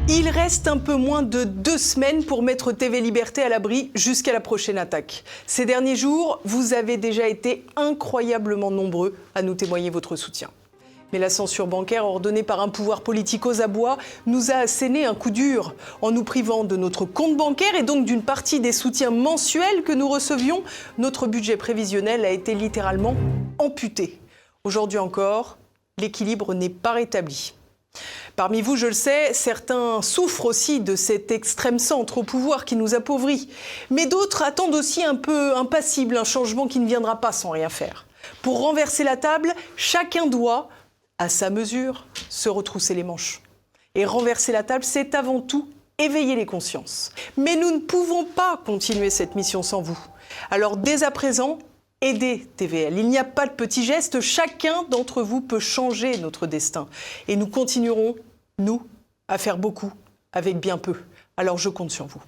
Il reste un peu moins de 2 semaines pour mettre TV Liberté à l'abri jusqu'à la prochaine attaque. Ces derniers jours, vous avez déjà été incroyablement nombreux à nous témoigner votre soutien. Mais la censure bancaire ordonnée par un pouvoir politique aux abois nous a asséné un coup dur. En nous privant de notre compte bancaire et donc d'une partie des soutiens mensuels que nous recevions, notre budget prévisionnel a été littéralement amputé. Aujourd'hui encore, l'équilibre n'est pas rétabli. Parmi vous, je le sais, certains souffrent aussi de cet extrême centre au pouvoir qui nous appauvrit. Mais d'autres attendent aussi un peu impassible un changement qui ne viendra pas sans rien faire. Pour renverser la table, chacun doit, à sa mesure, se retrousser les manches. Et renverser la table, c'est avant tout éveiller les consciences. Mais nous ne pouvons pas continuer cette mission sans vous. Alors dès à présent, aidez TVL. Il n'y a pas de petits gestes. Chacun d'entre vous peut changer notre destin. Et nous continuerons, nous, à faire beaucoup avec bien peu. Alors je compte sur vous.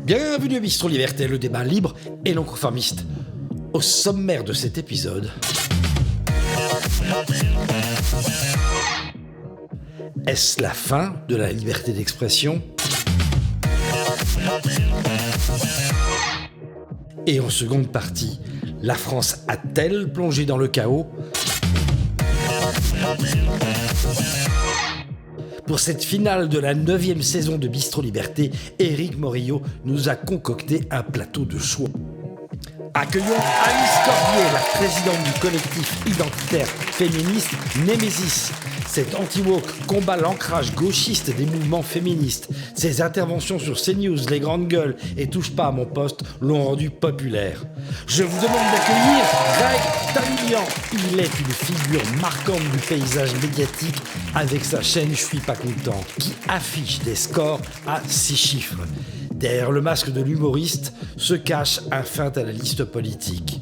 Bienvenue à Bistro Liberté, le débat libre et non conformiste. Au sommaire de cet épisode, est-ce la fin de la liberté d'expression ? Et en seconde partie, la France a-t-elle plongé dans le chaos ? Pour cette finale de la 9e saison de Bistro Liberté, Éric Morillo nous a concocté un plateau de choix. Accueillons Alice Cordier, la présidente du collectif identitaire féministe Némésis. Cet anti-woke combat l'ancrage gauchiste des mouvements féministes. Ses interventions sur CNews, Les Grandes Gueules et Touche pas à mon poste l'ont rendu populaire. Je vous demande d'accueillir Greg Tamilian. Il est une figure marquante du paysage médiatique avec sa chaîne Je suis pas content, qui affiche des scores à 6 chiffres. Derrière le masque de l'humoriste se cache un feint à la liste politique.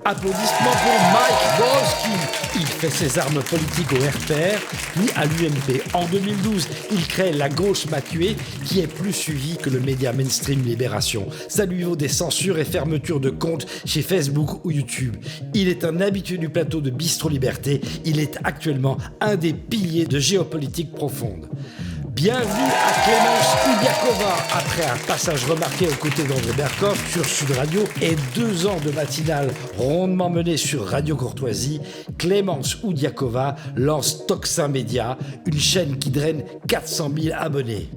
Applaudissements pour Mike Borowski. Il fait ses armes politiques au RPR, puis à l'UMP. En 2012, il crée La Gauche m'a tué, qui est plus suivi que le média mainstream Libération. Ça lui vaut des censures et fermetures de comptes chez Facebook ou YouTube. Il est un habitué du plateau de Bistro Liberté. Il est actuellement un des piliers de Géopolitique Profonde. Bienvenue à Clémence Oudiakova. Après un passage remarqué aux côtés d'André Berkoff sur Sud Radio et 2 ans de matinale rondement menée sur Radio Courtoisie, Clémence Oudiakova lance Toxin Média, une chaîne qui draine 400 000 abonnés.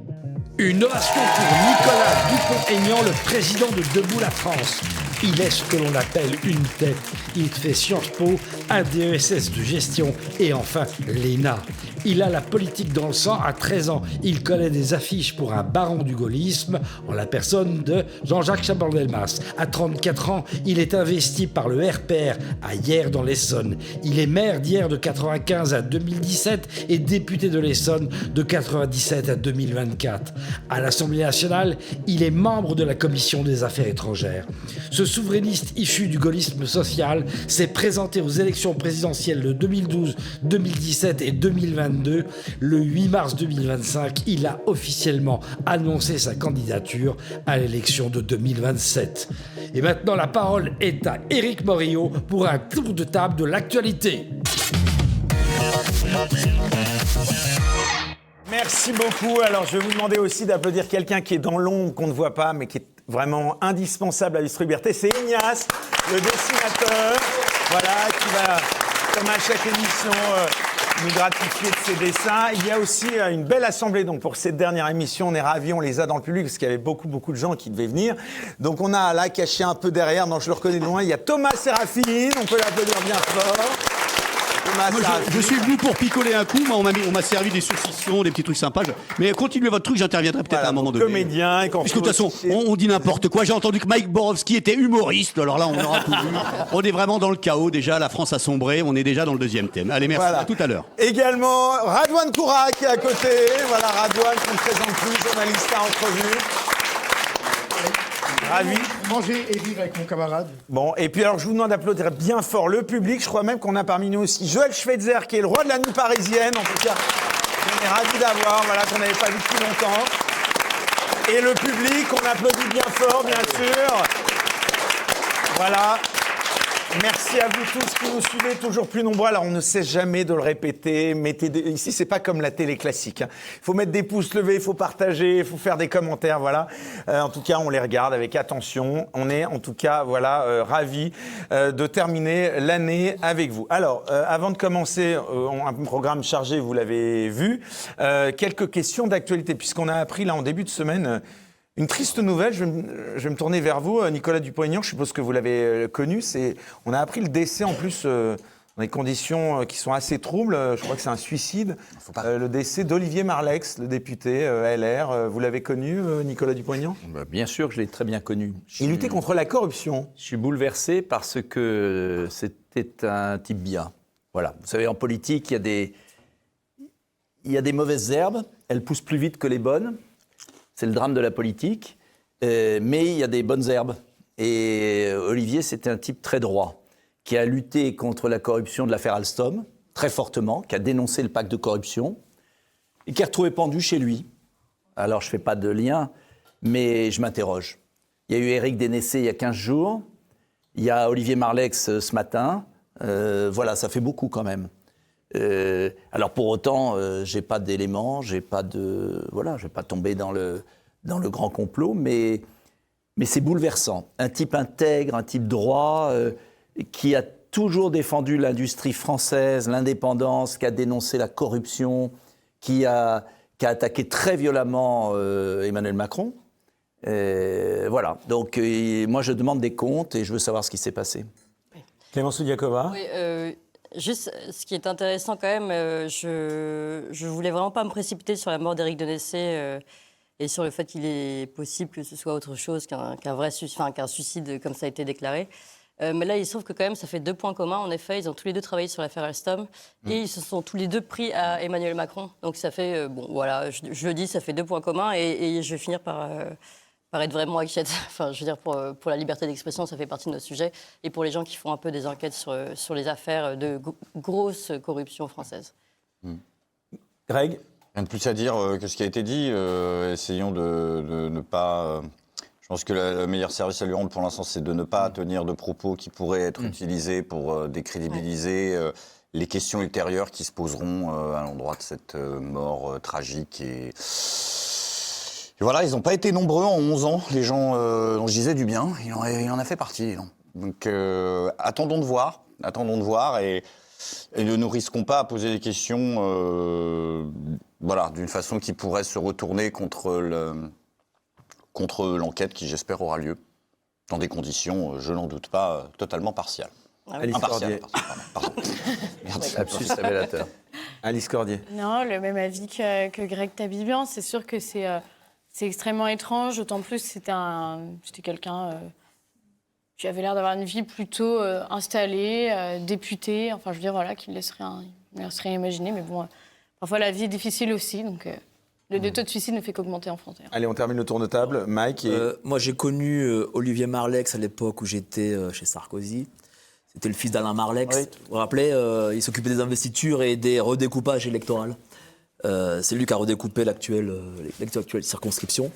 Une ovation pour Nicolas Dupont-Aignan, le président de Debout la France. Il est ce que l'on appelle une tête. Il fait Sciences Po, un DESS de gestion et enfin l'ENA. Il a la politique dans le sang à 13 ans. Il connaît des affiches pour un baron du gaullisme en la personne de Jean-Jacques Chaban-Delmas. À 34 ans, il est investi par le RPR à Hyères dans l'Essonne. Il est maire d'Hyères de 95 à 2017 et député de l'Essonne de 97 à 2024. À l'Assemblée nationale, il est membre de la Commission des Affaires étrangères. Ce souverainiste issu du gaullisme social s'est présenté aux élections présidentielles de 2012, 2017 et 2022. Le 8 mars 2025, il a officiellement annoncé sa candidature à l'élection de 2027. Et maintenant, la parole est à Éric Morillo pour un tour de table de l'actualité. Merci beaucoup. Alors, je vais vous demander aussi d'applaudir quelqu'un qui est dans l'ombre, qu'on ne voit pas, mais qui est vraiment indispensable à Bistro Liberté. C'est Ignace, le dessinateur, voilà, qui va, comme à chaque émission, nous gratifier de ses dessins. Il y a aussi une belle assemblée. Donc, pour cette dernière émission, on est ravis, on les a dans le public, parce qu'il y avait beaucoup de gens qui devaient venir. Donc, on a là, caché un peu derrière, donc je le reconnais de loin, il y a Thomas Séraphine, on peut l'applaudir bien fort. Moi, je suis venu pour picoler un coup. Moi, on m'a servi des saucissons, des petits trucs sympas. Mais continuez votre truc, j'interviendrai peut-être à un moment donné. Comédien. Puisque de toute façon, on dit n'importe quoi. J'ai entendu que Mike Borowski était humoriste. Alors là, on aura tout vu. On est vraiment dans le chaos. Déjà, la France a sombré. On est déjà dans le deuxième thème. Allez, merci. Voilà. À tout à l'heure. Également, Radouane Koura qui est à côté. Voilà, Radouane, qu'on ne présente plus, journaliste à Entrevue. Ravi. Manger et rire avec mon camarade. Bon, et puis alors je vous demande d'applaudir bien fort le public. Je crois même qu'on a parmi nous aussi Joël Schweitzer, qui est le roi de la nuit parisienne. En tout cas, on est ravis d'avoir, voilà, qu'on n'avait pas vu depuis longtemps. Et le public, on applaudit bien fort, bien sûr. Voilà. Merci à vous tous qui nous suivez, toujours plus nombreux. Alors, on ne cesse jamais de le répéter. Ici, c'est pas comme la télé classique. Il faut mettre des pouces levés, il faut partager, il faut faire des commentaires, voilà. En tout cas, on les regarde avec attention. On est, en tout cas, voilà, ravis de terminer l'année avec vous. Alors, avant de commencer, un programme chargé, vous l'avez vu. Quelques questions d'actualité, puisqu'on a appris, là, en début de semaine, une triste nouvelle. Je vais me tourner vers vous, Nicolas Dupont-Aignan. Je suppose que vous l'avez connu. On a appris le décès, en plus, dans des conditions qui sont assez troubles. Je crois que c'est un suicide. Le décès d'Olivier Marleix, le député LR. Vous l'avez connu, Nicolas Dupont-Aignan ? Bien sûr que je l'ai très bien connu. Il luttait contre la corruption. Je suis bouleversé parce que c'était un type bien. Voilà. Vous savez, en politique, il y a des mauvaises herbes. Elles poussent plus vite que les bonnes. C'est le drame de la politique, mais il y a des bonnes herbes. Et Olivier, c'était un type très droit, qui a lutté contre la corruption de l'affaire Alstom, très fortement, qui a dénoncé le pacte de corruption, et qui a retrouvé pendu chez lui. Alors, je ne fais pas de lien, mais je m'interroge. Il y a eu Éric Dénessé il y a 15 jours, il y a Olivier Marleix ce matin. Voilà, ça fait beaucoup quand même. Alors pour autant, j'ai pas d'éléments, je vais pas tomber dans le grand complot, mais c'est bouleversant. Un type intègre, un type droit, qui a toujours défendu l'industrie française, l'indépendance, qui a dénoncé la corruption, qui a attaqué très violemment Emmanuel Macron. Voilà. Donc moi je demande des comptes et je veux savoir ce qui s'est passé. Clémence Oudiakova. Oui, juste, ce qui est intéressant quand même, je voulais vraiment pas me précipiter sur la mort d'Éric Dénessé et sur le fait qu'il est possible que ce soit autre chose qu'un suicide comme ça a été déclaré. Mais là, il se trouve que quand même, ça fait 2 points communs. En effet, ils ont tous les deux travaillé sur l'affaire Alstom et ils se sont tous les deux pris à Emmanuel Macron. Donc ça fait, je le dis, ça fait 2 points communs et je vais finir par être vraiment inquiète. Enfin, je veux dire, pour la liberté d'expression, ça fait partie de notre sujet. Et pour les gens qui font un peu des enquêtes sur les affaires de grosse corruption française. Greg ? Rien de plus à dire que ce qui a été dit. Essayons de ne pas... je pense que le meilleur service à lui rendre pour l'instant, c'est de ne pas tenir de propos qui pourraient être utilisés pour décrédibiliser les questions ultérieures qui se poseront à l'endroit de cette mort tragique. Et voilà, ils n'ont pas été nombreux en 11 ans, les gens dont je disais du bien. Il en a fait partie. Donc attendons de voir et ne nous risquons pas à poser des questions d'une façon qui pourrait se retourner contre l'enquête qui, j'espère, aura lieu dans des conditions, je n'en doute pas, totalement partiales. Alice Cordier. Pardon. Lapsus révélateur. Alice Cordier. Non, le même avis que Greg Tabibian. C'est sûr que c'est extrêmement étrange, d'autant plus que c'était quelqu'un qui avait l'air d'avoir une vie plutôt installée, député, enfin je veux dire, voilà, qui ne laisserait rien imaginer. Mais bon, parfois la vie est difficile aussi, donc le taux de suicide ne fait qu'augmenter en France. Allez, on termine le tour de table. Mike Moi, j'ai connu Olivier Marleix à l'époque où j'étais chez Sarkozy. C'était le fils d'Alain Marleix. Oui. Vous vous rappelez, il s'occupait des investitures et des redécoupages électoraux. C'est lui qui a redécoupé l'actuelle circonscription.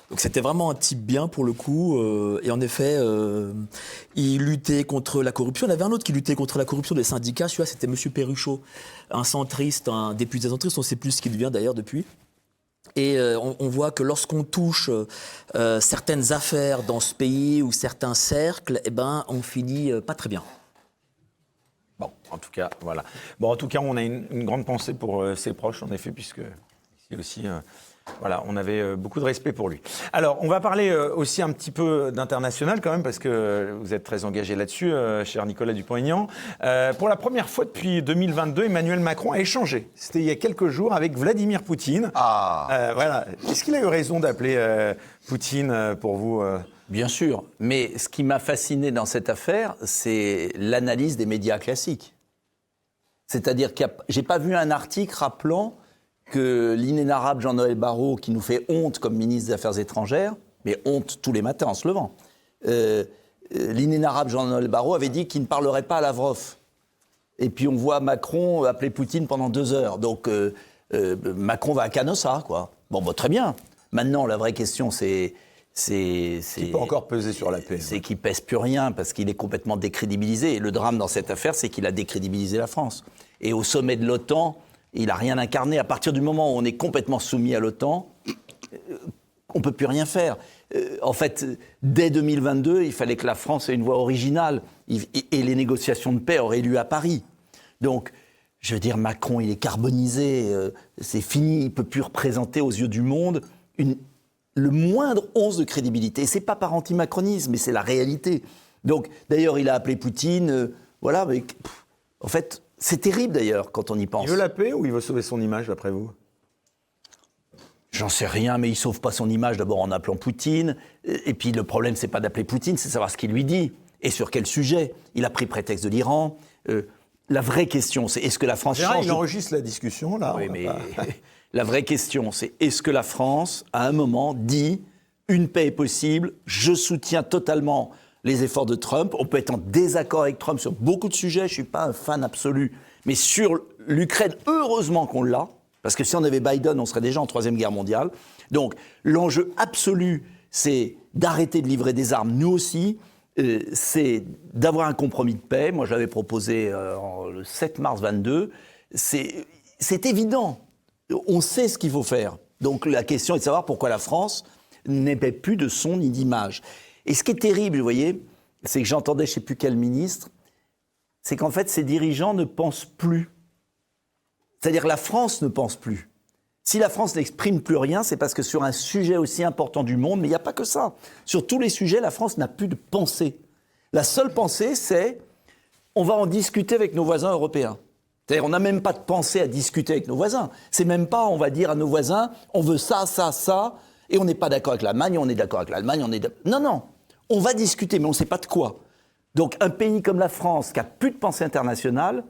Donc c'était vraiment un type bien pour le coup. Et en effet, il luttait contre la corruption. Il y en avait un autre qui luttait contre la corruption des syndicats. Celui-là, c'était M. Perruchot, un centriste, un député centriste. On ne sait plus ce qu'il devient d'ailleurs depuis. Et on voit que lorsqu'on touche certaines affaires dans ce pays ou certains cercles, on finit pas très bien. Bon, en tout cas, voilà. Bon, en tout cas, on a une grande pensée pour ses proches, en effet, puisque ici aussi, on avait beaucoup de respect pour lui. Alors, on va parler aussi un petit peu d'international quand même, parce que vous êtes très engagé là-dessus, cher Nicolas Dupont-Aignan. Pour la première fois depuis 2022, Emmanuel Macron a échangé. C'était il y a quelques jours avec Vladimir Poutine. Voilà. Est-ce qu'il a eu raison d'appeler Poutine pour vous Bien sûr, mais ce qui m'a fasciné dans cette affaire, c'est l'analyse des médias classiques. C'est-à-dire que j'ai pas vu un article rappelant que l'inénarrable Jean-Noël Barrot, qui nous fait honte comme ministre des Affaires étrangères, mais honte tous les matins en se levant. L'inénarrable Jean-Noël Barrot avait dit qu'il ne parlerait pas à Lavrov. Et puis on voit Macron appeler Poutine pendant 2 heures. Donc Macron va à Canossa, quoi. Bon, très bien. Maintenant, la vraie question, c'est Qui peut encore peser sur la paix. C'est qu'il pèse plus rien parce qu'il est complètement décrédibilisé. Et le drame dans cette affaire, c'est qu'il a décrédibilisé la France. Et au sommet de l'OTAN, il n'a rien incarné. À partir du moment où on est complètement soumis à l'OTAN, on ne peut plus rien faire. En fait, dès 2022, il fallait que la France ait une voix originale. Et les négociations de paix auraient lieu à Paris. Donc, je veux dire, Macron, il est carbonisé. C'est fini. Il ne peut plus représenter aux yeux du monde le moindre once de crédibilité. Et ce n'est pas par antimacronisme, mais c'est la réalité. Donc, d'ailleurs, il a appelé Poutine. Voilà, mais en fait, c'est terrible d'ailleurs quand on y pense. Il veut la paix ou il veut sauver son image, d'après vous ? J'en sais rien, mais il ne sauve pas son image d'abord en appelant Poutine. Et puis le problème, c'est pas d'appeler Poutine, c'est de savoir ce qu'il lui dit. Et sur quel sujet. Il a pris prétexte de l'Iran. La vraie question, c'est est-ce que la France change... Il enregistre la discussion, là. Oui, mais la vraie question, c'est est-ce que la France, à un moment, dit une paix est possible, je soutiens totalement les efforts de Trump, on peut être en désaccord avec Trump sur beaucoup de sujets, je ne suis pas un fan absolu, mais sur l'Ukraine, heureusement qu'on l'a, parce que si on avait Biden, on serait déjà en 3e guerre mondiale. Donc l'enjeu absolu, c'est d'arrêter de livrer des armes, nous aussi, c'est d'avoir un compromis de paix. Moi, je l'avais proposé le 7 mars 22. C'est évident. On sait ce qu'il faut faire. Donc la question est de savoir pourquoi la France n'émet plus de son ni d'image. Et ce qui est terrible, vous voyez, c'est que j'entendais je ne sais plus quel ministre, c'est qu'en fait, ces dirigeants ne pensent plus. C'est-à-dire que la France ne pense plus. Si la France n'exprime plus rien, c'est parce que sur un sujet aussi important du monde, mais il n'y a pas que ça. Sur tous les sujets, la France n'a plus de pensée. La seule pensée, c'est on va en discuter avec nos voisins européens. C'est-à-dire on n'a même pas de pensée à discuter avec nos voisins. C'est même pas on va dire à nos voisins on veut ça, ça, ça, et on n'est pas d'accord avec l'Allemagne, on est d'accord avec l'Allemagne, Non, on va discuter, mais on ne sait pas de quoi. Donc un pays comme la France, qui n'a plus de pensée internationale,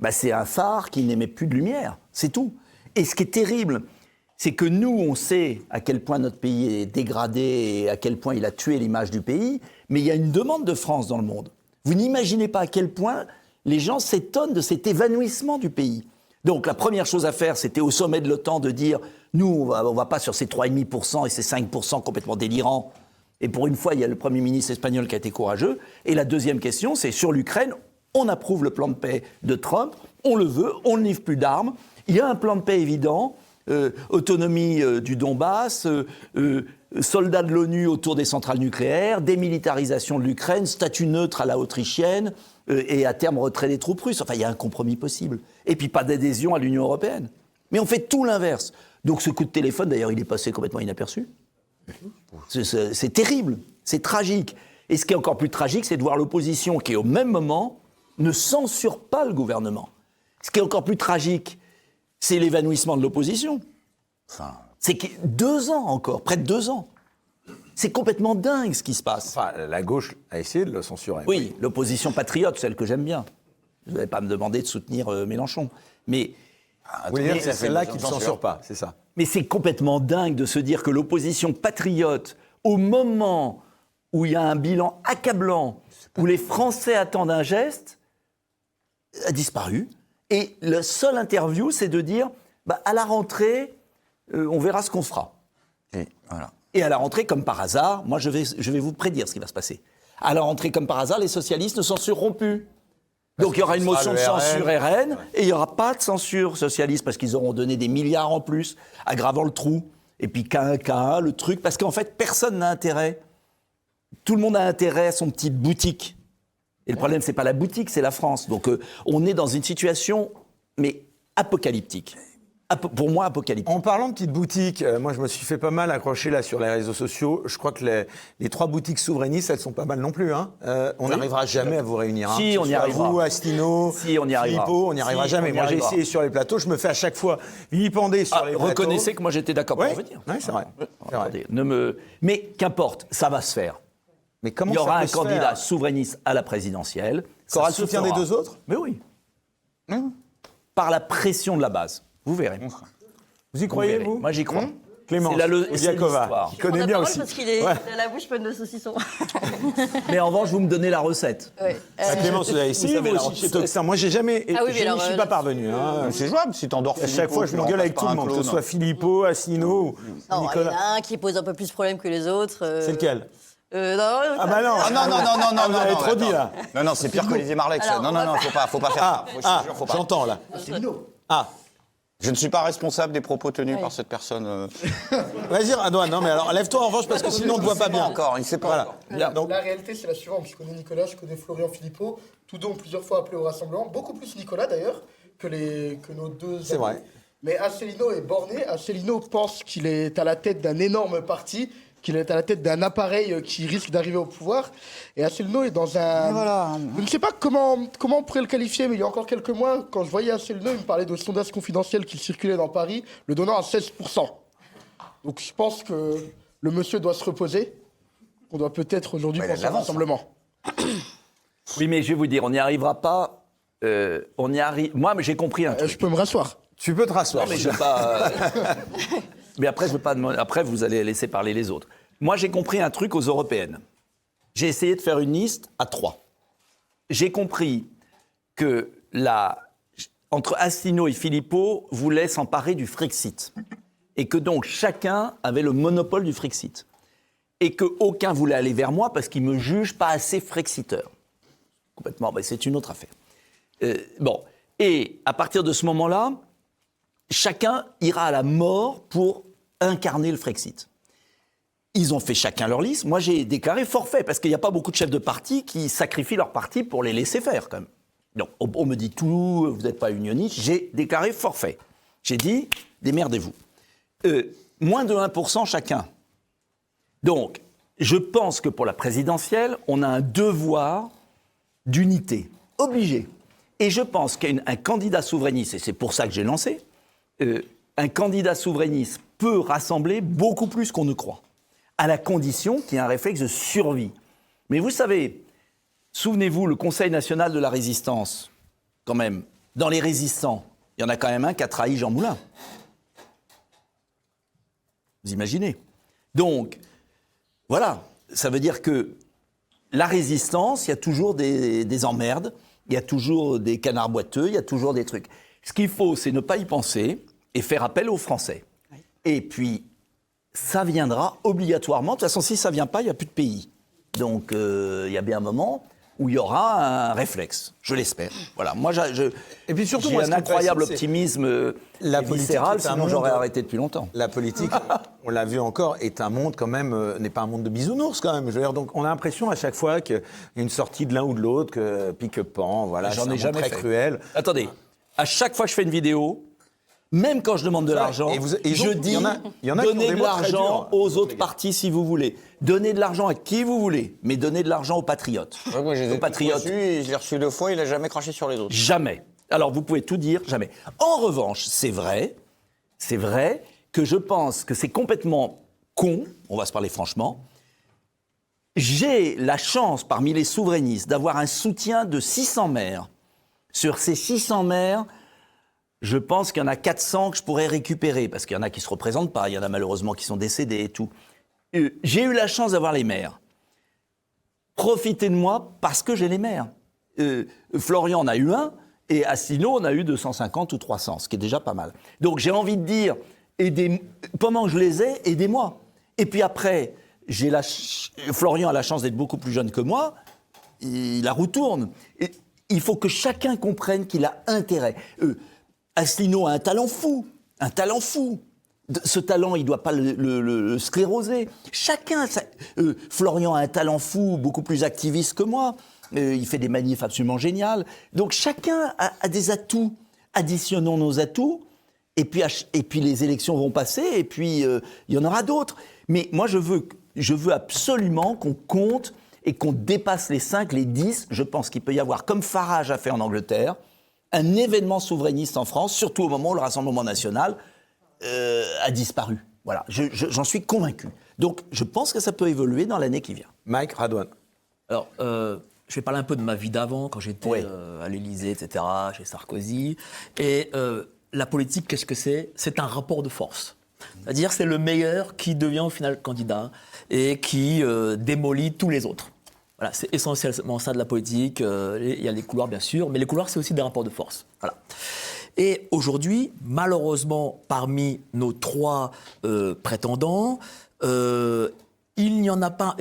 c'est un phare qui n'émet plus de lumière, c'est tout. Et ce qui est terrible, c'est que nous, on sait à quel point notre pays est dégradé et à quel point il a tué l'image du pays, mais il y a une demande de France dans le monde. Vous n'imaginez pas à quel point les gens s'étonnent de cet évanouissement du pays. Donc la première chose à faire, c'était au sommet de l'OTAN de dire « Nous, on va pas sur ces 3,5% et ces 5% complètement délirants ». Et pour une fois, il y a le Premier ministre espagnol qui a été courageux. Et la deuxième question, c'est sur l'Ukraine, on approuve le plan de paix de Trump, on le veut, on ne livre plus d'armes. Il y a un plan de paix évident, autonomie du Donbass, soldats de l'ONU autour des centrales nucléaires, démilitarisation de l'Ukraine, statut neutre à la autrichienne et à terme retrait des troupes russes. Enfin, il y a un compromis possible. Et puis pas d'adhésion à l'Union européenne. Mais on fait tout l'inverse. Donc ce coup de téléphone, d'ailleurs, il est passé complètement inaperçu. C'est terrible, c'est tragique. Et ce qui est encore plus tragique, c'est de voir l'opposition qui, au même moment, ne censure pas le gouvernement. Ce qui est encore plus tragique, c'est l'évanouissement de l'opposition. C'est que 2 ans encore, près de 2 ans. C'est complètement dingue ce qui se passe. Enfin, la gauche a essayé de le censurer. Oui, l'opposition patriote, celle que j'aime bien. Vous n'allez pas me demander de soutenir Mélenchon. Mais c'est celle-là qui ne censure pas, c'est ça. Mais c'est complètement dingue de se dire que l'opposition patriote, au moment où il y a un bilan accablant, où les Français attendent un geste, a disparu. Et la seule interview, c'est de dire, à la rentrée, on verra ce qu'on fera. Et voilà. Et à la rentrée, comme par hasard, moi je vais vous prédire ce qui va se passer. À la rentrée, comme par hasard, les socialistes ne censureront plus. Donc il y aura une motion de censure RN et il n'y aura pas de censure socialiste parce qu'ils auront donné des milliards en plus, aggravant le trou. Et puis K1, le truc, parce qu'en fait, personne n'a intérêt. Tout le monde a intérêt à son petite boutique. Et le problème, c'est pas la boutique, c'est la France. Donc on est dans une situation, mais apocalyptique. Pour moi, apocalyptique. En parlant de petites boutiques, moi je me suis fait pas mal accrocher là sur les réseaux sociaux. Je crois que les 3 boutiques souverainistes, elles sont pas mal non plus. On n'arrivera jamais à vous réunir. Si, on y arrivera. Vous, Astino, si, on y arrivera. Philippot, on n'y arrivera jamais. Moi j'ai essayé sur les plateaux, je me fais à chaque fois vilipender sur les plateaux. Reconnaissez que moi j'étais d'accord pour revenir. Oui, c'est vrai. Mais qu'importe, ça va se faire. Mais comment il y aura ça un peut se candidat faire souverainiste à la présidentielle. Ça aura le soutien des 2 autres. Mais oui. Par la pression de la base. Vous verrez. Vous y croyez, vous ? Moi, j'y crois. Clémence C'est c'est Oudiakova, l'histoire. qui connaît On a bien parole aussi. parce qu'il est Ouais. il a la bouche pleine de saucissons. Mais en revanche, vous me donnez la recette. Ouais. Ah, Clémence, vous avez essayé, savez vous la aussi, chez recette. Toxin. Moi, j'ai jamais. Ah oui, mais je alors, n'y suis pas parvenu. hein. C'est jouable si t'endors À chaque fois, je m'engueule avec tout le monde, que ce soit Philippot, Asselineau ou Non, il y Nicolas. en a un qui pose un peu plus de problème que les autres. C'est lequel Non, Ah bah non. Ah non, Vous avez trop dit, attends. là. Non, non, c'est pire qu'Olivier Marleix. ça. Alors, Non, on non, va non, faut pas faire ça. Moi, je te jure, faut pas. J'entends, là. Ah, Je ne suis pas responsable des propos tenus par cette personne. vas-y, Radouane. Non, mais alors, lève-toi en revanche, parce que sinon, on ne voit pas bien. Encore, il ne sait pas Voilà. encore. Bien, donc, La réalité, c'est la suivante. Je connais Nicolas, je connais Florian Philippot, tous deux ont plusieurs fois appelé au rassemblement, beaucoup plus Nicolas d'ailleurs que nos deux C'est amis. vrai. Mais Asselineau est borné. Asselineau pense qu'il est à la tête d'un énorme parti, qu'il est à la tête d'un appareil qui risque d'arriver au pouvoir. Et Asselineau est dans un... Je ne sais pas comment on pourrait le qualifier, mais il y a encore quelques mois, quand je voyais Asselineau, il me parlait de sondages confidentiels qui circulaient dans Paris, le donnant à 16%. Donc je pense que le monsieur doit se reposer, qu'on doit peut-être aujourd'hui Ouais, il a de penser à un l'avance, rassemblement. Oui, mais je vais vous dire, on n'y arrivera pas. On y arrive. Moi, mais j'ai compris un truc. Je peux me rasseoir. tu peux te rasseoir. Non, mais je veux pas. Mais après, je veux pas. Après, vous allez laisser parler les autres. Moi, j'ai compris un truc aux européennes. J'ai essayé de faire une liste à 3. J'ai compris que entre Asselineau et Philippot voulaient s'emparer du Frexit. Et que donc chacun avait le monopole du Frexit. Et qu'aucun voulait aller vers moi parce qu'il me juge pas assez Frexiteur. Complètement, ben c'est une autre affaire. Bon, et à partir de ce moment-là, chacun ira à la mort pour incarner le Frexit. Ils ont fait chacun leur liste. Moi, j'ai déclaré forfait, parce qu'il n'y a pas beaucoup de chefs de parti qui sacrifient leur parti pour les laisser faire, quand même. Donc, on me dit tout, vous n'êtes pas unioniste. J'ai déclaré forfait. J'ai dit, démerdez-vous. Moins de 1% chacun. Donc, je pense que pour la présidentielle, on a un devoir d'unité, obligé. Et je pense qu'un candidat souverainiste, et c'est pour ça que j'ai lancé, un candidat souverainiste peut rassembler beaucoup plus qu'on ne croit, à la condition qu'il y ait un réflexe de survie. Mais vous savez, souvenez-vous, le Conseil national de la résistance, quand même, dans les résistants, il y en a quand même un qui a trahi Jean Moulin. Vous imaginez? Donc, voilà, ça veut dire que la résistance, il y a toujours des emmerdes, il y a toujours des canards boiteux, il y a toujours des trucs. Ce qu'il faut, c'est ne pas y penser et faire appel aux Français. Oui. Et puis, ça viendra obligatoirement. De toute façon, si ça ne vient pas, il n'y a plus de pays. Donc, il y a bien un moment où il y aura un réflexe, je l'espère. Voilà, moi, Et puis surtout, j'ai moi, un ce qui me incroyable fascine, c'est optimisme la politique viscéral, est un sinon monde j'aurais de- arrêté depuis longtemps. La politique, on l'a vu encore, est un monde quand même, n'est pas un monde de bisounours quand même. Je veux dire, donc on a l'impression à chaque fois qu'il y a une sortie de l'un ou de l'autre, que pique-pan, voilà, J'en c'est un ai monde jamais très fait. cruel. Attendez, à chaque fois que je fais une vidéo, même quand je demande de l'argent, Et vous- et je donc, dis il y en a qui ont donnez des de mots très l'argent durs, aux autres partis si vous voulez. Donnez de l'argent à qui vous voulez, mais donnez de l'argent aux patriotes. Ouais, moi, je les ai Aux patriotes. reçus, et je l'ai reçu 2 fois, il n'a jamais craché sur les autres. Jamais. Alors vous pouvez tout dire, jamais. En revanche, c'est vrai que je pense que c'est complètement con, on va se parler franchement. J'ai la chance, parmi les souverainistes, d'avoir un soutien de 600 maires. Sur ces 600 maires, je pense qu'il y en a 400 que je pourrais récupérer, parce qu'il y en a qui ne se représentent pas, il y en a malheureusement qui sont décédés et tout. J'ai eu la chance d'avoir les maires. Profitez de moi parce que j'ai les maires. Florian en a eu un, et Asselineau en a eu 250 ou 300, ce qui est déjà pas mal. Donc j'ai envie de dire, pendant que je les ai, aidez-moi. Et puis après, Florian a la chance d'être beaucoup plus jeune que moi, il la roue tourne. Et il faut que chacun comprenne qu'il a intérêt. Asselineau a un talent fou. Ce talent, il ne doit pas le scléroser. Chacun, Florian a un talent fou, beaucoup plus activiste que moi. Il fait des manifs absolument géniales. Donc chacun a des atouts. Additionnons nos atouts, et puis les élections vont passer, et puis il y en aura d'autres. Mais moi, je veux absolument qu'on compte et qu'on dépasse les 5, les 10. Je pense qu'il peut y avoir, comme Farage a fait en Angleterre, un événement souverainiste en France, surtout au moment où le Rassemblement national a disparu. Voilà, j'en suis convaincu. Donc, je pense que ça peut évoluer dans l'année qui vient. Mike Radouane. Alors, je vais parler un peu de ma vie d'avant, quand j'étais à l'Élysée, etc., chez Sarkozy. Et la politique, qu'est-ce que c'est? C'est un rapport de force. C'est-à-dire c'est le meilleur qui devient au final candidat et qui démolit tous les autres. Voilà, c'est essentiellement ça de la politique. Il y a les couloirs, bien sûr, mais les couloirs, c'est aussi des rapports de force. Voilà. Et aujourd'hui, malheureusement, parmi nos 3 prétendants, il n'y en a pas,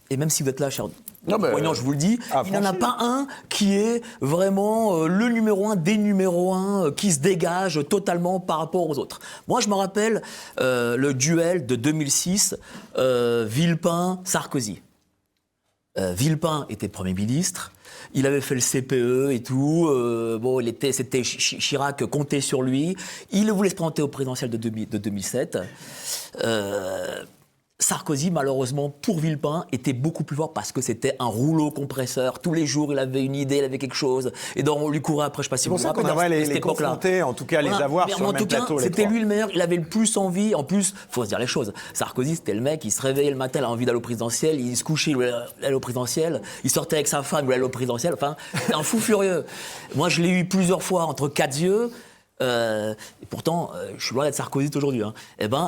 et même si vous êtes là, cher Poignant, je vous le dis, il n'y en a pas un qui est vraiment le numéro 1 des numéros 1 qui se dégage totalement par rapport aux autres. Moi, je me rappelle le duel de 2006, Villepin-Sarkozy. Villepin était Premier ministre, il avait fait le CPE et tout, c'était Chirac comptait sur lui, il voulait se présenter au présidentiel de 2007. Sarkozy, malheureusement, pour Villepin, était beaucoup plus fort parce que c'était un rouleau compresseur. Tous les jours, il avait une idée, il avait quelque chose. Et donc, on lui courait après, je ne sais pas si vous vous rappelez. C'est pour ça qu'on aimerait les confronter, en tout cas, les avoir sur le même plateau. C'était lui le meilleur, il avait le plus envie. En plus, il faut se dire les choses. Sarkozy, c'était le mec, il se réveillait le matin, il avait envie d'aller au présidentiel, il se couchait, il voulait aller au présidentiel, il sortait avec sa femme, il voulait aller au présidentiel. Enfin, c'était un fou furieux. Moi, je l'ai eu plusieurs fois entre 4 yeux. Et pourtant, je suis loin d'être Sarkozy aujourd'hui.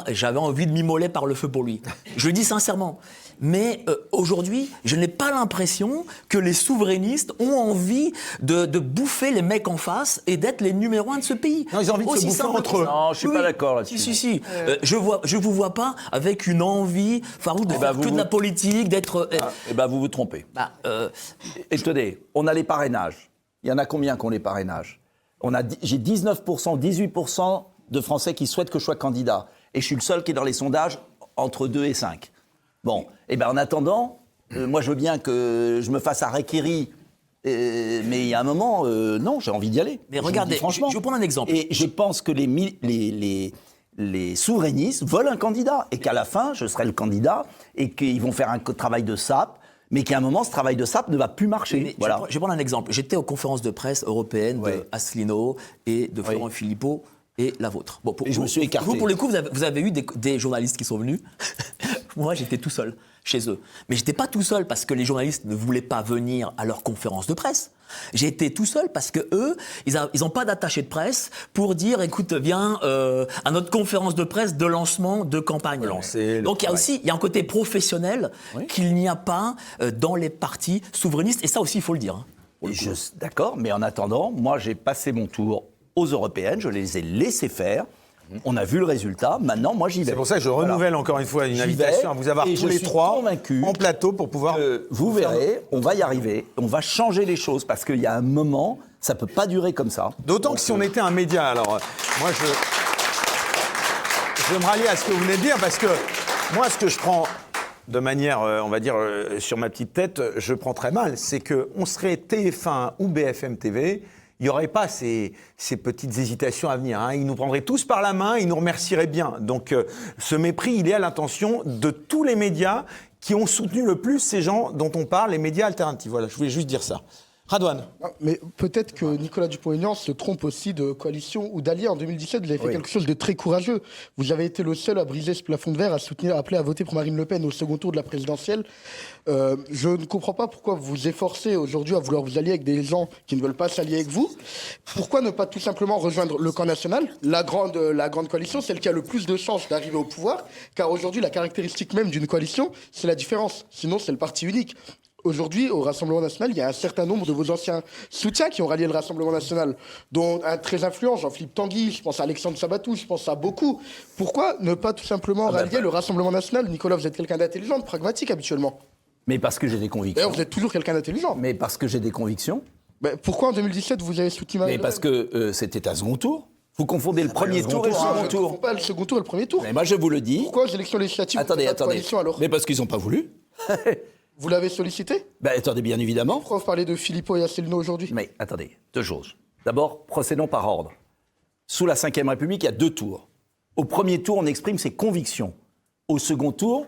J'avais envie de m'immoler par le feu pour lui. Je le dis sincèrement. Mais aujourd'hui, je n'ai pas l'impression que les souverainistes ont envie de bouffer les mecs en face et d'être les numéros 1 de ce pays. Non, ils ont envie de se bouffer entre eux. Non, je suis pas d'accord là-dessus. Si. Je vous vois pas avec une envie farouche de faire que de la politique, d'être... vous vous trompez. Tenez, on a les parrainages. Il y en a combien qui ont les parrainages ? J'ai 19%, 18% de Français qui souhaitent que je sois candidat. Et je suis le seul qui est dans les sondages entre 2 et 5. Bon, en attendant, moi je veux bien que je me fasse harakiri, mais il y a un moment, non, j'ai envie d'y aller. Mais regardez, franchement. je vais prendre un exemple. Et je pense que les souverainistes veulent un candidat, et qu'à la fin, je serai le candidat, et qu'ils vont faire un travail de sape, mais qu'à un moment, ce travail de sape ne va plus marcher. Voilà. Je vais prendre un exemple. J'étais aux conférences de presse européennes de Asselineau et de Florent Philippot et la vôtre. Bon, je me suis écarté. Vous, pour le coup, vous avez eu des journalistes qui sont venus. Moi, j'étais tout seul chez eux. Mais j'étais pas tout seul parce que les journalistes ne voulaient pas venir à leurs conférences de presse. J'ai été tout seul parce que eux, ils n'ont pas d'attaché de presse pour dire, écoute, viens à notre conférence de presse de lancement de campagne. Donc il y a un côté professionnel qu'il n'y a pas dans les partis souverainistes. Et ça aussi, il faut le dire. D'accord, mais en attendant, moi, j'ai passé mon tour aux européennes, je les ai laissés faire. On a vu le résultat, maintenant moi j'y vais. C'est pour ça que je renouvelle encore une fois une invitation à vous avoir tous les 3 en plateau pour pouvoir... vous verrez, on va y arriver, on va changer les choses parce qu'il y a un moment, ça ne peut pas durer comme ça. D'autant que si on était un média, alors moi je vais me rallier à ce que vous venez de dire parce que moi ce que je prends de manière, on va dire, sur ma petite tête, je prends très mal, c'est qu'on serait TF1 ou BFM TV, il n'y aurait pas ces petites hésitations à venir. Ils nous prendraient tous par la main, ils nous remercieraient bien. Donc ce mépris, il est à l'intention de tous les médias qui ont soutenu le plus ces gens dont on parle, les médias alternatifs. Voilà, je voulais juste dire ça. Radouane. Mais peut-être que Nicolas Dupont-Aignan se trompe aussi de coalition ou d'alliés. En 2017, vous avez fait quelque chose de très courageux. Vous avez été le seul à briser ce plafond de verre, à appeler à voter pour Marine Le Pen au second tour de la présidentielle. Je ne comprends pas pourquoi vous vous efforcez aujourd'hui à vouloir vous allier avec des gens qui ne veulent pas s'allier avec vous. Pourquoi ne pas tout simplement rejoindre le camp national, la grande coalition, celle qui a le plus de chances d'arriver au pouvoir? Car aujourd'hui, la caractéristique même d'une coalition, c'est la différence. Sinon, c'est le parti unique. Aujourd'hui, au Rassemblement national, il y a un certain nombre de vos anciens soutiens qui ont rallié le Rassemblement national, dont un très influent, Jean-Philippe Tanguy, je pense à Alexandre Sabatou, je pense à beaucoup. Pourquoi ne pas tout simplement rallier le Rassemblement national? Nicolas, vous êtes quelqu'un d'intelligent, de pragmatique habituellement. Mais parce que j'ai des convictions. D'ailleurs, vous êtes toujours quelqu'un d'intelligent. Mais parce que j'ai des convictions. Pourquoi en 2017 vous avez soutenu Marine Le Pen? Mais parce que c'était un second tour. Vous confondez le premier tour et le second tour. Je ne confonds pas le second tour et le premier tour. Mais moi, je vous le dis. Pourquoi aux élections législatives attendez. coalition alors? Mais parce qu'ils n'ont pas voulu. Vous l'avez sollicité? Attendez, bien évidemment. Pourquoi vous parlez de Philippot et Asselineau aujourd'hui? Mais attendez, 2 choses. D'abord, procédons par ordre. Sous la Ve République, il y a 2 tours. Au premier tour, on exprime ses convictions. Au second tour,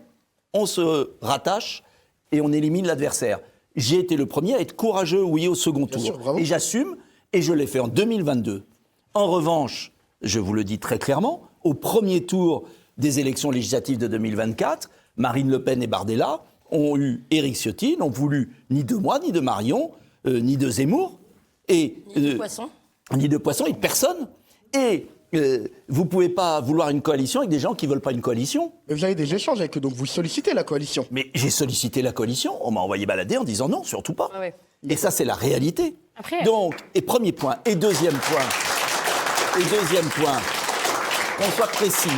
on se rattache et on élimine l'adversaire. J'ai été le premier à être courageux, oui, au second tour. Sûr, bravo. Et j'assume, et je l'ai fait en 2022. En revanche, je vous le dis très clairement, au premier tour des élections législatives de 2024, Marine Le Pen et Bardella ont eu Éric Ciotti, n'ont voulu ni de moi, ni de Marion, ni de Zemmour, et ni de Poisson. Ni de Poisson, et de personne. Et vous ne pouvez pas vouloir une coalition avec des gens qui ne veulent pas une coalition. Mais vous avez des échanges avec eux, donc vous sollicitez la coalition. Mais j'ai sollicité la coalition, on m'a envoyé balader en disant non, surtout pas. Ah ouais. Et ça, c'est la réalité. Après- Donc, et premier point. Et deuxième point, qu'on soit précis.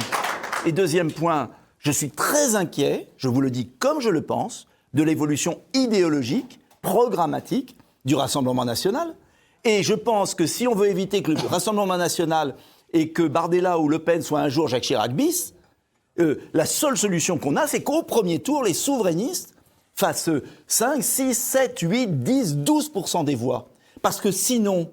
Et deuxième point, je suis très inquiet, je vous le dis comme je le pense, de l'évolution idéologique, programmatique du Rassemblement national. Et je pense que si on veut éviter que le Rassemblement national et que Bardella ou Le Pen soient un jour Jacques Chirac bis, la seule solution qu'on a, c'est qu'au premier tour, les souverainistes fassent 5, 6, 7, 8, 10, 12% des voix. Parce que sinon,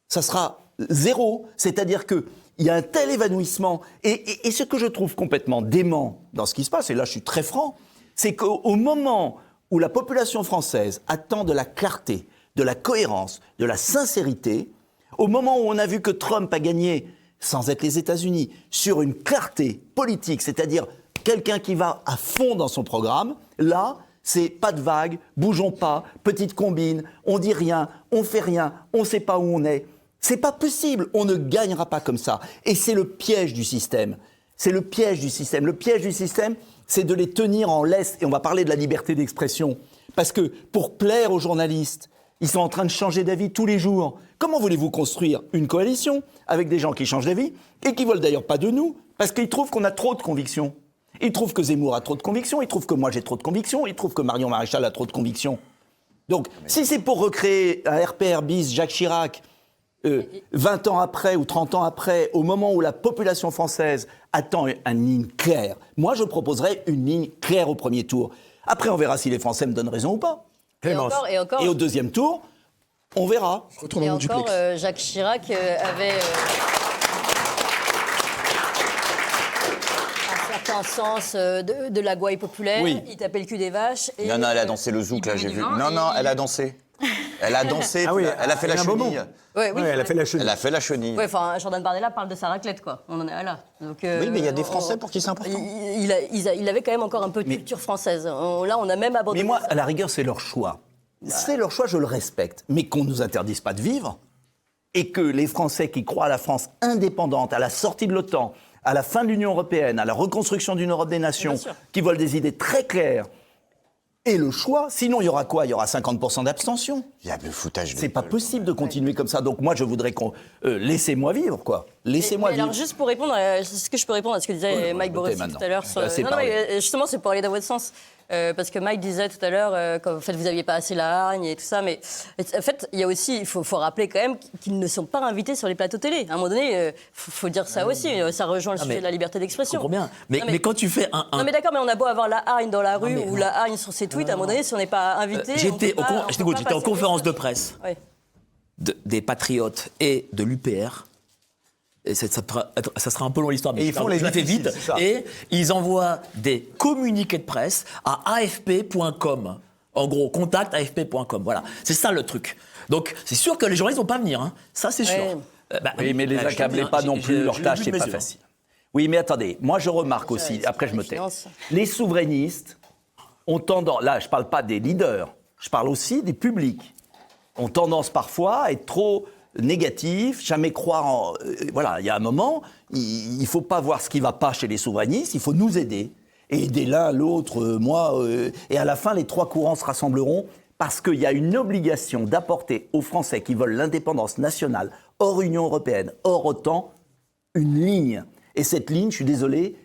ça sera zéro. C'est-à-dire qu'il y a un tel évanouissement. Et ce que je trouve complètement dément dans ce qui se passe, et là je suis très franc, c'est qu'au moment où la population française attend de la clarté, de la cohérence, de la sincérité, au moment où on a vu que Trump a gagné, sans être les États-Unis, sur une clarté politique, c'est-à-dire quelqu'un qui va à fond dans son programme, là, c'est pas de vague, bougeons pas, petite combine, on dit rien, on fait rien, on sait pas où on est. C'est pas possible, on ne gagnera pas comme ça. Et c'est le piège du système. C'est le piège du système. Le piège du système, c'est de les tenir en laisse. Et on va parler de la liberté d'expression. Parce que pour plaire aux journalistes, ils sont en train de changer d'avis tous les jours. Comment voulez-vous construire une coalition avec des gens qui changent d'avis et qui ne veulent d'ailleurs pas de nous parce qu'ils trouvent qu'on a trop de convictions. Ils trouvent que Zemmour a trop de convictions, ils trouvent que moi j'ai trop de convictions, ils trouvent que Marion Maréchal a trop de convictions. Donc, si c'est pour recréer un RPR bis Jacques Chirac, 20 ans après ou 30 ans après, au moment où la population française attend une ligne claire, moi je proposerais une ligne claire au premier tour. Après, on verra si les Français me donnent raison ou pas. Clémence. Et Et au deuxième tour, on verra. Retourne Et dans mon encore, duplex. Jacques Chirac avait un certain sens de la gouaille populaire. Oui. Il tapait le cul des vaches. Et, Non, elle a dansé le zouk, là, j'ai vu. Non, elle a dansé. Elle a dansé, Ah oui, elle a fait la Alain Beaumont. chenille. Ouais, oui. Ouais, elle a fait la chenille. Elle a fait la chenille. Ouais, enfin, Jordan Bardella parle de sa raclette, quoi. On en est là. Donc, Oui, mais il y a des Français pour qui c'est important. Il avait quand même encore un peu de culture française. Là, on a même abandonné. Mais moi, ça. à la rigueur, c'est leur choix. C'est leur choix, je le respecte. Mais qu'on ne nous interdise pas de vivre et que les Français qui croient à la France indépendante, à la sortie de l'OTAN, à la fin de l'Union européenne, à la reconstruction d'une Europe des nations, Bien sûr. qui veulent des idées très claires, aient le choix. Sinon, il y aura quoi? Il y aura 50% d'abstention. Il y a le foutage de C'est pas gueule. possible de continuer comme ça. Donc moi, je voudrais qu'on... laissez-moi vivre, quoi. Laissez-moi Mais vivre. alors, juste pour répondre, est-ce que je peux répondre à ce que disait Mike Borossi maintenant. tout à l'heure sur... Là, c'est Non, non, parlé. mais justement, c'est pour aller dans votre sens. Parce que Mike disait tout à l'heure qu'en fait, vous n'aviez pas assez la hargne et tout ça. Mais en fait, il y a aussi, il faut rappeler quand même qu'ils ne sont pas invités sur les plateaux télé. À un moment donné, il faut dire ça aussi. Ça rejoint le sujet de la liberté Je d'expression. comprends bien. Mais, Non, mais quand tu fais un... Non mais d'accord, mais on a beau avoir la hargne dans la rue mais ou non. la hargne sur ses tweets, à un moment donné, si on n'est pas invité... J'étais en conférence de presse Ouais. des Patriotes et de l'UPR. Et ça sera un peu long l'histoire, mais Et ils font les je la fais difficiles, vite. c'est ça. Et ils envoient des communiqués de presse à afp.com. En gros, contact afp.com. Voilà, c'est ça le truc. Donc, c'est sûr que les journalistes vont pas venir. Hein. Ça, c'est sûr. Ouais. Oui, mais les je te accablez dis, pas hein, non plus, leur je tâche, l'ai c'est vu de pas mes yeux. facile. Oui, mais attendez, moi je remarque aussi, après je me tais, finances. les souverainistes ont tendance, là je parle pas des leaders, je parle aussi des publics, ont tendance parfois à être trop négatifs, jamais croire en... voilà, il y a un moment, il faut pas voir ce qui va pas chez les souverainistes, il faut nous aider, et aider l'un, l'autre, moi, et à la fin les trois courants se rassembleront parce qu'il y a une obligation d'apporter aux Français qui veulent l'indépendance nationale, hors Union européenne, hors OTAN, une ligne. Et cette ligne, je suis désolé,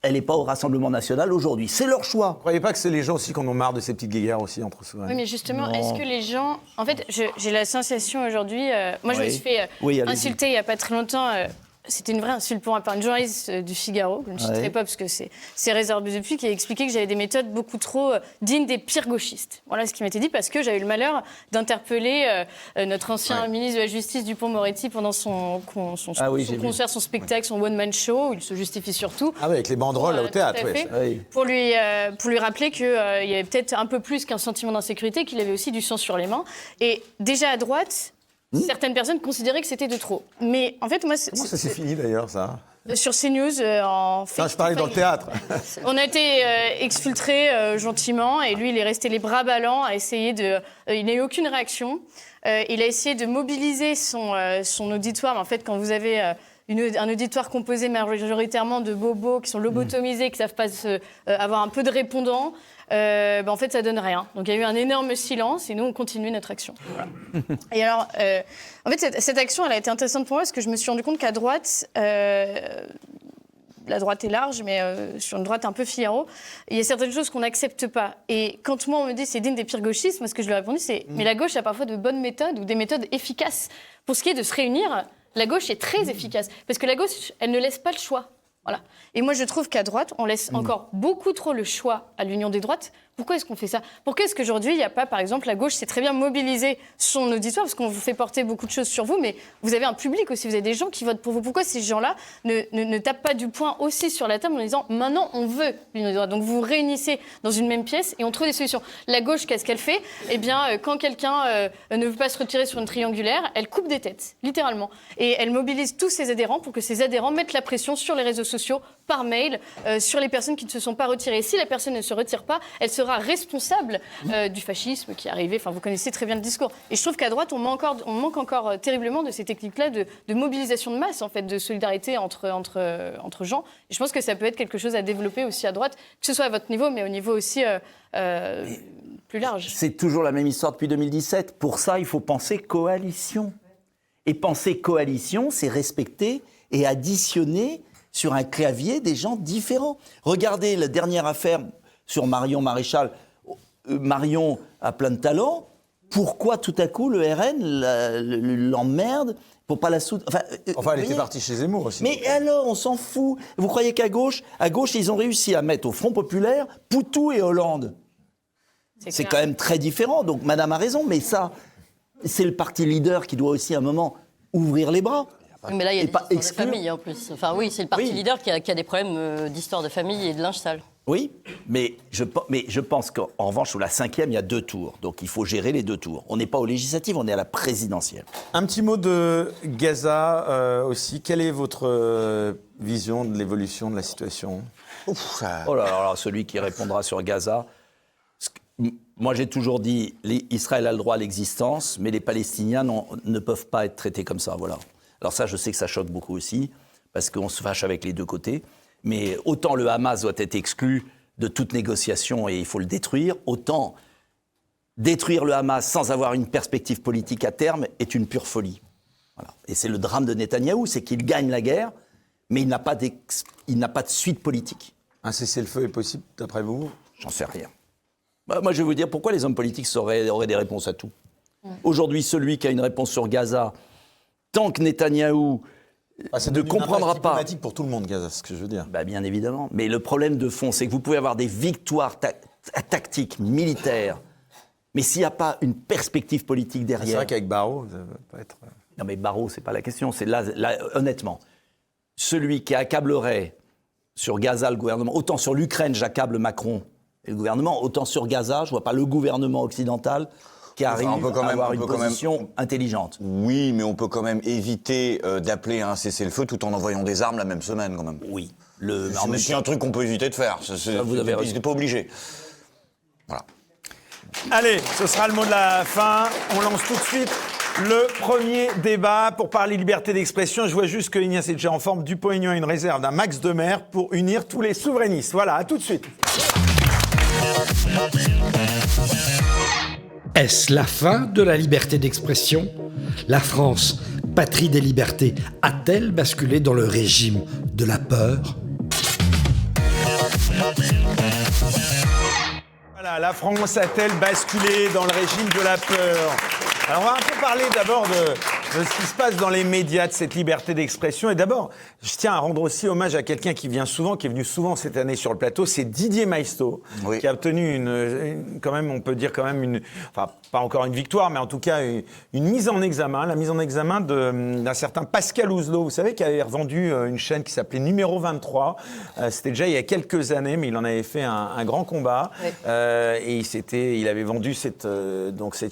elle n'est pas au Rassemblement national aujourd'hui. C'est leur choix. Vous croyez pas que c'est les gens aussi qu'on en marre de ces petites guéguerres aussi entre Oui, souverainistes? mais justement, est-ce que les gens... En fait, j'ai la sensation aujourd'hui... moi, je me Oui. suis fait Oui, allez-y. insulter il n'y a pas très longtemps. C'était une vraie insulte pour moi par une journaliste du Figaro. Je ne citerai Ouais. pas parce que c'est réservé depuis, qui a expliqué que j'avais des méthodes beaucoup trop dignes des pires gauchistes. Voilà ce qui m'était dit parce que j'avais eu le malheur d'interpeller notre ancien ministre de la Justice, Dupond-Moretti, pendant son Ah oui, j'ai vu. concert, son spectacle, son one-man show, où il se justifie surtout. Ah oui, avec les banderoles là, au Tout théâtre, à ouais. fait. Oui. Pour lui rappeler qu'il y avait peut-être un peu plus qu'un sentiment d'insécurité, qu'il avait aussi du sang sur les mains. Et déjà à droite, certaines personnes considéraient que c'était de trop. Mais en fait, moi, Comment ça s'est fini d'ailleurs, ça? sur CNews, en fait, Non, je parlais dans le théâtre. on a été exfiltrés gentiment et lui, il est resté les bras ballants à essayer de... il n'a eu aucune réaction. Il a essayé de mobiliser son auditoire. Mais en fait, quand vous avez un auditoire composé majoritairement de bobos qui sont lobotomisés, qui ne savent pas avoir un peu de répondants, en fait, ça donne rien. Donc, il y a eu un énorme silence et nous, on continue notre action. Voilà. Et alors, en fait, cette action, elle a été intéressante pour moi parce que je me suis rendu compte qu'à droite, la droite est large, mais sur une droite un peu fillero, il y a certaines choses qu'on n'accepte pas. Et quand moi, on me dit c'est digne des pires gauchistes, moi, ce que je lui ai répondu, c'est mais la gauche a parfois de bonnes méthodes ou des méthodes efficaces. Pour ce qui est de se réunir, la gauche est très efficace. Parce que la gauche, elle ne laisse pas le choix. Voilà. Et moi, je trouve qu'à droite, on laisse encore beaucoup trop le choix à l'union des droites. Pourquoi est-ce qu'on fait ça? Pourquoi est-ce qu'aujourd'hui, il n'y a pas, par exemple, la gauche sait très bien mobiliser son auditoire, parce qu'on vous fait porter beaucoup de choses sur vous, mais vous avez un public aussi, vous avez des gens qui votent pour vous. Pourquoi ces gens-là ne tapent pas du poing aussi sur la table en disant « Maintenant, on veut l'union des droites ». Donc, vous vous réunissez dans une même pièce et on trouve des solutions. La gauche, qu'est-ce qu'elle fait? Eh bien, quand quelqu'un ne veut pas se retirer sur une triangulaire, elle coupe des têtes, littéralement. Et elle mobilise tous ses adhérents pour que ces adhérents mettent la pression sur les réseaux sociaux, par mail, sur les personnes qui ne se sont pas retirées. Si la personne ne se retire pas, elle sera responsable du fascisme qui est arrivé. Enfin, vous connaissez très bien le discours. Et je trouve qu'à droite, on manque encore terriblement de ces techniques-là de mobilisation de masse, en fait, de solidarité entre gens. Et je pense que ça peut être quelque chose à développer aussi à droite, que ce soit à votre niveau, mais au niveau aussi plus large. C'est toujours la même histoire depuis 2017. Pour ça, il faut penser coalition. Et penser coalition, c'est respecter et additionner sur un clavier des gens différents. Regardez la dernière affaire sur Marion Maréchal. Marion a plein de talent. Pourquoi tout à coup le RN l'emmerde pour pas la soutenir? Enfin, elle était partie chez Zemmour aussi. Mais alors, on s'en fout. Vous croyez qu'à gauche, ils ont réussi à mettre au Front Populaire Poutou et Hollande? C'est quand même très différent. Donc Madame a raison, mais ça, c'est le parti leader qui doit aussi à un moment ouvrir les bras. Mais là, il y a des histoires de famille en plus. Enfin, oui, c'est le parti leader qui a des problèmes d'histoire de famille et de linge sale. Oui, mais je pense qu'en revanche, sous la 5e, il y a 2 tours. Donc il faut gérer les 2 tours. On n'est pas aux législatives, on est à la présidentielle. Un petit mot de Gaza aussi. Quelle est votre vision de l'évolution de la situation? Oh là là, celui qui répondra sur Gaza. Moi, j'ai toujours dit, Israël a le droit à l'existence, mais les Palestiniens ne peuvent pas être traités comme ça. Voilà. Alors ça, je sais que ça choque beaucoup aussi, parce qu'on se fâche avec les 2 côtés. Mais autant le Hamas doit être exclu de toute négociation et il faut le détruire, autant détruire le Hamas sans avoir une perspective politique à terme est une pure folie. Voilà. Et c'est le drame de Netanyahou, c'est qu'il gagne la guerre, mais il n'a pas de suite politique. Un cessez-le-feu est possible, d'après vous? J'en sais rien. Moi, je vais vous dire pourquoi les hommes politiques auraient des réponses à tout. Aujourd'hui, celui qui a une réponse sur Gaza, tant que Netanyahou ne comprendra pas... C'est diplomatique pour tout le monde, Gaza, c'est ce que je veux dire. Bien évidemment. Mais le problème de fond, c'est que vous pouvez avoir des victoires tactiques, militaires, mais s'il n'y a pas une perspective politique derrière... C'est vrai qu'avec Barrot, ça ne va pas être... Non, mais Barrot, c'est pas la question. C'est là, honnêtement, celui qui accablerait sur Gaza le gouvernement, autant sur l'Ukraine, j'accable Macron et le gouvernement, autant sur Gaza, je ne vois pas le gouvernement occidental qui arrive à avoir une position intelligente. Oui, mais on peut quand même éviter d'appeler à un cessez-le-feu tout en envoyant des armes la même semaine, quand même. Oui. C'est un truc qu'on peut éviter de faire. Vous avez raison. Vous n'êtes pas obligé. Voilà. Allez, ce sera le mot de la fin. On lance tout de suite le premier débat pour parler liberté d'expression. Je vois juste que Ignace est déjà en forme. Dupont-Aignan a une réserve d'un max de mer pour unir tous les souverainistes. Voilà, à tout de suite. Est-ce la fin de la liberté d'expression? La France, patrie des libertés, a-t-elle basculé dans le régime de la peur? Voilà, la France a-t-elle basculé dans le régime de la peur? Alors on va un peu parler d'abord de ce qui se passe dans les médias, de cette liberté d'expression. Et d'abord, je tiens à rendre aussi hommage à quelqu'un qui est venu souvent cette année sur le plateau, c'est Didier Maistre, oui, qui a obtenu quand même, on peut dire quand même enfin pas encore une victoire, mais en tout cas une mise en examen, la mise en examen d'un certain Pascal Ouzelot, vous savez, qui avait revendu une chaîne qui s'appelait Numéro 23. C'était déjà il y a quelques années, mais il en avait fait un grand combat. Oui. Et il avait vendu cette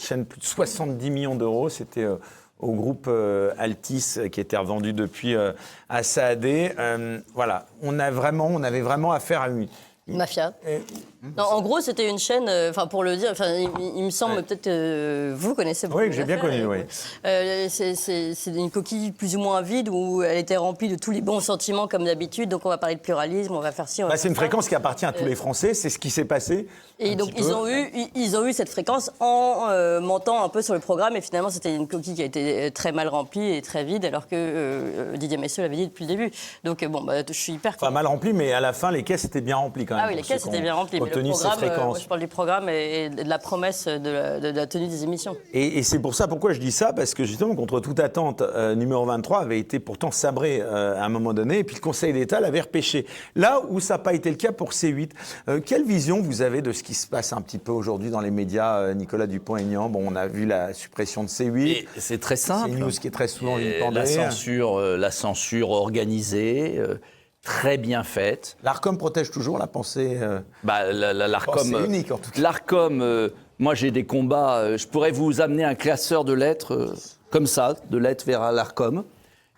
chaîne plus de 70 millions d'euros. C'était au groupe Altis qui était revendu depuis à Saadé. Voilà, on avait vraiment affaire à Mafia. Non, en gros, c'était une chaîne, pour le dire, il me semble peut-être, vous connaissez beaucoup. Oui, j'ai bien connu, oui. C'est une coquille plus ou moins vide où elle était remplie de tous les bons sentiments comme d'habitude. Donc on va parler de pluralisme, on va faire ci, on va faire C'est une ça. fréquence qui appartient à tous les Français, c'est ce qui s'est passé. Et donc ils ont eu cette fréquence en mentant un peu sur le programme et finalement c'était une coquille qui a été très mal remplie et très vide alors que Didier Messieux l'avait dit depuis le début. Donc je suis hyper Enfin mal rempli, mais à la fin les caisses étaient bien remplies quand même. Ah oui, les caisses étaient bien remplies. Mais le programme, moi, je parle du programme et de la promesse de la tenue des émissions. Et c'est pour ça, pourquoi je dis ça, parce que justement, contre toute attente, numéro 23 avait été pourtant sabré à un moment donné, et puis le Conseil d'État l'avait repêché. Là où ça n'a pas été le cas pour C8, quelle vision vous avez de ce qui se passe un petit peu aujourd'hui dans les médias, Nicolas Dupont-Aignan? Bon, on a vu la suppression de C8. Et c'est très simple. C'est une news qui est très souvent vilipendée. La censure organisée. Très bien faite. L'Arcom protège toujours la pensée. L'Arcom, c'est unique en tout cas. L'Arcom, moi j'ai des combats. Je pourrais vous amener un classeur de lettres comme ça, de lettres vers l'Arcom.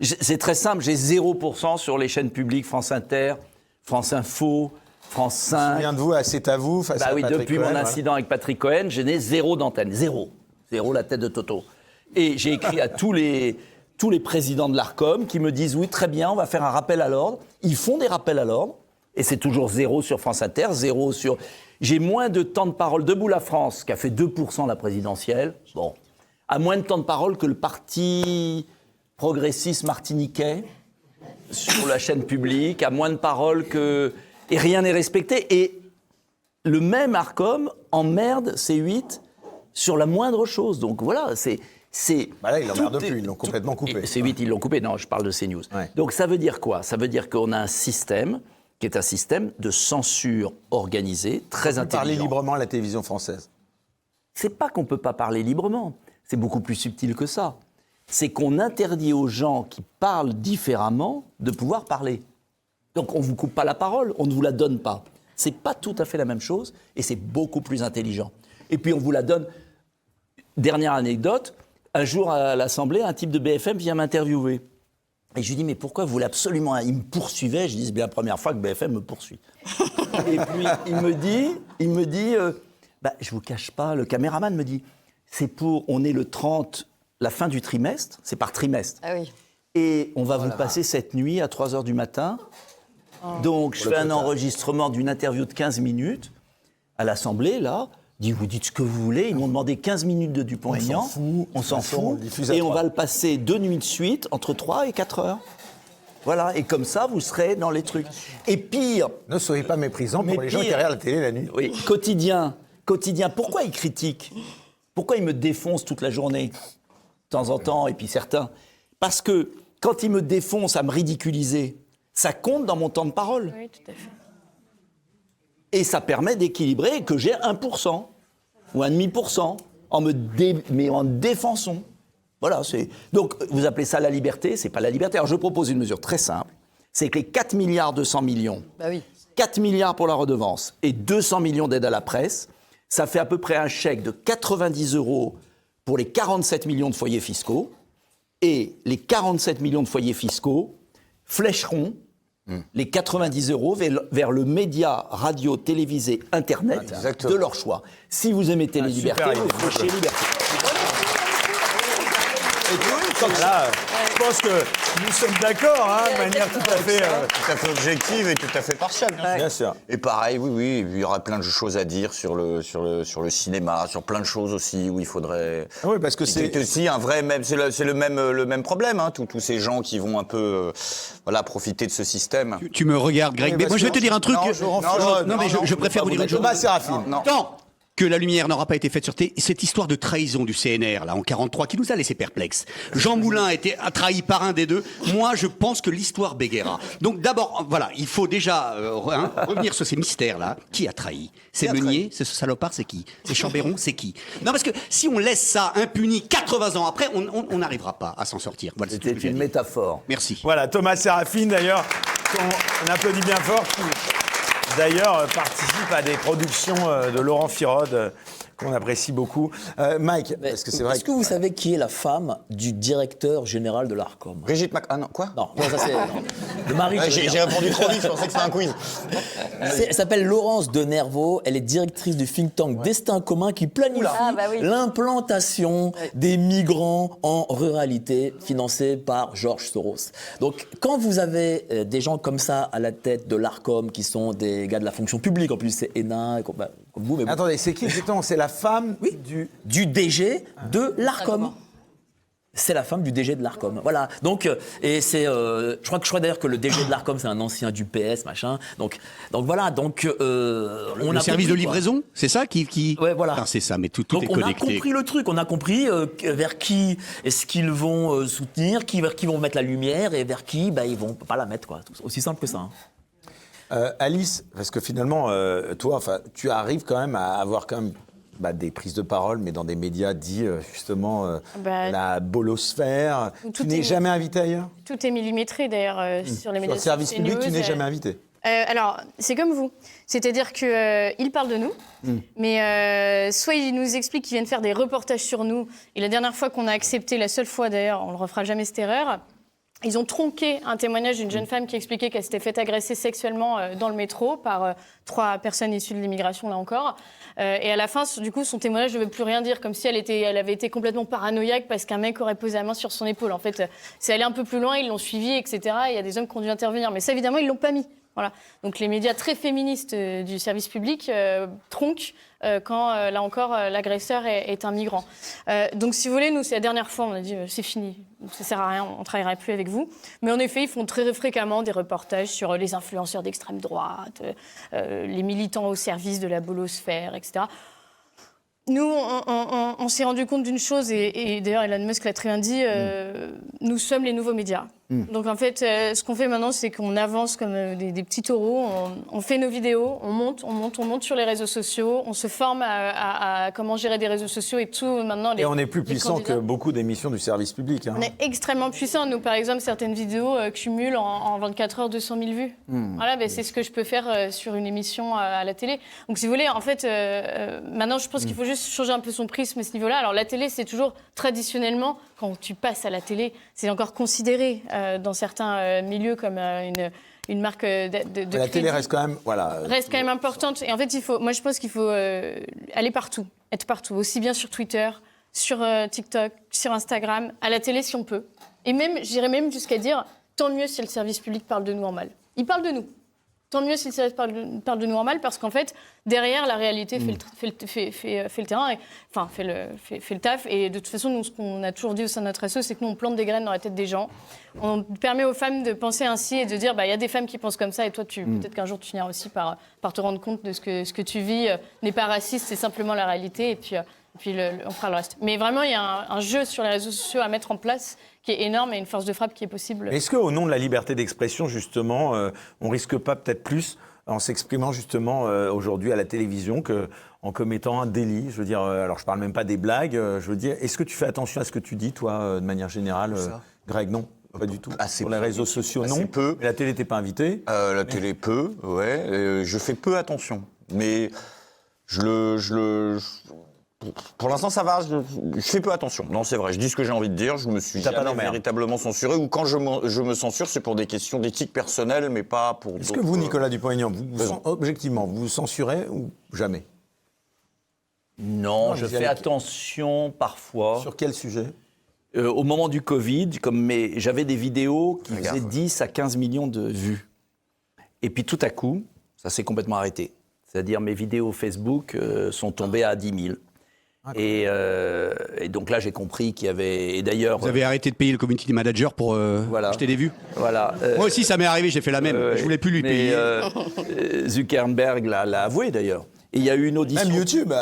C'est très simple. J'ai 0% sur les chaînes publiques France Inter, France Info, France 5. Je me souviens de vous, C'est à vous face à Patrick depuis Cohen, mon incident avec Patrick Cohen, je n'ai 0 d'antenne, 0 la tête de Toto. Et j'ai écrit à tous les présidents de l'Arcom qui me disent oui, très bien, on va faire un rappel à l'ordre. Ils font des rappels à l'ordre, et c'est toujours 0 sur France Inter, 0 sur... J'ai moins de temps de parole. Debout la France, qui a fait 2% la présidentielle, a moins de temps de parole que le parti progressiste martiniquais sur la chaîne publique, a moins de parole que... Et rien n'est respecté. Et le même Arcom emmerde C8 sur la moindre chose. Donc voilà, là, ils l'emmerdent plus, ils l'ont complètement coupé. C8, ils l'ont coupé. Non, je parle de CNews. Ouais. Donc ça veut dire quoi? Ça veut dire qu'on a un système qui est un système de censure organisée, très intelligent. Parler librement à la télévision française. C'est pas qu'on peut pas parler librement. C'est beaucoup plus subtil que ça. C'est qu'on interdit aux gens qui parlent différemment de pouvoir parler. Donc on ne vous coupe pas la parole, on ne vous la donne pas. C'est pas tout à fait la même chose et c'est beaucoup plus intelligent. Et puis on vous la donne. Dernière anecdote, un jour à l'Assemblée, un type de BFM vient m'interviewer. Et je lui dis, mais pourquoi vous voulez absolument... Il me poursuivait, je dis, c'est bien la première fois que BFM me poursuit. Et puis il me dit, je vous cache pas, le caméraman me dit, on est le 30, la fin du trimestre, c'est par trimestre. Ah oui. Et on va vous passer cette nuit à 3h du matin. Donc je fais un enregistrement d'une interview de 15 minutes à l'Assemblée, là. Vous dites ce que vous voulez. Ils m'ont demandé 15 minutes de Dupont-Aignan. On s'en fout. Et on va le passer 2 nuits de suite, entre 3 et 4 heures. Voilà. Et comme ça, vous serez dans les trucs. Et pire... Ne soyez pas méprisants pour les gens qui regardent la télé la nuit. Oui, quotidien. Pourquoi ils critiquent? Pourquoi ils me défoncent toute la journée? De temps en temps, et puis certains. Parce que quand ils me défoncent à me ridiculiser, ça compte dans mon temps de parole. Oui, tout à fait. Et ça permet d'équilibrer que j'ai 1% ou 1,5% mais en défensant. Voilà, donc vous appelez ça la liberté, c'est pas la liberté. Alors je propose une mesure très simple, c'est que les 4 milliards 200 millions, 4 milliards pour la redevance et 200 millions d'aide à la presse, ça fait à peu près un chèque de 90 € pour les 47 millions de foyers fiscaux. Et les 47 millions de foyers fiscaux flécheront les 90 € vers le média radio, télévisé, Internet de leur choix. Si vous aimez Télé-Liberté, vous fléchez Liberté. Et puis, là, je pense que nous sommes d'accord, de manière tout à fait objective et tout à fait partielle. Bien sûr. Et pareil, oui, il y aura plein de choses à dire sur le cinéma, sur plein de choses aussi où il faudrait. Oui, parce que c'est aussi un vrai même, c'est le même problème, tous ces gens qui vont un peu, profiter de ce système. Tu me regardes, Greg. Mais moi, je vais te dire un truc. Non, mais je préfère vous dire une chose. Thomas Séraphin. Tant que la lumière n'aura pas été faite sur cette histoire de trahison du CNR, là, en 43, qui nous a laissé perplexes. Jean Moulin a été trahi par un des deux. Moi, je pense que l'histoire bégaiera. Donc, d'abord, voilà, il faut déjà revenir sur ces mystères-là. Qui a trahi? C'est Meunier? C'est ce salopard? C'est qui? C'est Chambéron? C'est qui? Non, parce que si on laisse ça impuni 80 ans après, on n'arrivera pas à s'en sortir. Voilà, c'était une métaphore. Merci. Voilà, Thomas Séraphin, d'ailleurs, on applaudit bien fort, qui, d'ailleurs, participe à des productions de Laurent Firode qu'on apprécie beaucoup. Mike, parce que c'est vrai Est-ce que vous savez qui est la femme du directeur général de l'ARCOM? Brigitte Mac... Ah non, quoi? Non, ça c'est... non. Le mari... Ouais, j'ai répondu trop vite, je pensais que c'était un quiz. Elle s'appelle Laurence Denervaux, elle est directrice du think tank Destin commun qui planifie l'implantation des migrants en ruralité financée par George Soros. Donc quand vous avez des gens comme ça à la tête de l'ARCOM qui sont des gars de la fonction publique, en plus c'est ENA, comme vous, mais bon. Attendez, c'est qui exactement? C'est la femme du DG de l'ARCOM. C'est la femme du DG de l'ARCOM. Voilà. Donc, et c'est, je crois d'ailleurs que le DG de l'ARCOM, c'est un ancien du PS, machin. Donc voilà. Donc, on a service de livraison, c'est ça qui... Ouais, voilà. Ah, c'est ça, mais tout donc, est connecté. On a compris le truc. On a compris vers qui est-ce qu'ils vont soutenir, vers qui vont mettre la lumière et vers qui, ils vont pas la mettre, quoi. Aussi simple que ça. Hein. Alice, parce que finalement, toi, tu arrives quand même à avoir quand même des prises de parole, mais dans des médias dits justement la bolosphère. Tu n'es jamais invité ailleurs? Tout est millimétré d'ailleurs sur les médias. Sur le service public, tu n'es jamais invité? Alors, c'est comme vous. C'est-à-dire qu'ils parlent de nous, mais soit ils nous expliquent qu'ils viennent faire des reportages sur nous. Et la dernière fois qu'on a accepté, la seule fois d'ailleurs, on ne le refera jamais cette erreur, ils ont tronqué un témoignage d'une jeune femme qui expliquait qu'elle s'était fait agresser sexuellement dans le métro par 3 personnes issues de l'immigration, là encore. Et à la fin, du coup, son témoignage ne veut plus rien dire, comme si elle avait été complètement paranoïaque parce qu'un mec aurait posé la main sur son épaule. En fait, c'est allé un peu plus loin, ils l'ont suivi, etc. Il y a des hommes qui ont dû intervenir. Mais ça, évidemment, ils ne l'ont pas mis. Voilà. Donc les médias très féministes du service public tronquent quand, là encore, l'agresseur est un migrant. Donc si vous voulez, nous, c'est la dernière fois, on a dit c'est fini, ça sert à rien, on ne travaillera plus avec vous. Mais en effet, ils font très fréquemment des reportages sur les influenceurs d'extrême droite, les militants au service de la bolosphère, etc. Nous, on s'est rendu compte d'une chose, et d'ailleurs Elon Musk l'a très bien dit, nous sommes les nouveaux médias. Donc en fait, ce qu'on fait maintenant, c'est qu'on avance comme des petits taureaux, on fait nos vidéos, on monte sur les réseaux sociaux, on se forme à comment gérer des réseaux sociaux et tout maintenant. Et on est plus puissant que beaucoup d'émissions du service public. Hein. On est extrêmement puissant. Nous, par exemple, certaines vidéos cumulent en 24 heures 200 000 vues. Voilà, c'est ce que je peux faire sur une émission à la télé. Donc si vous voulez, en fait, maintenant, je pense qu'il faut juste changer un peu son prisme à ce niveau-là. Alors la télé, c'est toujours traditionnellement, quand tu passes à la télé, c'est encore considéré dans certains milieux comme une marque de la télé reste quand même, reste quand même importante. Et en fait, moi, je pense qu'il faut aller partout, être partout, aussi bien sur Twitter, sur TikTok, sur Instagram, à la télé si on peut. Et même, j'irais même jusqu'à dire, tant mieux si le service public parle de nous en mal. Il parle de nous. Tant mieux si le service parle de nous en mal, parce qu'en fait, derrière, la réalité fait le terrain, fait le taf. Et de toute façon, nous, ce qu'on a toujours dit au sein de notre asso, c'est que nous, on plante des graines dans la tête des gens. On permet aux femmes de penser ainsi et de dire, il y a des femmes qui pensent comme ça, et toi, peut-être qu'un jour, tu finiras aussi par te rendre compte de ce que tu vis n'est pas raciste, c'est simplement la réalité, et puis on fera le reste. Mais vraiment, il y a un jeu sur les réseaux sociaux à mettre en place qui est énorme et une force de frappe qui est possible. Est-ce qu'au nom de la liberté d'expression, justement, on risque pas peut-être plus en s'exprimant justement aujourd'hui à la télévision qu'en commettant un délit? Je veux dire, alors je parle même pas des blagues, je veux dire, est-ce que tu fais attention à ce que tu dis, toi, de manière générale, Greg? Non, pas du tout. Sur les réseaux sociaux, non. Peu. Mais la télé, t'es pas invité? La télé, peu, ouais. Je fais peu attention. Mais pour l'instant, ça va. Je fais peu attention. Non, c'est vrai. Je dis ce que j'ai envie de dire. Je me suis jamais véritablement censuré. Ou quand je me censure, c'est pour des questions d'éthique personnelle, mais pas pour. Est-ce que vous, Nicolas Dupont-Aignan, objectivement, vous vous censurez ou jamais? Non, je fais attention parfois. Sur quel sujet? Au moment du Covid, j'avais des vidéos qui faisaient 10 à 15 millions de vues. Et puis tout à coup, ça s'est complètement arrêté. C'est-à-dire mes vidéos Facebook sont tombées à 10 000. Et donc là, j'ai compris qu'il y avait... Et d'ailleurs, vous avez arrêté de payer le community manager pour acheter des vues? Voilà. Moi aussi, ça m'est arrivé, j'ai fait la même. Je voulais plus lui payer. Zuckerberg l'a avoué, d'ailleurs. Et il y a eu une audition... Même YouTube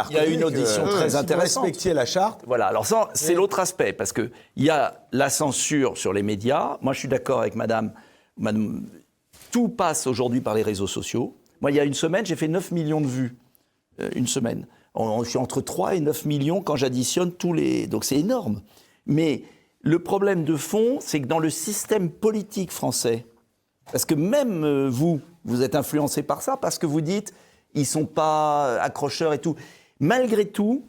il y a eu une audition très intéressante. Vous respectiez la charte. Voilà, alors ça, c'est l'autre aspect, parce qu'il y a la censure sur les médias. Moi, je suis d'accord avec madame. Tout passe aujourd'hui par les réseaux sociaux. Moi, il y a une semaine, j'ai fait 9 millions de vues. Une semaine. Je suis entre 3 et 9 millions quand j'additionne tous les... Donc c'est énorme. Mais le problème de fond, c'est que dans le système politique français, parce que même vous êtes influencé par ça, parce que vous dites, ils ne sont pas accrocheurs et tout. Malgré tout,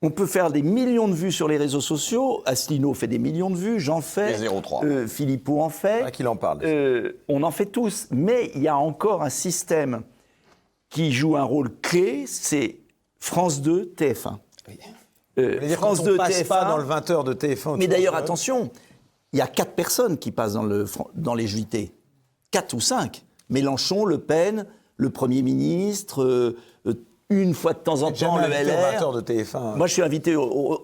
on peut faire des millions de vues sur les réseaux sociaux. Asselineau fait des millions de vues, j'en fais. Et 0,3. Philippot en fait. Ah, qu'il en parle. On en fait tous. Mais il y a encore un système qui joue un rôle clé, c'est France 2, TF1. France 2, TF1. Pas dans le 20h de TF1. Mais d'ailleurs, attention, il y a 4 personnes qui passent dans les JT. 4 ou 5. Mélenchon, Le Pen, le Premier ministre, une fois de temps en temps, le LR. Au 20h de TF1. Moi,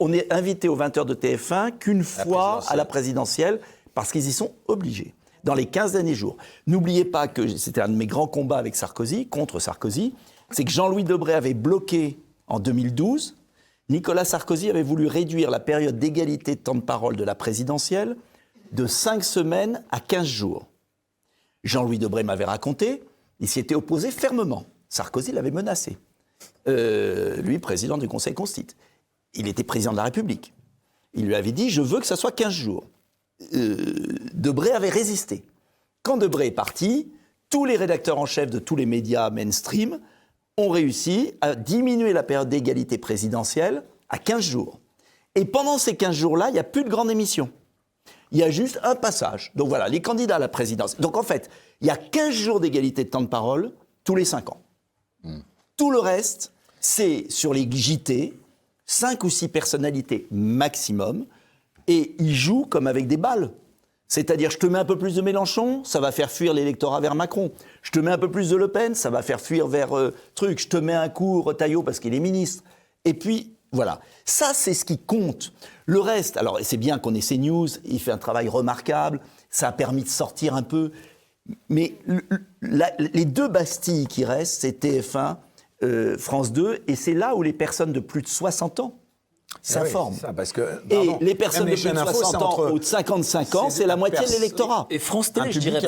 on est invité au 20h de TF1 qu'une fois à la présidentielle, parce qu'ils y sont obligés, dans les 15 derniers jours. N'oubliez pas que c'était un de mes grands combats avec Sarkozy, contre Sarkozy, c'est que Jean-Louis Debré avait bloqué en 2012, Nicolas Sarkozy avait voulu réduire la période d'égalité de temps de parole de la présidentielle de 5 semaines à 15 jours. Jean-Louis Debré m'avait raconté, il s'y était opposé fermement. Sarkozy l'avait menacé. Lui, président du Conseil constitutionnel. Il était président de la République. Il lui avait dit « je veux que ça soit 15 jours ». Debré avait résisté. Quand Debré est parti, tous les rédacteurs en chef de tous les médias mainstream ont réussi à diminuer la période d'égalité présidentielle à 15 jours. Et pendant ces 15 jours-là, il n'y a plus de grande émission. Il y a juste un passage. Donc voilà, les candidats à la présidence. Donc en fait, il y a 15 jours d'égalité de temps de parole tous les 5 ans. Tout le reste, c'est sur les JT, 5 ou 6 personnalités maximum, et ils jouent comme avec des balles. C'est-à-dire, je te mets un peu plus de Mélenchon, ça va faire fuir l'électorat vers Macron. Je te mets un peu plus de Le Pen, ça va faire fuir vers truc. Je te mets un coup Retailleau parce qu'il est ministre. Et puis, voilà. Ça, c'est ce qui compte. Le reste, alors, c'est bien qu'on ait CNews, il fait un travail remarquable, ça a permis de sortir un peu. Mais les 2 bastilles qui restent, c'est TF1, France 2, et c'est là où les personnes de plus de 60 ans s'informent. Et les personnes de plus de 60 ans ou de 55 ans, c'est la moitié de l'électorat. Et France Télé, je dirais.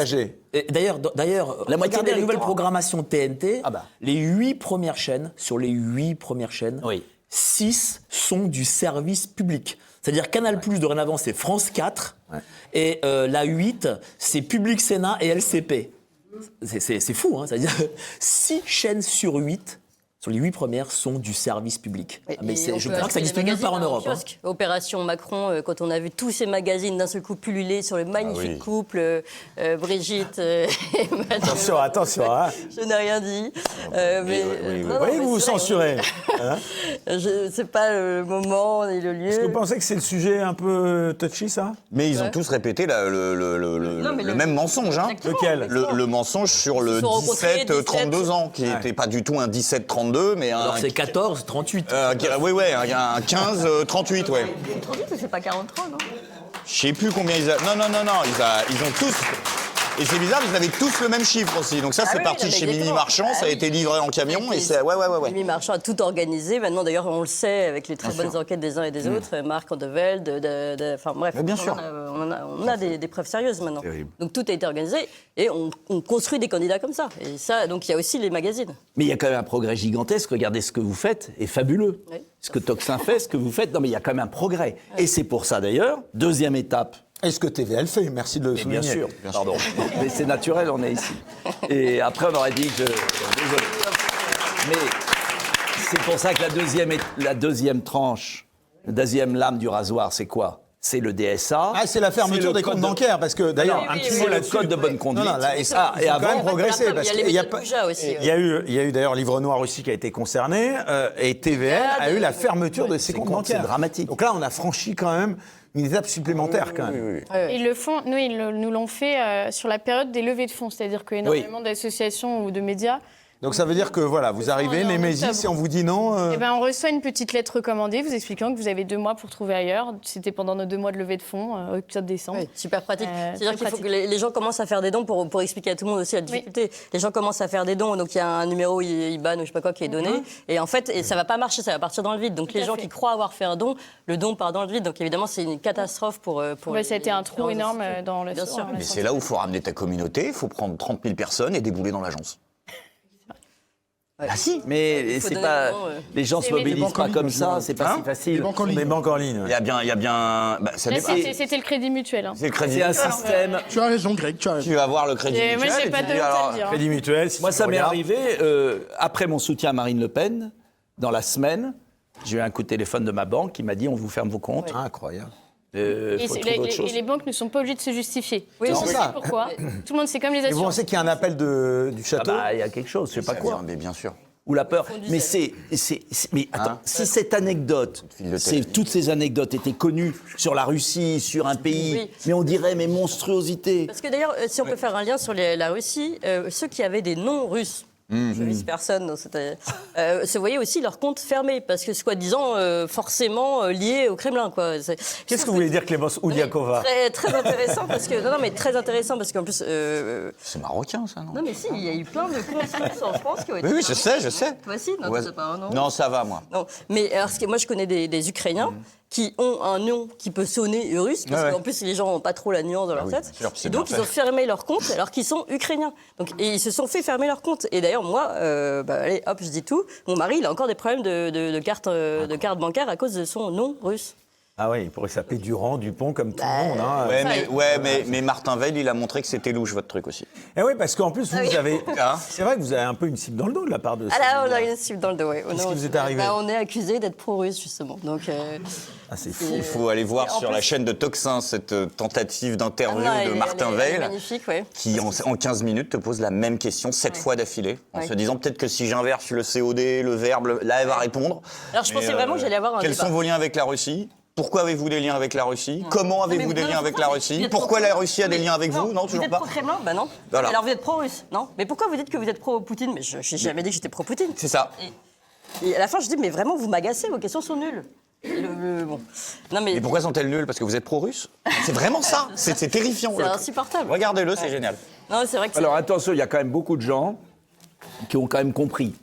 D'ailleurs, la moitié de la nouvelle programmation TNT, les 8 premières chaînes, sur les 8 premières chaînes, 6 sont du service public. C'est-à-dire Canal+, dorénavant, c'est France 4, et la 8, c'est Public Sénat et LCP. C'est fou, hein. C'est-à-dire 6 chaînes sur 8, sur les 8 premières, sont du service public. Mais je crois que ça n'existe nulle part en Europe. Opération Macron, quand on a vu tous ces magazines d'un seul coup pulluler sur le magnifique couple Brigitte et Emmanuel. Attention. Hein. Je n'ai rien dit. Vous voyez que vous vous censurez. Hein. C'est pas le moment ni le lieu. Est-ce que vous pensez que c'est le sujet un peu touchy, ça? Mais ils ont tous répété le même mensonge. Hein. Lequel? Le mensonge sur le 17-32 ans, qui n'était pas du tout un 17-32, mais un... Alors c'est 14-38. Oui, un 15-38, ouais. 38, c'est pas 43, non? Je sais plus combien ils ont... Non, ils ont tous... Et c'est bizarre, ils avaient tous le même chiffre aussi. Donc ça, c'est parti chez Mimi Marchand, ça a été livré en camion, et c'est... Ouais. Mimi Marchand a tout organisé. Maintenant, d'ailleurs, on le sait, avec les très bonnes enquêtes des uns et des autres, Marc Andevelde, enfin bref, bien sûr. On a des preuves sérieuses maintenant. Donc tout a été organisé, et on construit des candidats comme ça. Et ça, donc il y a aussi les magazines. Mais il y a quand même un progrès gigantesque. Regardez ce que vous faites, est fabuleux. Oui. Ce que Toxin fait, ce que vous faites, non mais il y a quand même un progrès. Oui. Et c'est pour ça d'ailleurs, deuxième étape. Est-ce que TVL fait? Merci de le souligner. Bien sûr, pardon. Mais c'est naturel, on est ici. Et après, on aurait dit que... Désolé. Mais c'est pour ça que la deuxième tranche, la deuxième lame du rasoir, c'est quoi? C'est le DSA. Ah, c'est la fermeture des comptes bancaires, parce que d'ailleurs, un petit mot là-dessus. Le code de bonne conduite. Non, là, et avant, quand même progressé, parce qu'il y a eu d'ailleurs Livre Noir aussi qui a été concerné, et TVL a eu la fermeture de ses comptes bancaires. C'est dramatique. Donc là, on a franchi quand même une étape supplémentaire quand même. Ils le font, nous l'ont fait sur la période des levées de fonds, c'est-à-dire qu'énormément d'associations ou de médias. Donc ça veut dire que voilà, vous arrivez, Némésis, et on vous dit non. Eh ben, on reçoit une petite lettre recommandée vous expliquant que vous avez 2 mois pour trouver ailleurs. C'était pendant nos 2 mois de levée de fonds, octobre-décembre. Oui, super pratique. C'est-à-dire qu'il faut que les gens commencent à faire des dons pour expliquer à tout le monde aussi la difficulté. Oui. Les gens commencent à faire des dons, donc il y a un numéro IBAN ou je sais pas quoi qui est donné. Et en fait, ça va pas marcher, ça va partir dans le vide. Donc les gens qui croient avoir fait un don, le don part dans le vide. Donc évidemment, c'est une catastrophe pour ça a été un trou énorme dans le Bien sûr. Mais c'est là où il faut ramener ta communauté, il faut prendre 30 000 personnes et débouler dans l'agence. Ah si, mais c'est pas... Les gens se mobilisent pas comme ça, c'est pas si facile. Les banques en ligne. Il y a bien... C'était le Crédit Mutuel. Hein. C'est un système... Tu as raison, Greg, tu as raison. Tu vas voir le Crédit Mutuel. Moi, j'ai pas de alors, dire. Crédit Mutuel, moi, ça m'est arrivé, après mon soutien à Marine Le Pen, dans la semaine, j'ai eu un coup de téléphone de ma banque qui m'a dit on vous ferme vos comptes. Ah, incroyable. Et Faut trouver autre chose. les banques ne sont pas obligées de se justifier. Oui, Tout le c'est monde ça. sait pourquoi. Tout le monde sait comme les Et vous assurances. pensez qu'il y a un appel du château? Il y a quelque chose, je sais pas quoi. Mais bien sûr. Ou la peur. Mais mais attends, si cette anecdote, toutes ces anecdotes étaient connues sur la Russie, sur un pays, Oui. mais on dirait mais monstruosité. Parce que d'ailleurs, si on peut faire un lien sur la Russie, ceux qui avaient des noms russes, je vise personne dans cette, se voyaient aussi leur compte fermé, parce que soi-disant forcément liés au Kremlin, quoi. Qu'est-ce que vous voulez dire, Clémence Oudiakova? Très intéressant parce que mais très intéressant parce qu'en plus. C'est marocain, ça, non? Non mais si, il y a eu plein de comptes russes en France qui ont été. Oui, je sais. Toi aussi, non, Ouais. tu sais pas, non. Non, ça va, moi. Non, mais alors, moi je connais des Ukrainiens qui ont un nom qui peut sonner russe, parce qu'en plus les gens n'ont pas trop la nuance dans leur tête. sûr, c'est Et donc bien ils ont fait. fermé leur compte alors qu'ils sont ukrainiens. Donc, et ils se sont fait fermer leur compte. Et d'ailleurs moi, allez hop, je dis tout, mon mari il a encore des problèmes de carte bancaire à cause de son nom russe. Ah oui, il pourrait s'appeler Durand, Dupont, comme tout le monde. Hein. Mais Martin Veil, il a montré que c'était louche, votre truc aussi. Et oui, parce qu'en plus, vous avez... Hein C'est vrai que vous avez un peu une cible dans le dos de la part de... Ah là, on a une cible dans le dos, ouais. Qu'est-ce qui vous est arrivé? On est accusé d'être pro-russe, justement. Donc, Ah, c'est fou. Il faut aller voir en sur la chaîne de Toxin cette tentative d'interview de Martin elle est Veil, magnifique, ouais. qui en 15 minutes te pose la même question 7 fois d'affilée, en se disant peut-être que si j'inverse le COD, le verbe, là elle va répondre. Alors je pensais vraiment que j'allais avoir un Quels débat. sont vos liens avec la Russie? Pourquoi avez-vous des liens avec la Russie? Comment avez-vous des liens avec la Russie? êtes Pourquoi pro- la Russie a des liens avec vous? Non, Vous toujours êtes pas. pro-Kremlin? Bah non. Voilà. Alors vous êtes pro-russe? Non. Mais pourquoi vous dites que vous êtes pro-Poutine? Mais je n'ai jamais dit que j'étais pro-Poutine. C'est ça. Et à la fin, je dis, mais vraiment, vous m'agacez, vos questions sont nulles. Et bon. Non, mais Et pourquoi sont-elles nulles? Parce que vous êtes pro-russe? C'est vraiment ça. C'est terrifiant. c'est là. insupportable. Regardez-le, c'est génial. Non, c'est vrai que Alors attention, il y a quand même beaucoup de gens qui ont quand même compris.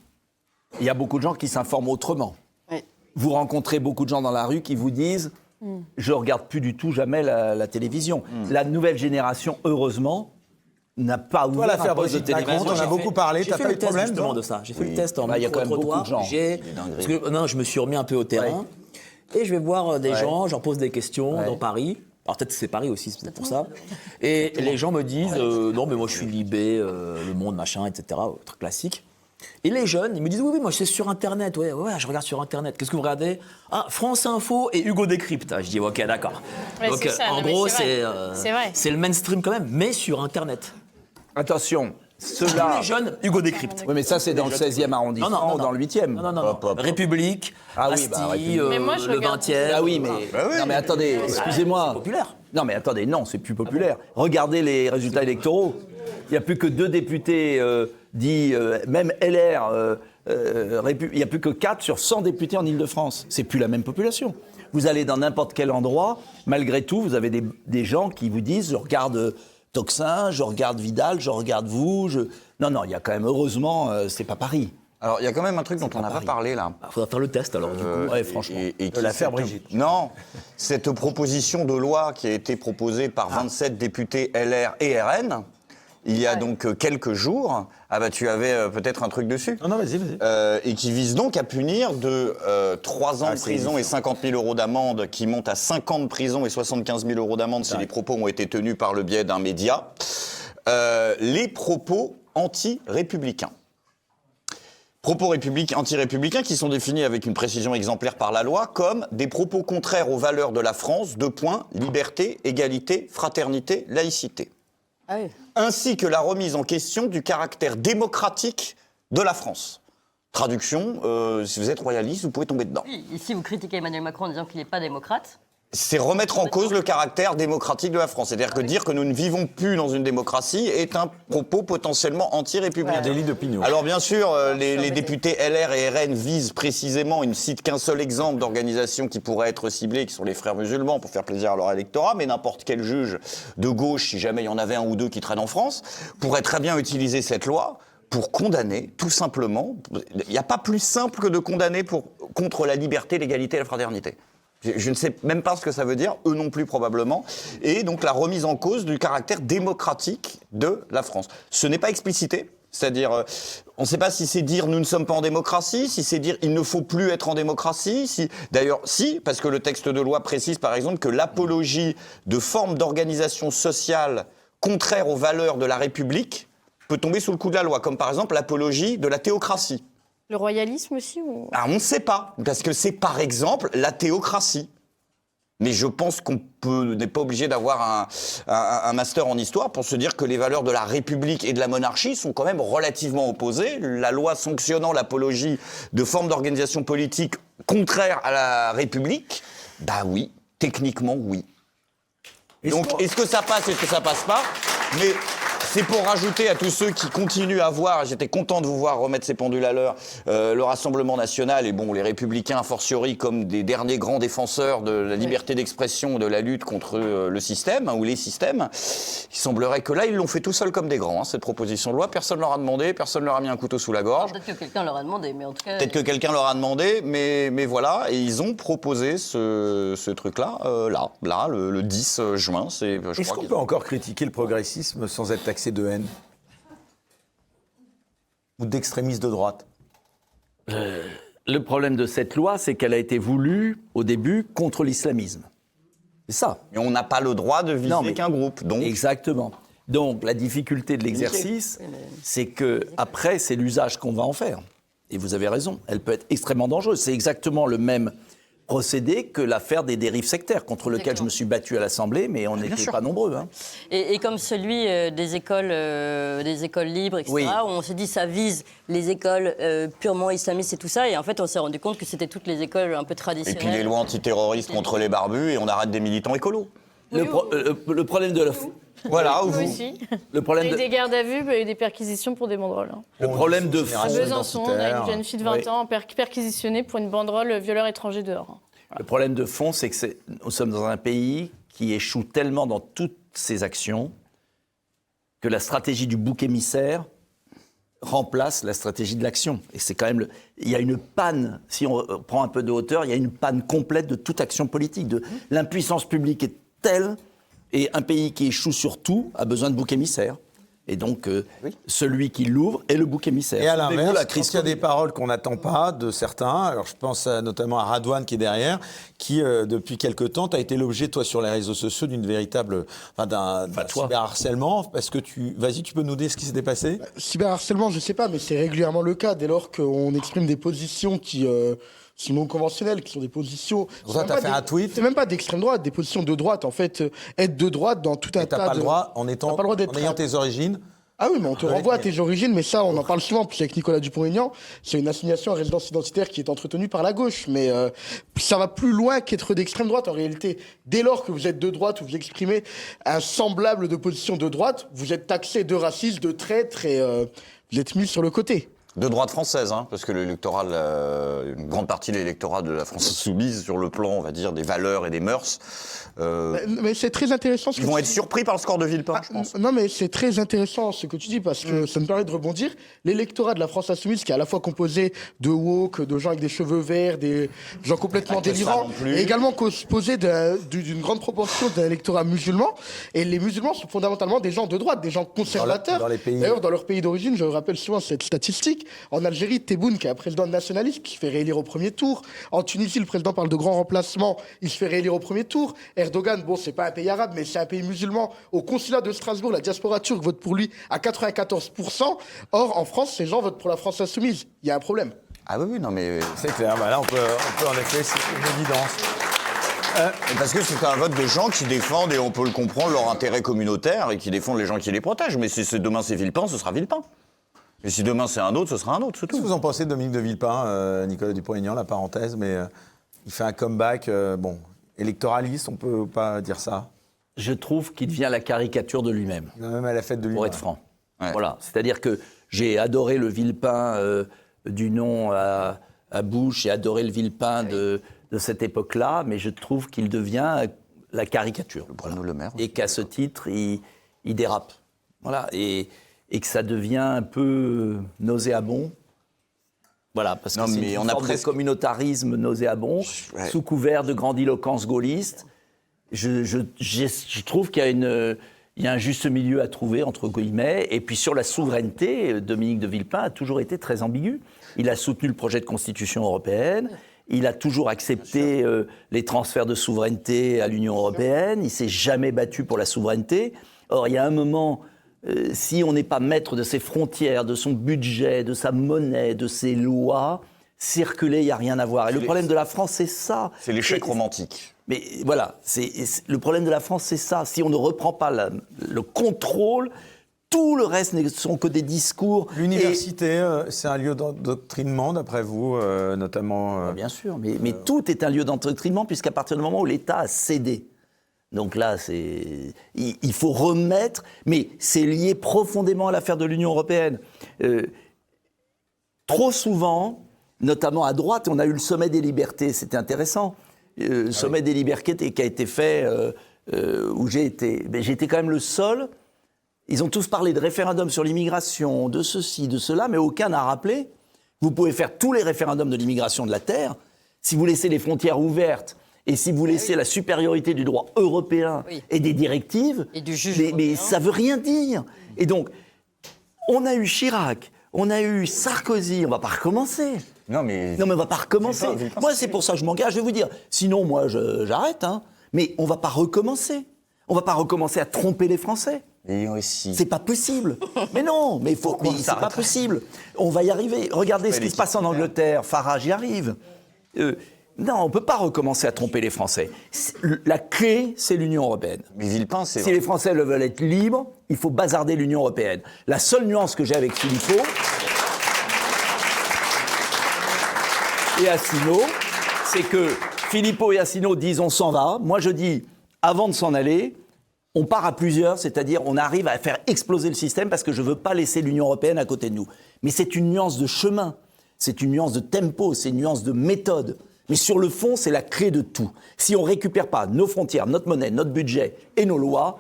Il y a beaucoup de gens qui s'informent autrement. Oui. Vous rencontrez beaucoup de gens dans la rue qui vous disent je regarde plus du tout jamais la télévision. La nouvelle génération, heureusement, n'a pas Toi, ouvert l'affaire un poste de Brigitte Macron, télévision. on en a beaucoup parlé. J'ai T'as fait pas eu le de test problème, justement toi? de ça. J'ai fait le test en Bah, il y a quand même micro-trottoir. beaucoup de gens. Non, je me suis remis un peu au terrain. Et je vais voir des gens, je leur pose des questions dans Paris. Alors peut-être que c'est Paris aussi, c'est peut-être pour ça. Et les gens me disent non, mais moi je suis Libé, Le Monde, machin, etc. Truc classique. Et les jeunes, ils me disent oui, moi c'est sur Internet. Ouais, je regarde sur Internet. Qu'est-ce que vous regardez? Ah, France Info et Hugo Décrypte. Je dis ok, d'accord. Ouais, Donc c'est ça, en non, mais gros, c'est vrai. C'est vrai. c'est le mainstream quand même, mais sur Internet. Attention, Tous ceux-là... les jeunes, Hugo Décrypte. Oui, mais ça, c'est dans le 16e arrondissement ou dans le 8e. Non. République, Ah oui, Bastille, bah, République. Mais moi, je le regarde 20e. Ah oui, mais... Non, mais attendez, excusez-moi. C'est populaire. Non, mais attendez, non, c'est plus populaire. Regardez les résultats électoraux. Il n'y a plus que 2 députés dits, même LR, il n'y a plus que 4 sur 100 députés en Ile-de-France. C'est plus la même population. Vous allez dans n'importe quel endroit, malgré tout, vous avez des gens qui vous disent, je regarde Toxin, je regarde Vidal, je regarde vous. Non, il y a quand même, heureusement, c'est pas Paris. Alors, il y a quand même un truc dont on n'a pas parlé, là. Il faudra faire le test alors, du coup. Ouais, franchement. Et l'affaire Brigitte. Non, cette proposition de loi qui a été proposée par 27 députés LR et RN, il y a donc quelques jours, ah bah tu avais peut-être un truc dessus. Non, vas-y. Et qui vise donc à punir de 3 ans de prison et 50 000 euros d'amende, qui monte à 5 ans de prison et 75 000 euros d'amende si les propos ont été tenus par le biais d'un média, les propos anti-républicains. Propos anti-républicains qui sont définis avec une précision exemplaire par la loi comme des propos contraires aux valeurs de la France, liberté, égalité, fraternité, laïcité. Ah oui. Ainsi que la remise en question du caractère démocratique de la France. Traduction, si vous êtes royaliste, vous pouvez tomber dedans. Oui, ici, vous critiquez Emmanuel Macron en disant qu'il n'est pas démocrate. C'est remettre en cause le caractère démocratique de la France. C'est-à-dire que dire que nous ne vivons plus dans une démocratie est un propos potentiellement anti-républicain. Délit d'opinion. Alors bien sûr, les députés LR et RN visent précisément, ils ne citent qu'un seul exemple d'organisation qui pourrait être ciblée, qui sont les frères musulmans, pour faire plaisir à leur électorat, mais n'importe quel juge de gauche, si jamais il y en avait un ou deux qui traînent en France, pourrait très bien utiliser cette loi pour condamner, tout simplement. Il n'y a pas plus simple que de condamner contre la liberté, l'égalité et la fraternité. Je ne sais même pas ce que ça veut dire, eux non plus probablement, et donc la remise en cause du caractère démocratique de la France. Ce n'est pas explicité, c'est-à-dire, on ne sait pas si c'est dire nous ne sommes pas en démocratie, si c'est dire il ne faut plus être en démocratie, d'ailleurs si, parce que le texte de loi précise par exemple que l'apologie de formes d'organisation sociale contraires aux valeurs de la République peut tomber sous le coup de la loi, comme par exemple l'apologie de la théocratie. Le royalisme aussi ou... Alors, on ne sait pas, parce que c'est par exemple la théocratie. Mais je pense qu'on n'est pas obligé d'avoir un master en histoire pour se dire que les valeurs de la République et de la monarchie sont quand même relativement opposées. La loi sanctionnant l'apologie de formes d'organisation politique contraires à la République, bah oui, techniquement oui. Donc est-ce que ça passe, est-ce que ça passe pas? Mais c'est pour rajouter à tous ceux qui continuent à voir, et j'étais content de vous voir remettre ces pendules à l'heure, le Rassemblement national et bon, les Républicains a fortiori comme des derniers grands défenseurs de la liberté d'expression, de la lutte contre le système, ou les systèmes. Il semblerait que là, ils l'ont fait tout seuls comme des grands, cette proposition de loi. Personne leur a demandé, personne leur a mis un couteau sous la gorge. Peut-être que quelqu'un leur a demandé, mais en tout cas... Peut-être que quelqu'un leur a demandé, mais voilà, et ils ont proposé ce truc-là, le 10 juin. Est-ce qu'on peut encore critiquer le progressisme sans être taxé de haine ou d'extrémistes de droite? Le problème de cette loi, c'est qu'elle a été voulue, au début, contre l'islamisme. C'est ça. Et on n'a pas le droit de viser qu'un groupe. Donc... Exactement. Donc, la difficulté de l'exercice, c'est que après, c'est l'usage qu'on va en faire. Et vous avez raison, elle peut être extrêmement dangereuse. C'est exactement le même procédé que l'affaire des dérives sectaires, contre lequel je me suis battu à l'Assemblée, mais on n'était pas nombreux. Hein. Et comme celui des écoles libres, etc., Oui. où on s'est dit ça vise les écoles purement islamistes et tout ça, et en fait on s'est rendu compte que c'était toutes les écoles un peu Et traditionnelles. puis les lois antiterroristes contre les barbus, et on arrête des militants écolos. Le problème de la... Voilà, Vous aussi. Le problème Il y a eu de... des gardes à vue, il y a eu des perquisitions pour des banderoles. Hein. Le problème de À fond... Besançon, on a une jeune fille de 20 ans perquisitionnée pour une banderole violeur étranger dehors. Le problème de fond, c'est que nous sommes dans un pays qui échoue tellement dans toutes ses actions que la stratégie du bouc émissaire remplace la stratégie de l'action. Et c'est quand même... Il y a une panne, si on prend un peu de hauteur, il y a une panne complète de toute action politique. L'impuissance publique est telle, et un pays qui échoue sur tout a besoin de bouc émissaire. Et donc, celui qui l'ouvre est le bouc émissaire. Et à l'inverse, quand il y a des paroles qu'on n'attend pas de certains, alors je pense notamment à Radouane qui est derrière, qui depuis quelque temps a été l'objet, toi, sur les réseaux sociaux, d'une véritable, d'un cyberharcèlement. Parce que vas-y, tu peux nous dire ce qui s'était passé? Cyberharcèlement, je sais pas, mais c'est régulièrement le cas dès lors qu'on exprime des positions qui sont non conventionnelles, qui sont des positions... Toi, t'as fait un tweet. C'est même pas d'extrême droite, des positions de droite. En fait, être de droite dans tout un tas de... T'as pas le droit, en ayant tes origines. Ah oui, mais on te renvoie à tes origines, mais ça, on en parle souvent, plus avec Nicolas Dupont-Aignan. C'est une assignation à résidence identitaire qui est entretenue par la gauche. Mais ça va plus loin qu'être d'extrême droite, en réalité. Dès lors que vous êtes de droite ou vous exprimez un semblable de position de droite, vous êtes taxé de raciste, de traître et vous êtes mis sur le côté. De droite française, hein, parce que l'électorat, une grande partie de l'électorat de la France insoumise, sur le plan, on va dire, des valeurs et des mœurs. Mais c'est très intéressant. Ils vont être surpris par le score de Villepin, je pense. Non, mais c'est très intéressant ce que tu dis, parce que ça me permet de rebondir. L'électorat de la France insoumise, qui est à la fois composé de woke, de gens avec des cheveux verts, des gens complètement délirants, et également composé d'une grande proportion d'un électorat musulman. Et les musulmans sont fondamentalement des gens de droite, des gens conservateurs. D'ailleurs, dans leur pays d'origine, je rappelle souvent cette statistique. En Algérie, Tebboune, qui est un président nationaliste, qui se fait réélire au premier tour. En Tunisie, le président parle de grand remplacement, il se fait réélire au premier tour. Erdogan, bon, c'est pas un pays arabe, mais c'est un pays musulman. Au consulat de Strasbourg, la diaspora turque vote pour lui à 94%. Or, en France, ces gens votent pour la France insoumise. Il y a un problème. Ah oui, non, mais... C'est clair, bah là, on peut en effet, c'est une évidence. Parce que c'est un vote de gens qui défendent, et on peut le comprendre, leur intérêt communautaire, et qui défendent les gens qui les protègent. Mais si demain c'est Villepin, ce sera Villepin. Et si demain c'est un autre, ce sera un autre, c'est tout. Qu'est-ce que vous en pensez de Dominique de Villepin, Nicolas Dupont-Aignan, la parenthèse, mais il fait un comeback, électoraliste, on peut pas dire ça. Je trouve qu'il devient la caricature de lui-même. Même à la fête de lui-même. Pour être franc. Ouais. Voilà. C'est-à-dire que j'ai adoré le Villepin du nom à Bush, j'ai adoré le Villepin de cette époque-là, mais je trouve qu'il devient la caricature. Bruno Le Maire. Et qu'à ce titre, il dérape. Voilà. Et que ça devient un peu nauséabond. Voilà, parce que c'est une forme de communautarisme nauséabond, sous couvert de grandiloquence gaulliste. Je trouve qu'il y a un juste milieu à trouver, entre guillemets. Et puis sur la souveraineté, Dominique de Villepin a toujours été très ambigu. Il a soutenu le projet de constitution européenne. Il a toujours accepté les transferts de souveraineté à l'Union européenne. Il ne s'est jamais battu pour la souveraineté. Or, il y a un moment... si on n'est pas maître de ses frontières, de son budget, de sa monnaie, de ses lois, circuler, il n'y a rien à voir. Et le problème de la France, c'est ça. C'est l'échec romantique. Mais voilà, le problème de la France, c'est ça. Si on ne reprend pas le contrôle, tout le reste ne sont que des discours. L'université, c'est un lieu d'endoctrinement, d'après vous, notamment Bien sûr, mais tout est un lieu d'endoctrinement, puisqu'à partir du moment où l'État a cédé. Donc là, il faut remettre, mais c'est lié profondément à l'affaire de l'Union européenne. Trop souvent, notamment à droite, on a eu le sommet des libertés, c'était intéressant. Le sommet des libertés qui a été fait, où j'ai été quand même le seul. Ils ont tous parlé de référendum sur l'immigration, de ceci, de cela, mais aucun n'a rappelé. Vous pouvez faire tous les référendums de l'immigration de la Terre, si vous laissez les frontières ouvertes et si vous laissez la supériorité du droit européen et des directives, et du juge mais ça veut rien dire. Et donc, on a eu Chirac, on a eu Sarkozy, on va pas recommencer. Non, mais on va pas recommencer. Moi, c'est pour ça que je m'engage. Je vais vous dire, sinon, moi, j'arrête. Hein. Mais on va pas recommencer. On va pas recommencer à tromper les Français. Et aussi. C'est pas possible. Mais non, mais c'est pas possible. On va y arriver. Regardez ce qui se passe en Angleterre. Farage y arrive. Non, on peut pas recommencer à tromper les Français. La clé, c'est l'Union européenne. Mais Villepin, c'est si les Français veulent être libres, il faut bazarder l'Union européenne. La seule nuance que j'ai avec Philippot et Asselineau, c'est que Philippot et Asselineau disent on s'en va. Moi, je dis avant de s'en aller, on part à plusieurs, c'est-à-dire on arrive à faire exploser le système parce que je ne veux pas laisser l'Union européenne à côté de nous. Mais c'est une nuance de chemin, c'est une nuance de tempo, c'est une nuance de méthode. Mais sur le fond, c'est la clé de tout. Si on ne récupère pas nos frontières, notre monnaie, notre budget et nos lois,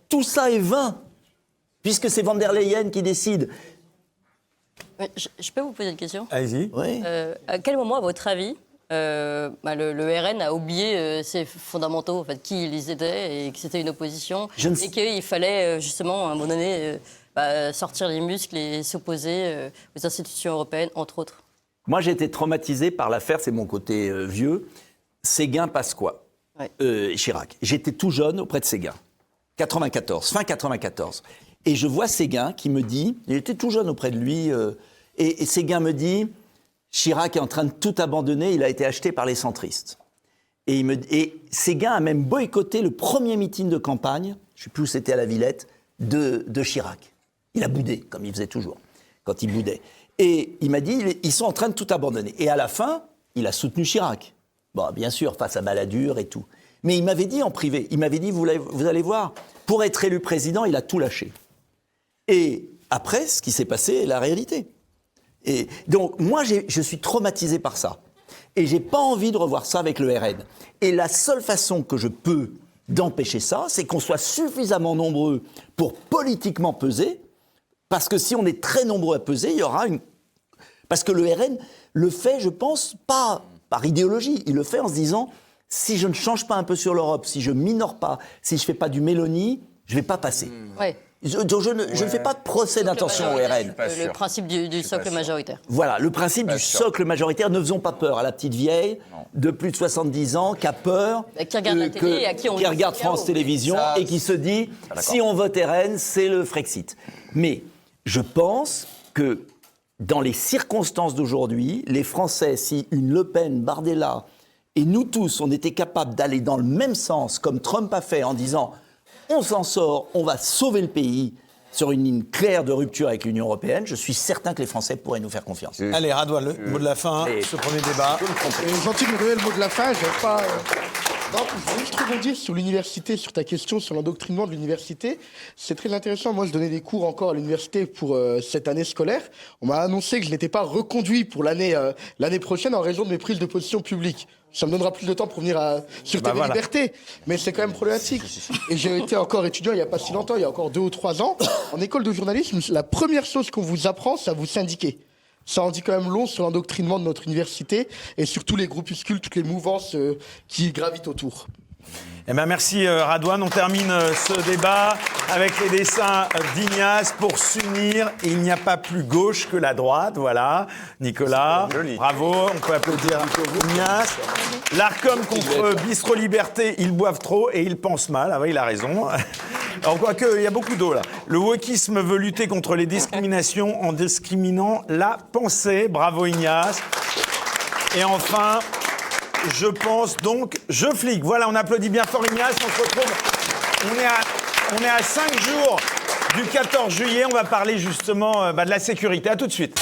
tout ça est vain, puisque c'est Van der Leyen qui décide. Je peux vous poser une question ? Allez-y. Oui. À quel moment, à votre avis, le RN a oublié ses fondamentaux, en fait, qui ils étaient et que c'était une opposition et qu'il fallait justement à un moment donné sortir les muscles et s'opposer aux institutions européennes, entre autres. Moi, j'ai été traumatisé par l'affaire, c'est mon côté vieux, Séguin-Pasqua, Chirac. J'étais tout jeune auprès de Séguin, 94, fin 94. Et je vois Séguin qui me dit, il était tout jeune auprès de lui, et Séguin me dit, Chirac est en train de tout abandonner, il a été acheté par les centristes. Et Séguin a même boycotté le premier meeting de campagne, je ne sais plus où c'était à la Villette, de Chirac. Il a boudé, comme il faisait toujours, quand il boudait. Et il m'a dit, ils sont en train de tout abandonner. Et à la fin, il a soutenu Chirac. Bon, bien sûr, face à Balladur et tout. Mais il m'avait dit en privé, il m'avait dit, vous allez voir, pour être élu président, il a tout lâché. Et après, ce qui s'est passé est la réalité. Et donc, moi, je suis traumatisé par ça. Et j'ai pas envie de revoir ça avec le RN. Et la seule façon que je peux d'empêcher ça, c'est qu'on soit suffisamment nombreux pour politiquement peser. Parce que si on est très nombreux à peser, il y aura une... Parce que le RN le fait, je pense, pas par idéologie. Il le fait en se disant, si je ne change pas un peu sur l'Europe, si je minore pas, si je fais pas du Mélanie, je vais pas passer. Ouais. Je ne fais pas de procès d'intention au RN. Le principe du socle majoritaire. Voilà, le principe du socle majoritaire. Ne faisons pas peur à la petite vieille de plus de 70 ans qui a peur, qui regarde la télé et à qui on qui regarde France Télévisions et qui se dit si on vote RN, c'est le Frexit. Mais je pense que dans les circonstances d'aujourd'hui, les Français, si une Le Pen, Bardella et nous tous, on était capables d'aller dans le même sens, comme Trump a fait en disant on s'en sort, on va sauver le pays sur une ligne claire de rupture avec l'Union européenne, je suis certain que les Français pourraient nous faire confiance. Allez, Radouane, le mot de la fin, ce premier débat. Gentil de me donner le mot de la fin, je vais pas... Non, je voulais juste rebondir sur l'université, sur ta question sur l'endoctrinement de l'université. C'est très intéressant. Moi, je donnais des cours encore à l'université pour cette année scolaire. On m'a annoncé que je n'étais pas reconduit pour l'année prochaine en raison de mes prises de position publiques. Ça me donnera plus de temps pour venir sur TV Liberté. Mais c'est quand même problématique. Et j'ai été encore étudiant il n'y a pas si longtemps, il y a encore 2 ou 3 ans. En école de journalisme, la première chose qu'on vous apprend, c'est à vous syndiquer. Ça en dit quand même long sur l'endoctrinement de notre université et sur tous les groupuscules, toutes les mouvances qui gravitent autour. Eh ben merci Radouane. On termine ce débat avec les dessins d'Ignace pour s'unir. Il n'y a pas plus gauche que la droite, voilà. Nicolas, bravo, on peut applaudir Ignace. L'Arcom contre Bistro Liberté, ils boivent trop et ils pensent mal. Ah oui, il a raison. Alors, quoique, il y a beaucoup d'eau là. Le wokisme veut lutter contre les discriminations en discriminant la pensée. Bravo Ignace. Et enfin, je pense donc, je flic. Voilà, on applaudit bien fort Ignace. On se retrouve. On est à 5 jours du 14 juillet. On va parler justement de la sécurité. À tout de suite.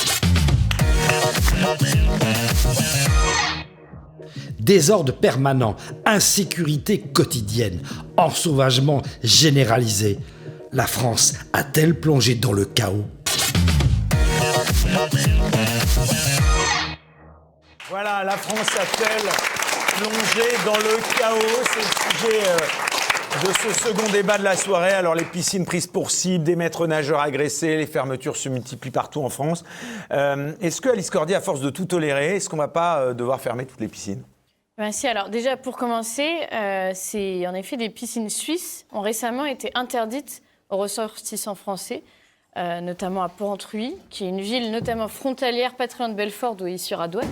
Désordre permanent, insécurité quotidienne, ensauvagement généralisé. La France a-t-elle plongé dans le chaos ? Voilà, la France a-t-elle plongé dans le chaos ? C'est le sujet de ce second débat de la soirée. Alors, les piscines prises pour cible, des maîtres nageurs agressés, les fermetures se multiplient partout en France. Est-ce que Alice Cordier, à force de tout tolérer, est-ce qu'on ne va pas devoir fermer toutes les piscines ? Ben si, alors déjà pour commencer, c'est en effet des piscines suisses ont récemment été interdites aux ressortissants français, notamment à Porrentruy, qui est une ville notamment frontalière, pas très loin de Belfort, d'où est issue Radouane,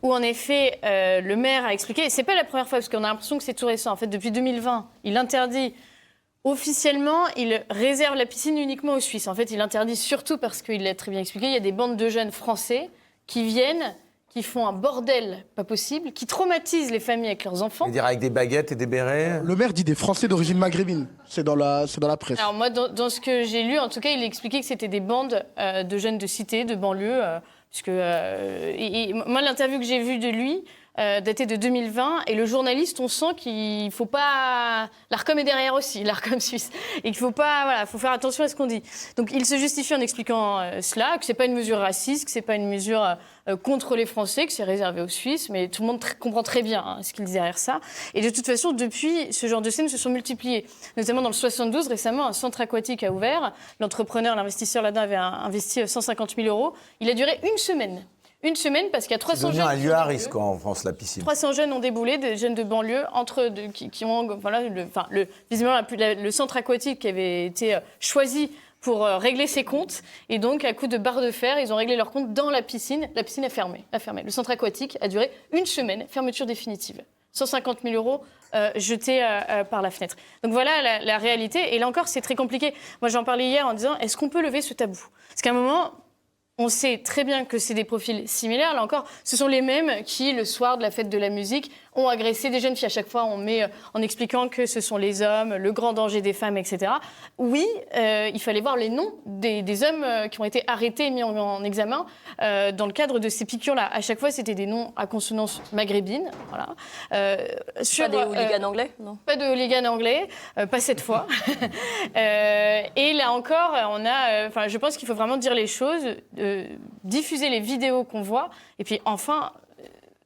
où en effet le maire a expliqué, et c'est pas la première fois parce qu'on a l'impression que c'est tout récent, en fait depuis 2020, il interdit officiellement, il réserve la piscine uniquement aux Suisses. En fait, il interdit surtout parce qu'il l'a très bien expliqué, il y a des bandes de jeunes français qui viennent, qui font un bordel pas possible, qui traumatisent les familles avec leurs enfants. C'est-à-dire avec des baguettes et des bérets ? Le maire dit des Français d'origine maghrébine. C'est dans la presse. Alors moi, dans ce que j'ai lu, en tout cas, il expliquait que c'était des bandes de jeunes de cité, de banlieue, puisque moi, l'interview que j'ai vue de lui, daté de 2020, et le journaliste, on sent qu'il ne faut pas... L'ARCOM est derrière aussi, l'ARCOM suisse, et qu'il faut pas... Voilà, faut faire attention à ce qu'on dit. Donc il se justifie en expliquant cela, que ce n'est pas une mesure raciste, que ce n'est pas une mesure contre les Français, que c'est réservé aux Suisses, mais tout le monde comprend très bien ce qu'il dit derrière ça. Et de toute façon, depuis, ce genre de scènes se sont multipliées. Notamment dans le 72, récemment, un centre aquatique a ouvert. L'entrepreneur, l'investisseur là-dedans avait investi 150 000 €. Il a duré une semaine. Une semaine parce qu'il y a 300 jeunes... C'est devenu un lieu à risque quoi, en France, la piscine. 300 jeunes ont déboulé, des jeunes de banlieue, qui ont... Voilà, visiblement, le centre aquatique qui avait été choisi pour régler ses comptes. Et donc, à coup de barre de fer, ils ont réglé leurs comptes dans la piscine. La piscine a fermé. Le centre aquatique a duré une semaine, fermeture définitive. 150 000 € jetés par la fenêtre. Donc voilà la réalité. Et là encore, c'est très compliqué. Moi, j'en parlais hier en disant, est-ce qu'on peut lever ce tabou ? Parce qu'à un moment... On sait très bien que c'est des profils similaires. Là encore, ce sont les mêmes qui, le soir de la fête de la musique, ont agressé des jeunes filles. À chaque fois, on met en expliquant que ce sont les hommes, le grand danger des femmes, etc. Oui, il fallait voir les noms des hommes qui ont été arrêtés et mis en examen dans le cadre de ces piqûres-là. À chaque fois, c'était des noms à consonance maghrébine. Voilà. Pas des hooligans anglais, non ? Pas de hooligans anglais, pas cette fois. Et là encore, je pense qu'il faut vraiment dire les choses, diffuser les vidéos qu'on voit, et puis enfin,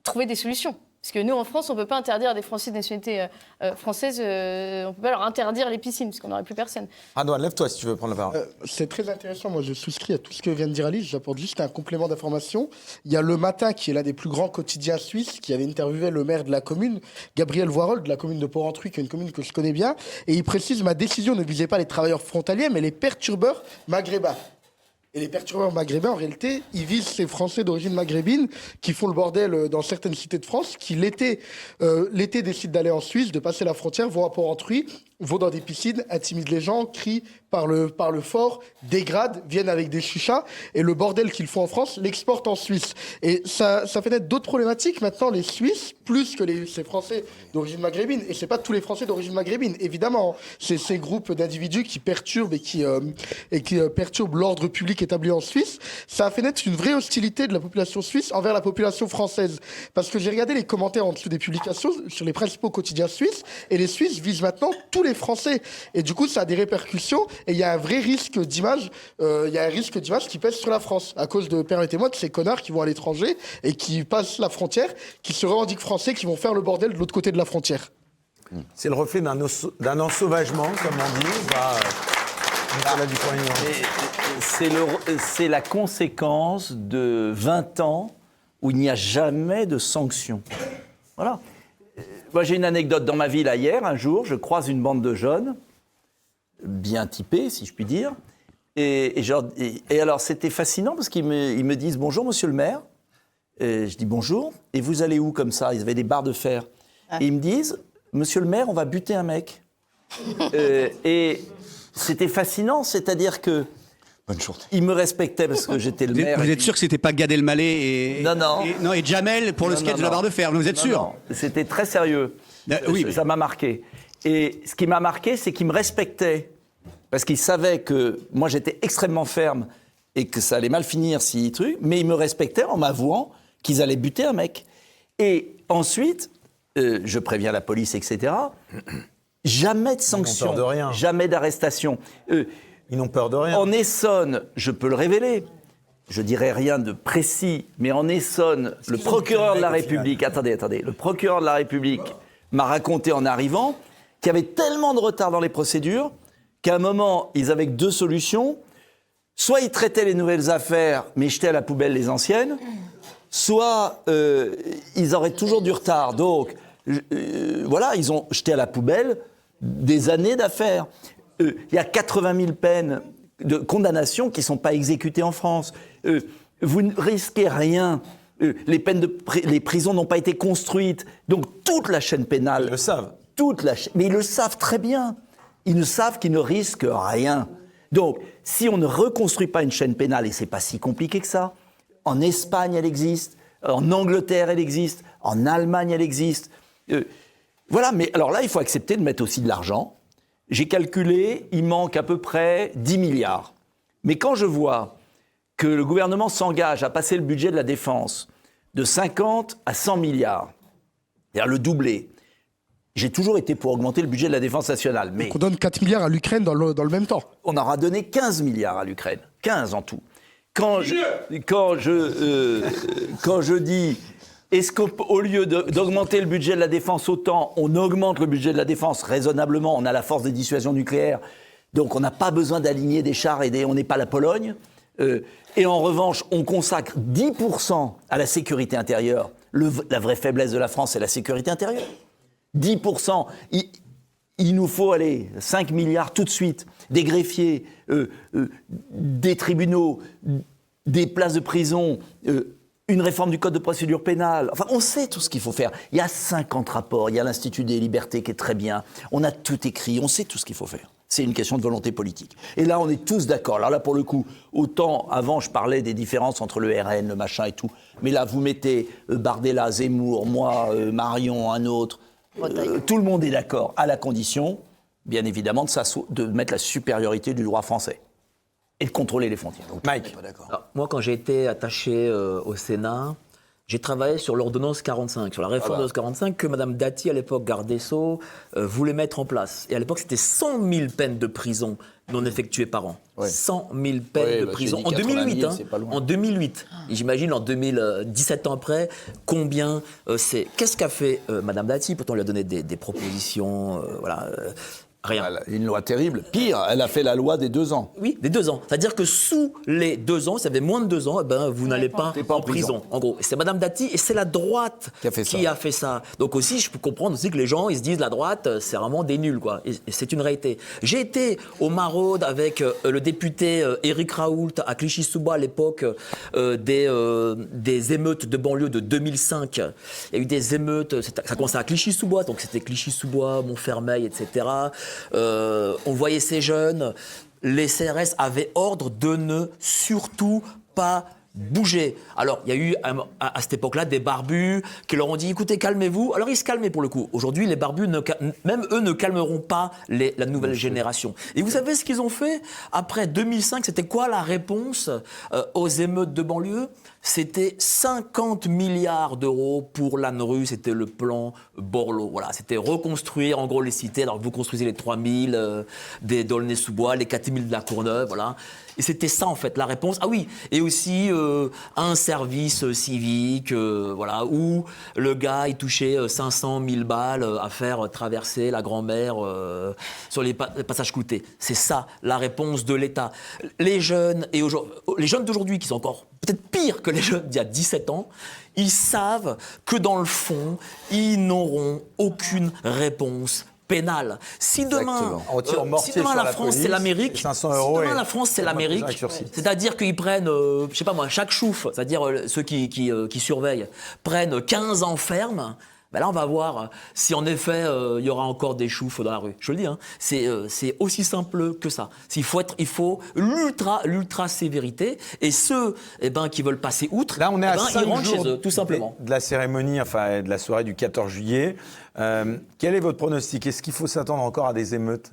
trouver des solutions. Parce que nous, en France, on ne peut pas interdire à des Français de nationalité française, on ne peut pas leur interdire les piscines, parce qu'on n'aurait plus personne. Radouane, lève-toi si tu veux prendre la parole. C'est très intéressant. Moi, je souscris à tout ce que vient de dire Alice. J'apporte juste un complément d'information. Il y a Le Matin, qui est l'un des plus grands quotidiens suisses, qui avait interviewé le maire de la commune, Gabriel Voirold, de la commune de Porrentruy, qui est une commune que je connais bien. Et il précise, ma décision ne visait pas les travailleurs frontaliers, mais les perturbeurs maghrébins. Et les perturbeurs maghrébins, en réalité, ils visent ces Français d'origine maghrébine qui font le bordel dans certaines cités de France, qui l'été décident d'aller en Suisse, de passer la frontière, vont à Porrentruy, vont dans des piscines, intimident les gens, crient par le fort, dégradent, viennent avec des chichas, et le bordel qu'ils font en France l'exportent en Suisse. Et ça fait naître d'autres problématiques. Maintenant, les Suisses, plus que ces Français d'origine maghrébine, et c'est pas tous les Français d'origine maghrébine, évidemment, c'est ces groupes d'individus qui perturbent et qui perturbent l'ordre public établi en Suisse, ça a fait naître une vraie hostilité de la population suisse envers la population française. Parce que j'ai regardé les commentaires en dessous des publications sur les principaux quotidiens suisses, et les Suisses visent maintenant tous les Français. Et du coup, ça a des répercussions, et il y a un vrai risque d'image, qui pèse sur la France, à cause de, permettez-moi, de ces connards qui vont à l'étranger et qui passent la frontière, qui se revendiquent français, qui vont faire le bordel de l'autre côté de la frontière. C'est le reflet d'un ensauvagement, comme on dit. C'est la conséquence de 20 ans où il n'y a jamais de sanctions. Voilà. Moi, j'ai une anecdote dans ma ville hier. Un jour, je croise une bande de jeunes, bien typés, si je puis dire. Et alors, c'était fascinant parce qu'ils me disent « Bonjour, monsieur le maire ». Et je dis « Bonjour ». « Et vous allez où comme ça » Ils avaient des barres de fer. Et ils me disent « Monsieur le maire, on va buter un mec ». Et c'était fascinant, c'est-à-dire que Bonne journée. ils me respectaient parce que j'étais le maire. Vous êtes sûr que c'était pas Gad Elmaleh et Non. et Jamel pour le Non, sketch non, de la non. barre de fer? Vous êtes sûr? Non, c'était très sérieux. Oui, mais- Ça m'a marqué. Et ce qui m'a marqué, c'est qu'ils me respectaient. Parce qu'ils savaient que moi, j'étais extrêmement ferme et que ça allait mal finir si truc. Mais ils me respectaient en m'avouant qu'ils allaient buter un mec. Et ensuite, je préviens la police, etc. Jamais de sanction, peur de rien. jamais d'arrestation. Ils n'ont peur de rien. En Essonne, je peux le révéler, je dirais rien de précis, mais en Essonne, le procureur de la République, attendez, le procureur de la République m'a raconté en arrivant qu'il y avait tellement de retard dans les procédures qu'à un moment, ils avaient que deux solutions. Soit ils traitaient les nouvelles affaires, mais jetaient à la poubelle les anciennes, soit ils auraient toujours du retard. Donc, voilà, ils ont jeté à la poubelle des années d'affaires. Il y a 80 000 peines de condamnation qui ne sont pas exécutées en France. Vous ne risquez rien. Les prisons n'ont pas été construites. Donc, toute la chaîne pénale... Ils le savent. Mais ils le savent très bien. Ils ne savent qu'ils ne risquent rien. Donc, si on ne reconstruit pas une chaîne pénale, et ce n'est pas si compliqué que ça, en Espagne, elle existe, en Angleterre, elle existe, en Allemagne, elle existe. Voilà, mais alors là, il faut accepter de mettre aussi de l'argent. J'ai calculé, il manque à peu près 10 milliards. Mais quand je vois que le gouvernement s'engage à passer le budget de la défense de 50 à 100 milliards, c'est-à-dire le doubler, j'ai toujours été pour augmenter le budget de la défense nationale. Mais On donne 4 milliards à l'Ukraine dans le même temps. on aura donné 15 milliards à l'Ukraine. 15 en tout. Quand je dis, est-ce qu'au lieu d'augmenter le budget de la défense autant, on augmente le budget de la défense raisonnablement, on a la force de dissuasion nucléaire, donc on n'a pas besoin d'aligner des chars et on n'est pas la Pologne. Et en revanche, on consacre 10% à la sécurité intérieure. La vraie faiblesse de la France, c'est la sécurité intérieure. 10%. Il nous faut, 5 milliards tout de suite. Des greffiers, des tribunaux, des places de prison, une réforme du code de procédure pénale. Enfin, on sait tout ce qu'il faut faire. Il y a 50 rapports, il y a l'Institut des libertés qui est très bien. On a tout écrit, on sait tout ce qu'il faut faire. C'est une question de volonté politique. Et là, on est tous d'accord. Alors là, pour le coup, autant avant, je parlais des différences entre le RN, le machin et tout. Mais là, vous mettez Bardella, Zemmour, moi, Marion, un autre. Tout le monde est d'accord, à la condition, bien évidemment, de mettre la supériorité du droit français et de contrôler les frontières. Donc, Mike. Alors, moi, quand j'ai été attaché au Sénat, j'ai travaillé sur l'ordonnance 45, sur la réforme de l'ordonnance 45 que Mme Dati, à l'époque, garde des Sceaux, voulait mettre en place. Et à l'époque, c'était 100 000 peines de prison non effectuées par an. Ouais. 100 000 peines de prison. En 2008, hein, en 2008. Et j'imagine en 2017 ans après, combien c'est. Qu'est-ce qu'a fait Mme Dati? Pourtant, elle lui a donné des propositions, rien. Une loi terrible. Pire, elle a fait la loi des 2 ans. Oui, des 2 ans. C'est-à-dire que sous les 2 ans, ça fait moins de 2 ans, vous n'allez pas en prison. En gros, c'est Madame Dati et c'est la droite qui a fait ça. Donc aussi, je peux comprendre aussi que les gens, ils se disent la droite, c'est vraiment des nuls, quoi. Et c'est une réalité. J'ai été au Maraude avec le député Éric Raoult à Clichy-sous-Bois à l'époque des émeutes de banlieue de 2005. Il y a eu des émeutes, ça commençait à Clichy-sous-Bois, donc c'était Clichy-sous-Bois, Montfermeil, etc. On voyait ces jeunes, les CRS avaient ordre de ne surtout pas bouger. Alors, il y a eu à cette époque-là des barbus qui leur ont dit « écoutez, calmez-vous ». Alors, ils se calmaient pour le coup. Aujourd'hui, les barbus, même eux, ne calmeront pas la nouvelle génération. Et vous savez ce qu'ils ont fait? Après 2005, c'était quoi la réponse aux émeutes de banlieue? C'était 50 milliards d'euros pour l'ANRU, c'était le plan Borloo. Voilà, c'était reconstruire en gros les cités. Alors vous construisez les 3000 des d'Aulnay-sous-Bois, les 4000 de la Courneuve, voilà. Et c'était ça en fait la réponse. Ah oui, et aussi un service civique, voilà, où le gars il touchait 500 000 balles à faire traverser la grand-mère sur les passages cloutés. C'est ça la réponse de l'État. Les jeunes d'aujourd'hui qui sont encore peut-être pire que les jeunes d'il y a 17 ans, ils savent que dans le fond, ils n'auront aucune réponse pénale. Si demain, la France c'est l'Amérique, c'est-à-dire qu'ils prennent, je sais pas moi, chaque chouf, c'est-à-dire ceux qui surveillent, prennent 15 ans ferme, Ben là, on va voir si en effet il y aura encore des choufs dans la rue. Je le dis, hein, c'est aussi simple que ça. Il faut l'ultra sévérité. Et ceux qui veulent passer outre, là, on est à 5 ils rentrent jours chez eux, tout simplement. de la cérémonie, enfin de la soirée du 14 juillet. Quel est votre pronostic? Est-ce qu'il faut s'attendre encore à des émeutes,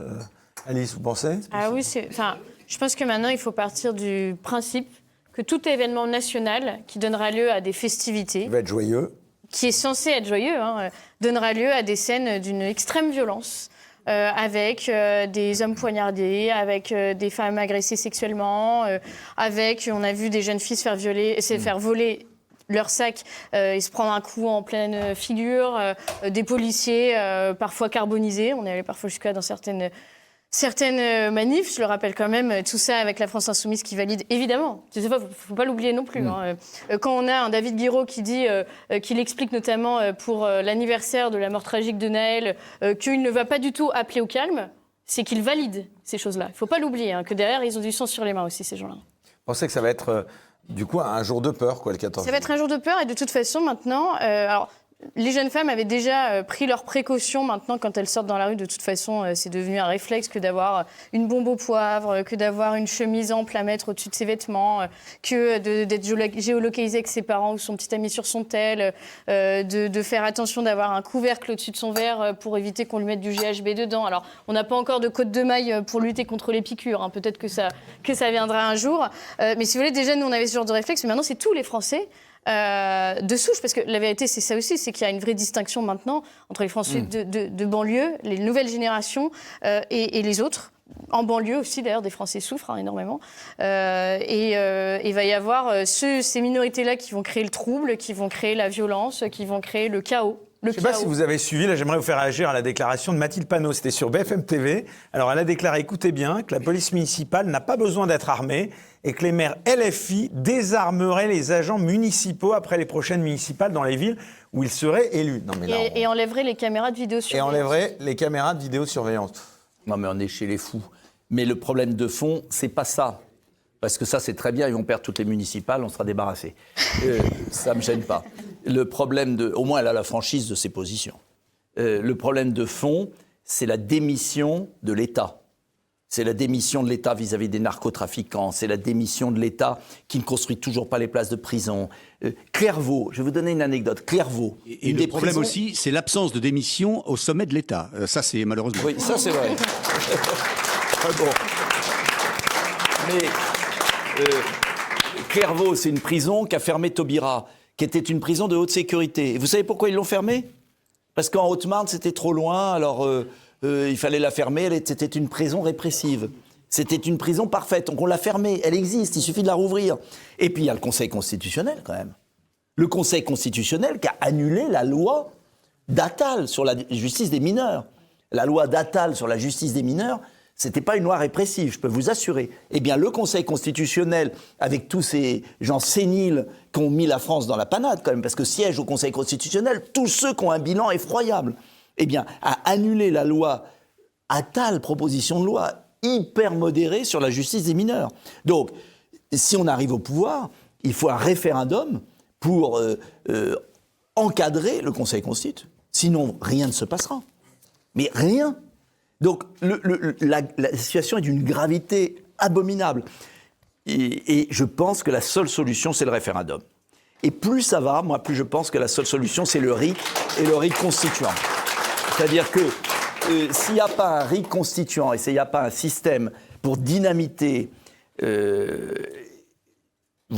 Alice, vous pensez? Ah oui, je pense que maintenant, il faut partir du principe que tout événement national qui donnera lieu à des festivités, Il va être joyeux. qui est censé être joyeux, donnera lieu à des scènes d'une extrême violence, avec des hommes poignardés, avec des femmes agressées sexuellement, on a vu des jeunes filles se faire voler leur sac et se prendre un coup en pleine figure, des policiers parfois carbonisés, on est allé parfois jusqu'à dans certaines manifs, je le rappelle quand même, tout ça avec la France Insoumise qui valide, évidemment. Il ne faut pas l'oublier non plus. Quand on a un David Guiraud qui dit, qu'il explique notamment pour l'anniversaire de la mort tragique de Naël, qu'il ne va pas du tout appeler au calme, c'est qu'il valide ces choses-là. Il ne faut pas l'oublier, que derrière, ils ont du sang sur les mains aussi, ces gens-là. Vous pensez que ça va être, du coup, un jour de peur, quoi, le 14 Ça va être un jour de peur, et de toute façon, maintenant... les jeunes femmes avaient déjà pris leurs précautions. Maintenant, quand elles sortent dans la rue, de toute façon, c'est devenu un réflexe que d'avoir une bombe au poivre, que d'avoir une chemise ample à mettre au-dessus de ses vêtements, que d'être géolocalisée avec ses parents ou son petit ami sur son tel, de faire attention d'avoir un couvercle au-dessus de son verre pour éviter qu'on lui mette du GHB dedans. Alors, on n'a pas encore de côte de maille pour lutter contre les piqûres. Peut-être que ça viendra un jour. Mais si vous voulez, déjà, nous, on avait ce genre de réflexe. Mais maintenant, c'est tous les Français de souche, parce que la vérité, c'est ça aussi, c'est qu'il y a une vraie distinction maintenant entre les Français de banlieue, les nouvelles générations et les autres. En banlieue aussi, d'ailleurs, des Français souffrent énormément. Il va y avoir ces minorités-là qui vont créer le trouble, qui vont créer la violence, qui vont créer le chaos. Je ne sais pas si vous avez suivi, là j'aimerais vous faire réagir à la déclaration de Mathilde Panot, c'était sur BFM TV. Alors elle a déclaré, écoutez bien, que la police municipale n'a pas besoin d'être armée et que les maires LFI désarmeraient les agents municipaux après les prochaines municipales dans les villes où ils seraient élus. Non, mais là, et enlèverait les caméras de vidéosurveillance. Et enlèverait les caméras de vidéosurveillance. Non mais on est chez les fous. Mais le problème de fond, c'est pas ça. Parce que ça, c'est très bien, ils vont perdre toutes les municipales, on sera débarrassé. Ça ne me gêne pas. Le problème au moins, elle a la franchise de ses positions. Le problème de fond, c'est la démission de l'État. C'est la démission de l'État vis-à-vis des narcotrafiquants. C'est la démission de l'État qui ne construit toujours pas les places de prison. Clairvaux, je vais vous donner une anecdote. Clairvaux. Et le problème aussi, c'est l'absence de démission au sommet de l'État. Ça, c'est malheureusement... Oui, ça, c'est vrai. Bon. Mais... Clairvaux, c'est une prison qu'a fermée Taubira, qui était une prison de haute sécurité. Et vous savez pourquoi ils l'ont fermée? Parce qu'en Haute-Marne, c'était trop loin, alors il fallait la fermer. C'était une prison répressive. C'était une prison parfaite, donc on l'a fermée. Elle existe, il suffit de la rouvrir. Et puis il y a le Conseil constitutionnel, quand même. Le Conseil constitutionnel qui a annulé la loi d'Attal sur la justice des mineurs. La loi d'Attal sur la justice des mineurs, c'était pas une loi répressive, je peux vous assurer. Eh bien, le Conseil constitutionnel, avec tous ces gens séniles qui ont mis la France dans la panade, quand même, parce que siègent au Conseil constitutionnel tous ceux qui ont un bilan effroyable, eh bien, a annulé la loi Attal, proposition de loi hyper modérée sur la justice des mineurs. Donc, si on arrive au pouvoir, il faut un référendum pour encadrer le Conseil constitutionnel. Sinon, rien ne se passera. Mais rien. Donc la situation est d'une gravité abominable. Et je pense que la seule solution, c'est le référendum. Et plus ça va, moi, plus je pense que la seule solution, c'est le RIC et le RIC constituant. C'est-à-dire que s'il n'y a pas un RIC constituant et s'il n'y a pas un système pour dynamiter, vous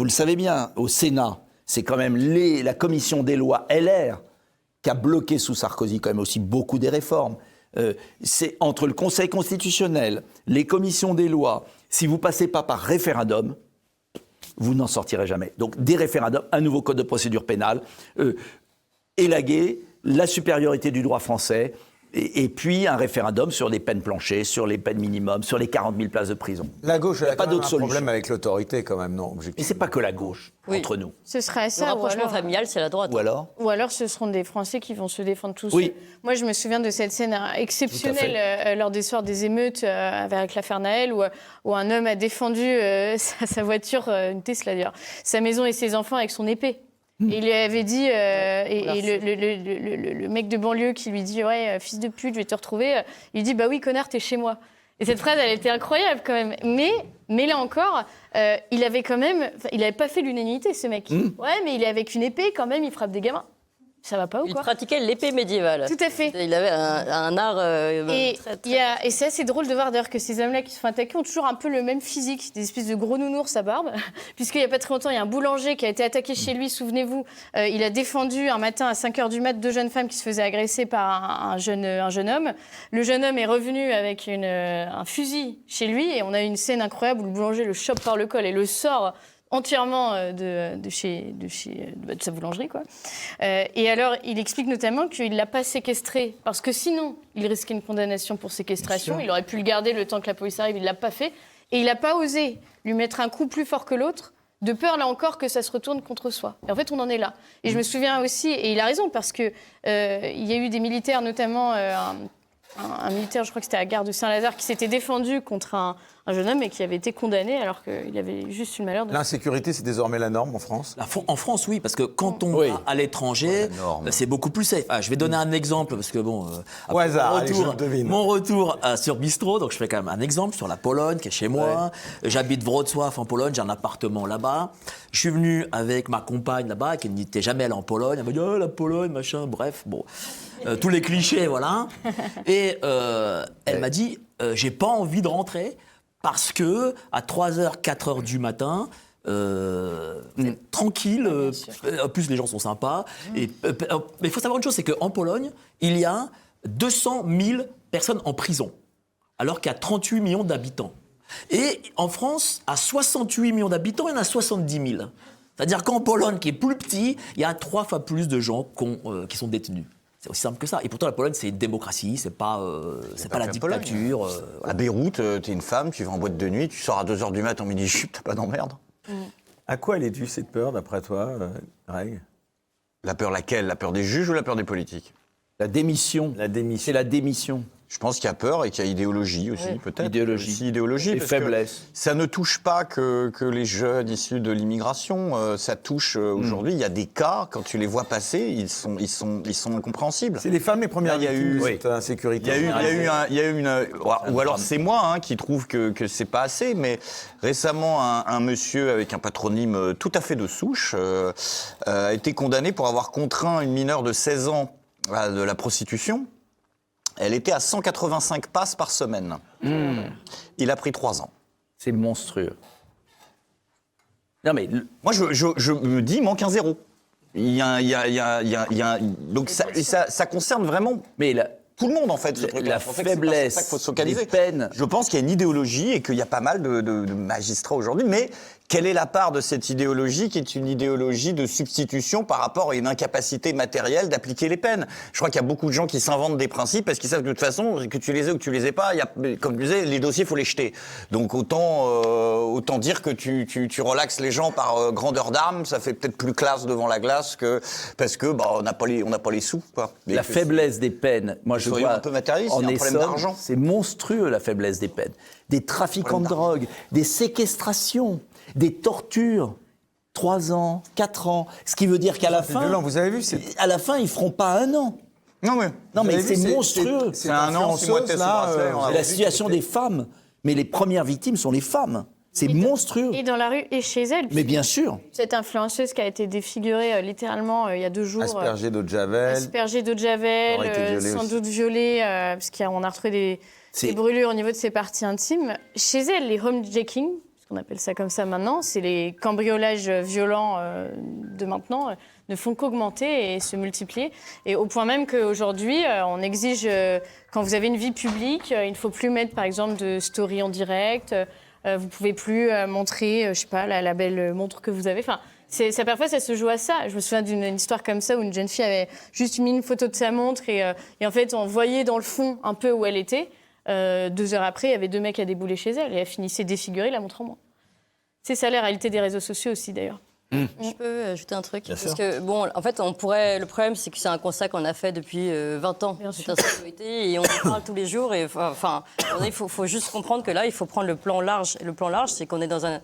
le savez bien, au Sénat, c'est quand même la commission des lois LR qui a bloqué sous Sarkozy quand même aussi beaucoup des réformes. C'est entre le Conseil constitutionnel, les commissions des lois, si vous ne passez pas par référendum, vous n'en sortirez jamais. Donc des référendums, un nouveau code de procédure pénale, élaguer la supériorité du droit français, et puis un référendum sur les peines planchées, sur les peines minimums, sur les 40 000 places de prison. La gauche, elle a pas d'autre un problème avec l'autorité quand même, non? Mais c'est pas que la gauche, entre nous. Ce serait ça. Le rapprochement familial, c'est la droite. Ou alors ce seront des Français qui vont se défendre tous. Oui. Moi, je me souviens de cette scène exceptionnelle lors des soirs des émeutes avec l'affaire Naël, où un homme a défendu sa voiture, une Tesla d'ailleurs, sa maison et ses enfants avec son épée. Et il lui avait dit, le mec de banlieue qui lui dit « Ouais, fils de pute, je vais te retrouver », il dit « Bah oui, connard, t'es chez moi ». Et cette phrase, elle était incroyable quand même. Mais là encore, il avait quand même... Il n'avait pas fait l'unanimité, ce mec. Ouais, mais il est avec une épée, quand même, il frappe des gamins. Ça va pas ou quoi ? Il pratiquait l'épée médiévale. Tout à fait. Il avait un art Et très... c'est assez drôle de voir d'ailleurs que ces hommes-là qui se font attaquer ont toujours un peu le même physique, des espèces de gros nounours à barbe. Puisqu'il n'y a pas très longtemps, il y a un boulanger qui a été attaqué chez lui, souvenez-vous. Il a défendu un matin à 5h du mat 2 jeunes femmes qui se faisaient agresser par un jeune homme. Le jeune homme est revenu avec un fusil chez lui et on a eu une scène incroyable où le boulanger le chope par le col et le sort entièrement de sa boulangerie, quoi. Et alors, il explique notamment qu'il ne l'a pas séquestré, parce que sinon, il risquait une condamnation pour séquestration. Il aurait pu le garder le temps que la police arrive, il ne l'a pas fait. Et il n'a pas osé lui mettre un coup plus fort que l'autre, de peur, là encore, que ça se retourne contre soi. Et en fait, on en est là. Et je me souviens aussi, et il a raison, parce qu'il y a eu des militaires, notamment un militaire, je crois que c'était à la gare de Saint-Lazare, qui s'était défendu contre un jeune homme et qui avait été condamné alors qu'il avait juste eu le malheur de... L'insécurité, c'est désormais la norme en France ? En France, oui, parce que quand on va à l'étranger, c'est beaucoup plus safe. Je vais donner un exemple, parce que bon... Au hasard, mon retour sur Bistrot, donc je fais quand même un exemple sur la Pologne, qui est chez moi. Ouais. J'habite Wrocław en Pologne, j'ai un appartement là-bas. Je suis venu avec ma compagne là-bas, qui n'était jamais allée en Pologne. Elle m'a dit « Oh, la Pologne, machin, bref, bon... tous les clichés, voilà. Et elle m'a dit j'ai pas envie de rentrer parce que à 3h, 4h du matin, tranquille, en plus les gens sont sympas. Mais il faut savoir une chose, c'est qu'en Pologne, il y a 200 000 personnes en prison, alors qu'il y a 38 millions d'habitants. Et en France, à 68 millions d'habitants, il y en a 70 000. C'est-à-dire qu'en Pologne, qui est plus petit, il y a 3 fois plus de gens qui sont détenus. C'est aussi simple que ça. Et pourtant, la Pologne, c'est une démocratie, c'est pas la dictature. Voilà. À Beyrouth, t'es une femme, tu vas en boîte de nuit, tu sors à 2h du mat' en mini-jupe, t'as pas d'emmerde. À quoi elle est due cette peur, d'après toi, Greg ? La peur laquelle ? La peur des juges ou la peur des politiques ? La démission. C'est la démission. Je pense qu'il y a peur et qu'il y a idéologie aussi, peut-être. Idéologie. Et faiblesse. Ça ne touche pas que les jeunes issus de l'immigration. Ça touche aujourd'hui. Il y a des cas, quand tu les vois passer, ils sont incompréhensibles. C'est les femmes les premières victimes de cette insécurité. Il y a eu une ou alors c'est moi qui trouve que c'est pas assez. Mais récemment, un monsieur avec un patronyme tout à fait de souche a été condamné pour avoir contraint une mineure de 16 ans à de la prostitution. Elle était à 185 passes par semaine. Il a pris 3 ans. C'est monstrueux. Non mais moi je me dis, il manque un zéro. Donc ça concerne vraiment tout le monde en fait. La faiblesse, c'est ça qu'il faut se focaliser. des peines. Je pense qu'il y a une idéologie et qu'il y a pas mal de magistrats aujourd'hui, mais quelle est la part de cette idéologie qui est une idéologie de substitution par rapport à une incapacité matérielle d'appliquer les peines ? Je crois qu'il y a beaucoup de gens qui s'inventent des principes parce qu'ils savent que de toute façon, que tu les aies ou que tu les aies pas, comme je disais, les dossiers, il faut les jeter. Donc autant dire que tu relaxes les gens par grandeur d'arme, ça fait peut-être plus classe devant la glace parce que on n'a pas les sous. Quoi. La faiblesse des peines, moi je vois un peu matérialiste, il y a un problème d'argent. C'est monstrueux la faiblesse des peines. Des trafiquants de drogue, des séquestrations, des tortures, 3 ans, 4 ans. Ce qui veut dire qu'à la fin, violent, vous avez vu, à la fin, ils feront pas 1 an. Non mais c'est monstrueux. C'est 1 an, 6 mois de la situation des femmes. Mais les premières victimes sont les femmes. C'est monstrueux. Et dans la rue et chez elle. Mais bien sûr. Cette influenceuse qui a été défigurée littéralement il y a 2 jours. Aspergée d'eau de Javel. Sans doute violée, parce qu'on a retrouvé des brûlures au niveau de ses parties intimes. Chez elle, les homejacking, on appelle ça comme ça maintenant, c'est les cambriolages violents de maintenant, ne font qu'augmenter et se multiplier. Et au point même qu'aujourd'hui, on exige, quand vous avez une vie publique, il ne faut plus mettre par exemple de story en direct, vous ne pouvez plus montrer, je ne sais pas, la belle montre que vous avez. Enfin, parfois, ça se joue à ça. Je me souviens d'une histoire comme ça où une jeune fille avait juste mis une photo de sa montre et en fait, on voyait dans le fond un peu où elle était. 2 heures après, il y avait 2 mecs à débouler chez elle et elle finissait défigurée, la montre en moins. C'est ça la réalité des réseaux sociaux aussi, d'ailleurs. Je peux ajouter un truc parce que bon, en fait, le problème, c'est que c'est un constat qu'on a fait depuis 20 ans, cette insécurité, et on en parle tous les jours. Et enfin, il faut juste comprendre que là, il faut prendre le plan large. Et le plan large, c'est qu'on est dans une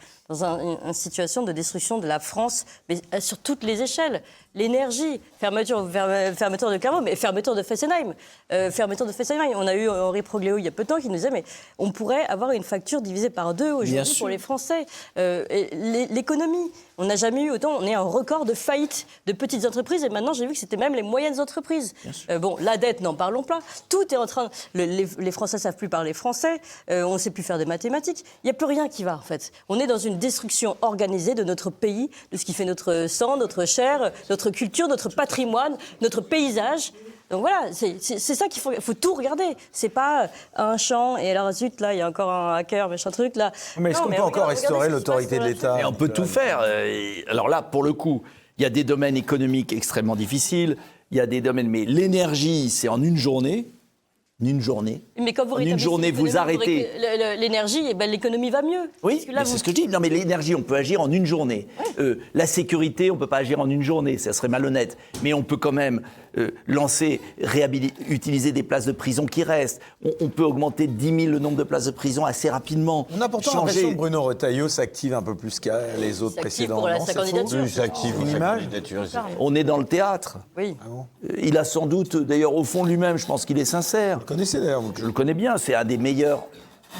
situation de destruction de la France, mais sur toutes les échelles. L'énergie, fermeture de Clermont, mais fermeture de Fessenheim. On a eu Henri Progleo il y a peu de temps qui nous disait mais on pourrait avoir une facture divisée par 2 aujourd'hui pour les Français. L'économie, on n'a jamais eu autant, on est un record de faillite de petites entreprises et maintenant j'ai vu que c'était même les moyennes entreprises. Bon, la dette, n'en parlons pas. Tout est en train... Les Français ne savent plus parler français, on ne sait plus faire des mathématiques. Il n'y a plus rien qui va en fait. On est dans une destruction organisée de notre pays, de ce qui fait notre sang, notre chair, notre culture, notre patrimoine, notre paysage. Donc voilà, c'est ça qu'il faut tout regarder. C'est pas un champ et alors zut, là, il y a encore un hacker, machin truc, là. Mais est-ce qu'on peut encore restaurer l'autorité de l'État? Et on peut tout faire. Alors là, pour le coup, il y a des domaines économiques extrêmement difficiles, il y a des domaines, mais l'énergie, c'est en une journée. Mais quand vous en une journée, vous arrêtez. L'énergie, et ben, l'économie va mieux. Oui, c'est ce que je dis. Non, mais l'énergie, on peut agir en une journée. Ouais. La sécurité, on ne peut pas agir en une journée, ça serait malhonnête. Mais on peut quand même utiliser des places de prison qui restent. On peut augmenter de 10 000 le nombre de places de prison assez rapidement. On a pourtant l'impression que Bruno Retailleau s'active un peu plus que les autres précédents. Pour sa candidature. Il s'active Une image. On est dans le théâtre. Oui. Ah bon. Il a sans doute, d'ailleurs, au fond lui-même, je pense qu'il est sincère. Vous le connaissez d'ailleurs. Je le connais bien, c'est un des meilleurs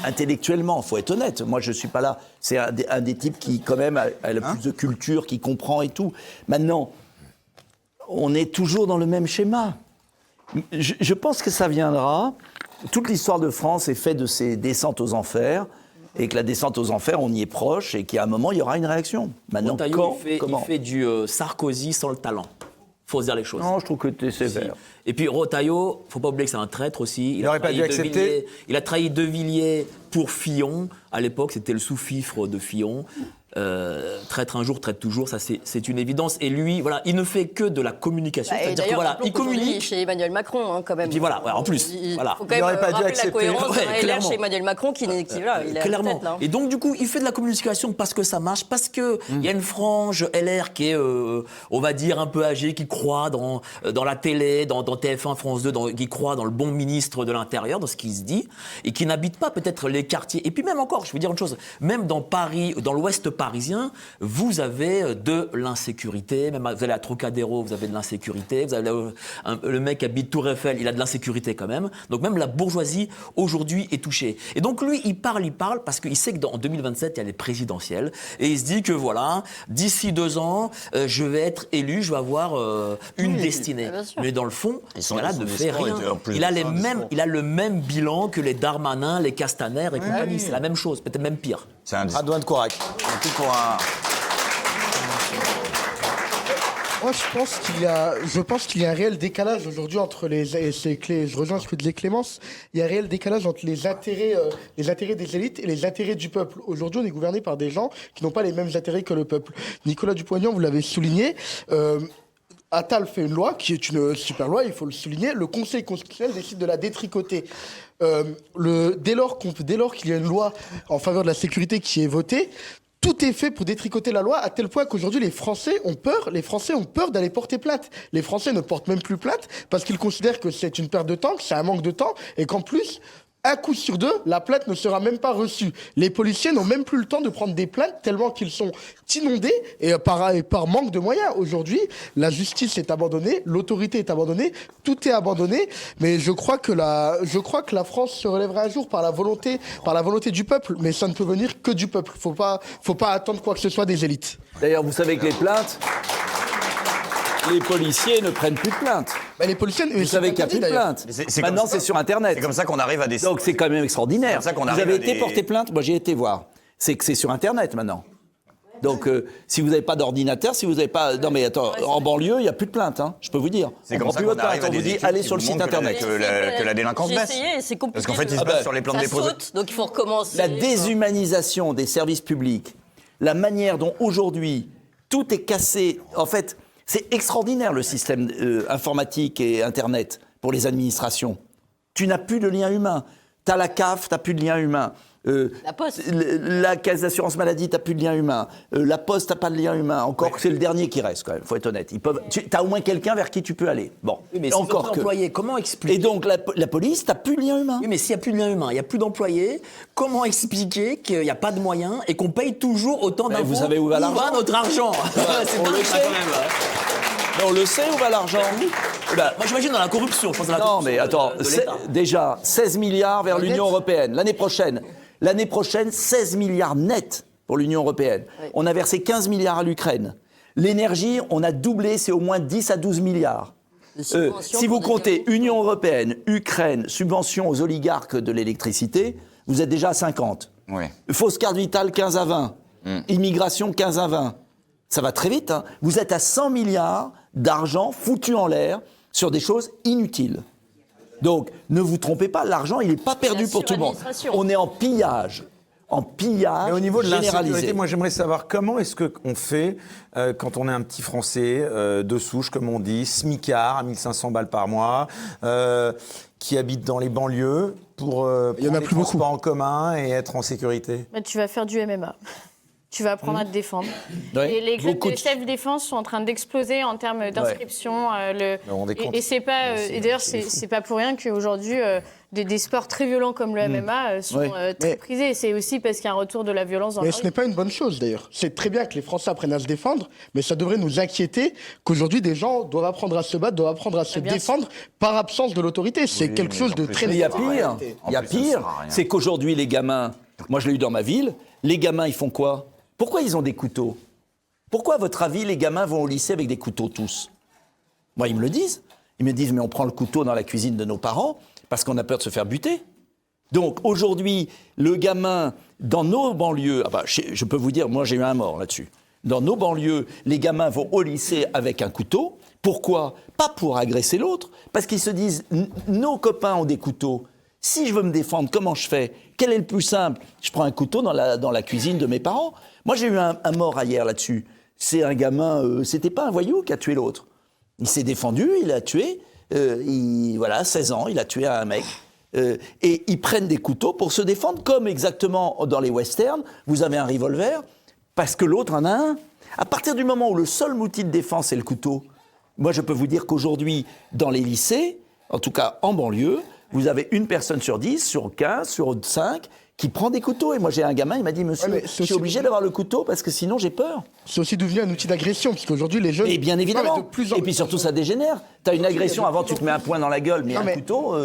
intellectuellement, il faut être honnête. Moi, je ne suis pas là. C'est un des types qui, quand même, a le plus de culture, qui comprend et tout. Maintenant, on est toujours dans le même schéma. Je pense que ça viendra. Toute l'histoire de France est faite de ces descentes aux enfers. Et que la descente aux enfers, on y est proche et qu'à un moment, il y aura une réaction. Maintenant, Retailleau, comment il fait du Sarkozy sans le talent. Faut se dire les choses. Non, je trouve que tu es sévère. Et puis Retailleau, faut pas oublier que c'est un traître aussi. Il n'aurait pas dû accepter. Il a trahi De Villiers pour Fillon. À l'époque, c'était le sous-fifre de Fillon. Traître un jour, traître toujours, ça c'est une évidence. Et lui, voilà, il ne fait que de la communication. C'est-à-dire que voilà, il communique chez Emmanuel Macron, hein, quand même. Et puis voilà, en plus, Il voilà. faut quand même rappeler la cohérence de LR chez Emmanuel Macron qui voilà, il est clairement. tête, là. Et donc du coup, il fait de la communication parce que ça marche, parce que il y a une frange LR qui est, on va dire, un peu âgée, qui croit dans la télé, dans TF1, France 2, qui croit dans le bon ministre de l'Intérieur, dans ce qui se dit, et qui n'habite pas peut-être les quartiers. Et puis même encore, je veux dire une chose, même dans Paris, dans l'Ouest parisien, vous avez de l'insécurité. Même vous allez à Trocadéro, vous avez de l'insécurité. Vous avez le mec qui habite Tour Eiffel, il a de l'insécurité quand même. Donc même la bourgeoisie aujourd'hui est touchée. Et donc lui, il parle parce qu'il sait que en 2027 il y a les présidentielles et il se dit que voilà, d'ici 2 ans, je vais être élu, je vais avoir une destinée. Mais dans le fond, ce gars-là ne fait rien. Il a le même bilan que les Darmanin, les Castaner et compagnie. C'est la même chose, peut-être même pire. C'est un Radouane Kourac. Moi, je pense qu'il y a un réel décalage aujourd'hui entre je rejoins ce que disait Clémence, il y a un réel décalage entre les intérêts des élites et les intérêts du peuple. Aujourd'hui, on est gouverné par des gens qui n'ont pas les mêmes intérêts que le peuple. Nicolas Dupont-Aignan, vous l'avez souligné, Attal fait une loi qui est une super loi, il faut le souligner. Le Conseil constitutionnel décide de la détricoter. Dès lors qu'il y a une loi en faveur de la sécurité qui est votée, tout est fait pour détricoter la loi, à tel point qu'aujourd'hui les Français ont peur d'aller porter plainte. Les Français ne portent même plus plainte parce qu'ils considèrent que c'est une perte de temps, que c'est un manque de temps et qu'en plus, un coup sur 2, la plainte ne sera même pas reçue. Les policiers n'ont même plus le temps de prendre des plaintes tellement qu'ils sont inondés et par manque de moyens. Aujourd'hui, la justice est abandonnée, l'autorité est abandonnée, tout est abandonné. Mais je crois que la France se relèvera un jour par la volonté du peuple. Mais ça ne peut venir que du peuple. Faut pas attendre quoi que ce soit des élites. D'ailleurs, vous savez que les plaintes, les policiers ne prennent plus de plaintes. Bah, les policiers, vous savez qu'il n'y a plus de plaintes. Maintenant, c'est sur Internet. C'est comme ça qu'on arrive à des... Donc, c'est quand même extraordinaire. C'est comme ça qu'on vous arrive avez à été des... porté plainte, moi j'ai été voir. C'est que c'est sur Internet maintenant. Donc, si vous n'avez pas d'ordinateur, si vous n'avez pas... Non mais attends, en banlieue, il n'y a plus de plainte, hein, je peux vous dire. C'est comme ça qu'on arrive à des on vous dit, études allez qui sur le vous site montrent Internet. que la délinquance baisse. J'ai essayé et c'est compliqué. Parce qu'en fait, ils se basent sur les plans de dépôt. Donc il faut recommencer. La déshumanisation des services publics, la manière dont aujourd'hui tout est cassé, en fait... C'est extraordinaire le système informatique et Internet pour les administrations. Tu n'as plus de lien humain. T'as la CAF, t'as plus de lien humain. La Poste. La caisse d'assurance maladie, t'as plus de lien humain. La Poste, t'as pas de lien humain. Encore que c'est le dernier qui reste, quand même, faut être honnête. T'as au moins quelqu'un vers qui tu peux aller. Bon, Oui, mais encore si employé, comment expliquer? Et donc, la police, t'as plus de lien humain. Oui, mais s'il n'y a plus de lien humain, il n'y a plus d'employés, comment expliquer qu'il n'y a pas de moyens et qu'on paye toujours autant d'impôts? vous savez où va l'argent? notre argent? C'est on dingue, le ça, sait. quand même. Mais on le sait où va l'argent. Moi, j'imagine dans la corruption. Je pense à la Non, corruption mais attends, de l'État. déjà, 16 milliards vers l'Union européenne. L'année prochaine, 16 milliards nets pour l'Union européenne. Oui. On a versé 15 milliards à l'Ukraine. L'énergie, on a doublé, c'est au moins 10 à 12 milliards. Si vous comptez Union européenne, Ukraine, subventions aux oligarques de l'électricité, vous êtes déjà à 50. Oui. Fausse carte vitale, 15 à 20. Immigration, 15 à 20. Ça va très vite. Hein. Vous êtes à 100 milliards d'argent foutu en l'air sur des choses inutiles. Donc, ne vous trompez pas, l'argent, il n'est pas perdu pour tout le monde. On est en pillage. Mais au niveau de généralisé. l'insécurité, moi j'aimerais savoir comment est-ce qu'on fait quand on est un petit Français de souche, comme on dit, smicard à 1500 balles par mois, qui habite dans les banlieues pour Il y en a prendre les plus beaucoup. transports en commun et être en sécurité. Bah, tu vas faire du MMA. Tu vas apprendre à te défendre. Ouais. Et les clubs Beaucoup de de- self-défense sont en train d'exploser en termes d'inscription. vous rendez compte. Et c'est pas. Et d'ailleurs, c'est pas pour rien qu'aujourd'hui, des sports très violents comme le MMA sont Ouais. très Mais- prisés. C'est aussi parce qu'il y a un retour de la violence dans Mais la ce rue. n'est pas une bonne chose d'ailleurs. C'est très bien que les Français apprennent à se défendre, mais ça devrait nous inquiéter qu'aujourd'hui des gens doivent apprendre à se battre, doivent apprendre à se bien défendre par absence de l'autorité. C'est quelque chose de très Mais il y a négatif. pire, il y a En plus, ça pire, sert à rien. c'est qu'aujourd'hui les gamins, moi je l'ai eu dans ma ville, les gamins ils font quoi? Pourquoi ils ont des couteaux? Pourquoi à votre avis les gamins vont au lycée avec des couteaux tous? Moi ils me le disent. Ils me disent mais on prend le couteau dans la cuisine de nos parents parce qu'on a peur de se faire buter. Donc aujourd'hui le gamin dans nos banlieues, je peux vous dire, moi j'ai eu un mort là-dessus. Dans nos banlieues, les gamins vont au lycée avec un couteau. Pourquoi? Pas pour agresser l'autre, parce qu'ils se disent nos copains ont des couteaux. Si je veux me défendre, comment je fais? Quel est le plus simple? Je prends un couteau dans la cuisine de mes parents. Moi, j'ai eu un mort hier là-dessus. C'est un gamin, c'était pas un voyou qui a tué l'autre. Il s'est défendu, il a tué. 16 ans, il a tué un mec. Et ils prennent des couteaux pour se défendre, comme exactement dans les westerns. Vous avez un revolver, parce que l'autre en a un. À partir du moment où le seul outil de défense est le couteau, moi, je peux vous dire qu'aujourd'hui, dans les lycées, en tout cas en banlieue, vous avez une personne sur 10, sur 15, sur 5 qui prend des couteaux. Et moi, j'ai un gamin, il m'a dit, monsieur, Ouais, mais je c'est suis aussi- obligé d'avoir le couteau parce que sinon j'ai peur. C'est aussi devenu un outil d'agression, parce qu'aujourd'hui les jeunes. Et bien Non, évidemment. mais de plus en- Et puis surtout, ça dégénère. T'as une agression, avant tu te mets un poing dans la gueule, mais Non, un mais- couteau...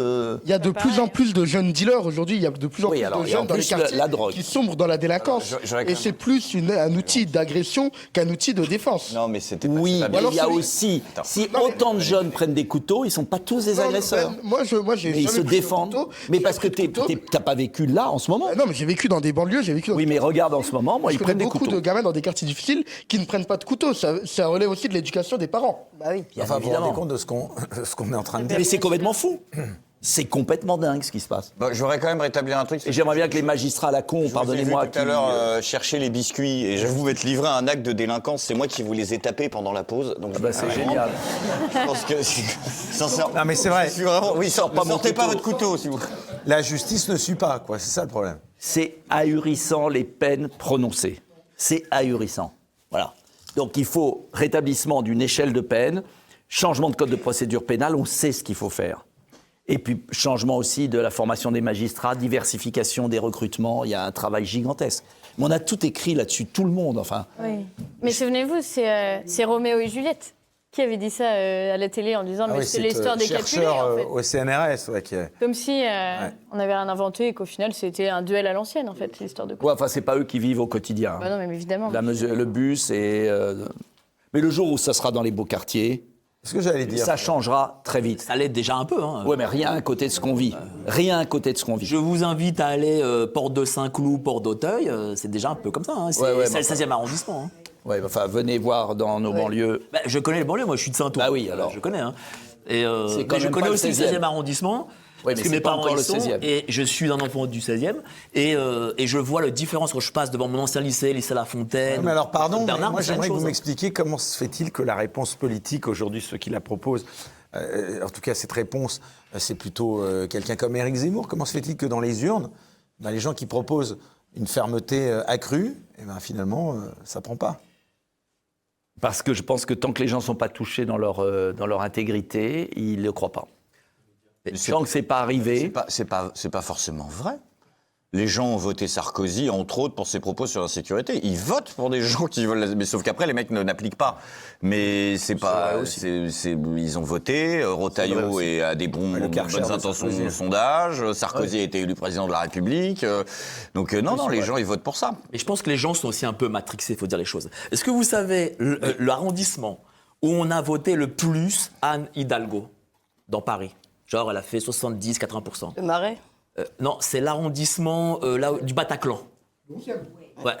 Il y a de plus en plus de jeunes dealers aujourd'hui. Il y a de plus en Oui, plus alors, de et en jeunes dans les plus, quartiers la drogue. qui sombrent dans la délinquance. j'aurais quand Et même- c'est plus un outil d'agression qu'un outil de défense. Non, mais c'était pas. Oui, c'est pas mais bien. alors il y a celui- aussi... Attends. Si Non, mais- autant de jeunes prennent des couteaux, ils sont pas tous des Non, agresseurs. ben, moi, j'ai Mais ils jamais se pris de défendent. couteau. Mais J'ai parce que pris de couteau. t'as pas vécu là, en ce moment. Non, mais j'ai vécu dans des banlieues, j'ai vécu dans Oui, mais regarde en ce moment, moi, Je ils connais prennent des beaucoup couteaux. de gamins dans des quartiers difficiles qui ne prennent pas de couteau. Ça relève aussi de l'éducation des parents. Bah oui. Bien Enfin, vous vous évidemment. rendez compte de ce qu'on est en train de dire. Mais c'est complètement fou. C'est complètement dingue ce qui se passe. Bon, je voudrais quand même rétablir un truc. Et j'aimerais bien que les magistrats à la con, Je vous ai pardonnez-moi, vu tout à l'heure chercher les biscuits et je vous être livré à un acte de délinquance. C'est moi qui vous les ai tapés pendant la pause. Donc Ah bah, c'est génial. Je pense que sincèrement. Non, mais c'est vrai. Je suis vraiment. Oui, Sors pas ne mon sortez pas couteau. votre couteau, si vous. La justice ne suit pas, quoi. C'est ça le problème. C'est ahurissant les peines prononcées. C'est ahurissant. Voilà. Donc il faut rétablissement d'une échelle de peine, changement de code de procédure pénale, on sait ce qu'il faut faire. Et puis changement aussi de la formation des magistrats, diversification des recrutements, il y a un travail gigantesque. Mais on a tout écrit là-dessus, tout le monde, enfin. Oui. Mais souvenez-vous, c'est Roméo et Juliette qui avait dit ça à la télé en disant mais c'est l'histoire des Capulets chercheur en fait. au CNRS, ouais, qui est... Comme si on avait rien inventé et qu'au final c'était un duel à l'ancienne en fait, l'histoire de Ouais, enfin, c'est pas eux qui vivent au quotidien. Bah non, mais évidemment. Le bus et... Mais le jour où ça sera dans les beaux quartiers, Ce que j'allais dire. ça changera très vite. Ça l'aide déjà un peu. Hein. Ouais, mais rien à côté de ce qu'on vit. Rien à côté de ce qu'on vit. Je vous invite à aller porte de Saint-Cloud, porte d'Auteuil. C'est déjà un peu comme ça. Hein. C'est Ouais, ouais, c'est bah, le 16e arrondissement. Hein. Ouais, enfin, venez voir dans nos banlieues. Bah, je connais les banlieues, moi je suis de Saint-Ouen. Bah oui, alors. Je connais. Hein. Et, C'est quand mais je même connais pas le aussi le 16e. 16e arrondissement. Ouais, parce mais que c'est mes pas parents encore y le sont, 16e. et je suis un enfant du 16e. Et je vois la différence quand je passe devant mon ancien lycée La Fontaine. Mais alors, pardon, mais Bernard, moi c'est la j'aimerais même que vous chose, hein. m'expliquiez comment se fait-il que la réponse politique aujourd'hui, ceux qui la proposent, en tout cas cette réponse, c'est plutôt quelqu'un comme Éric Zemmour. Comment se fait-il que dans les urnes, les gens qui proposent une fermeté accrue, finalement, ça prend pas? Parce que je pense que tant que les gens ne sont pas touchés dans leur intégrité, ils ne croient pas. Tant que c'est pas arrivé... C'est pas forcément vrai. Les gens ont voté Sarkozy, entre autres, pour ses propos sur la sécurité. Ils votent pour des gens qui veulent... Mais sauf qu'après, les mecs n'appliquent pas. Mais c'est pas... ils ont voté. Rotaillot a des bonnes intentions au sondage. Sarkozy a été élu président de la République. Donc non, les gens, ils votent pour ça. Et je pense que les gens sont aussi un peu matrixés, il faut dire les choses. Est-ce que vous savez l'arrondissement où on a voté le plus Anne Hidalgo dans Paris? Genre, elle a fait 70-80%. Le Marais? Non, c'est l'arrondissement du Bataclan. Ouais.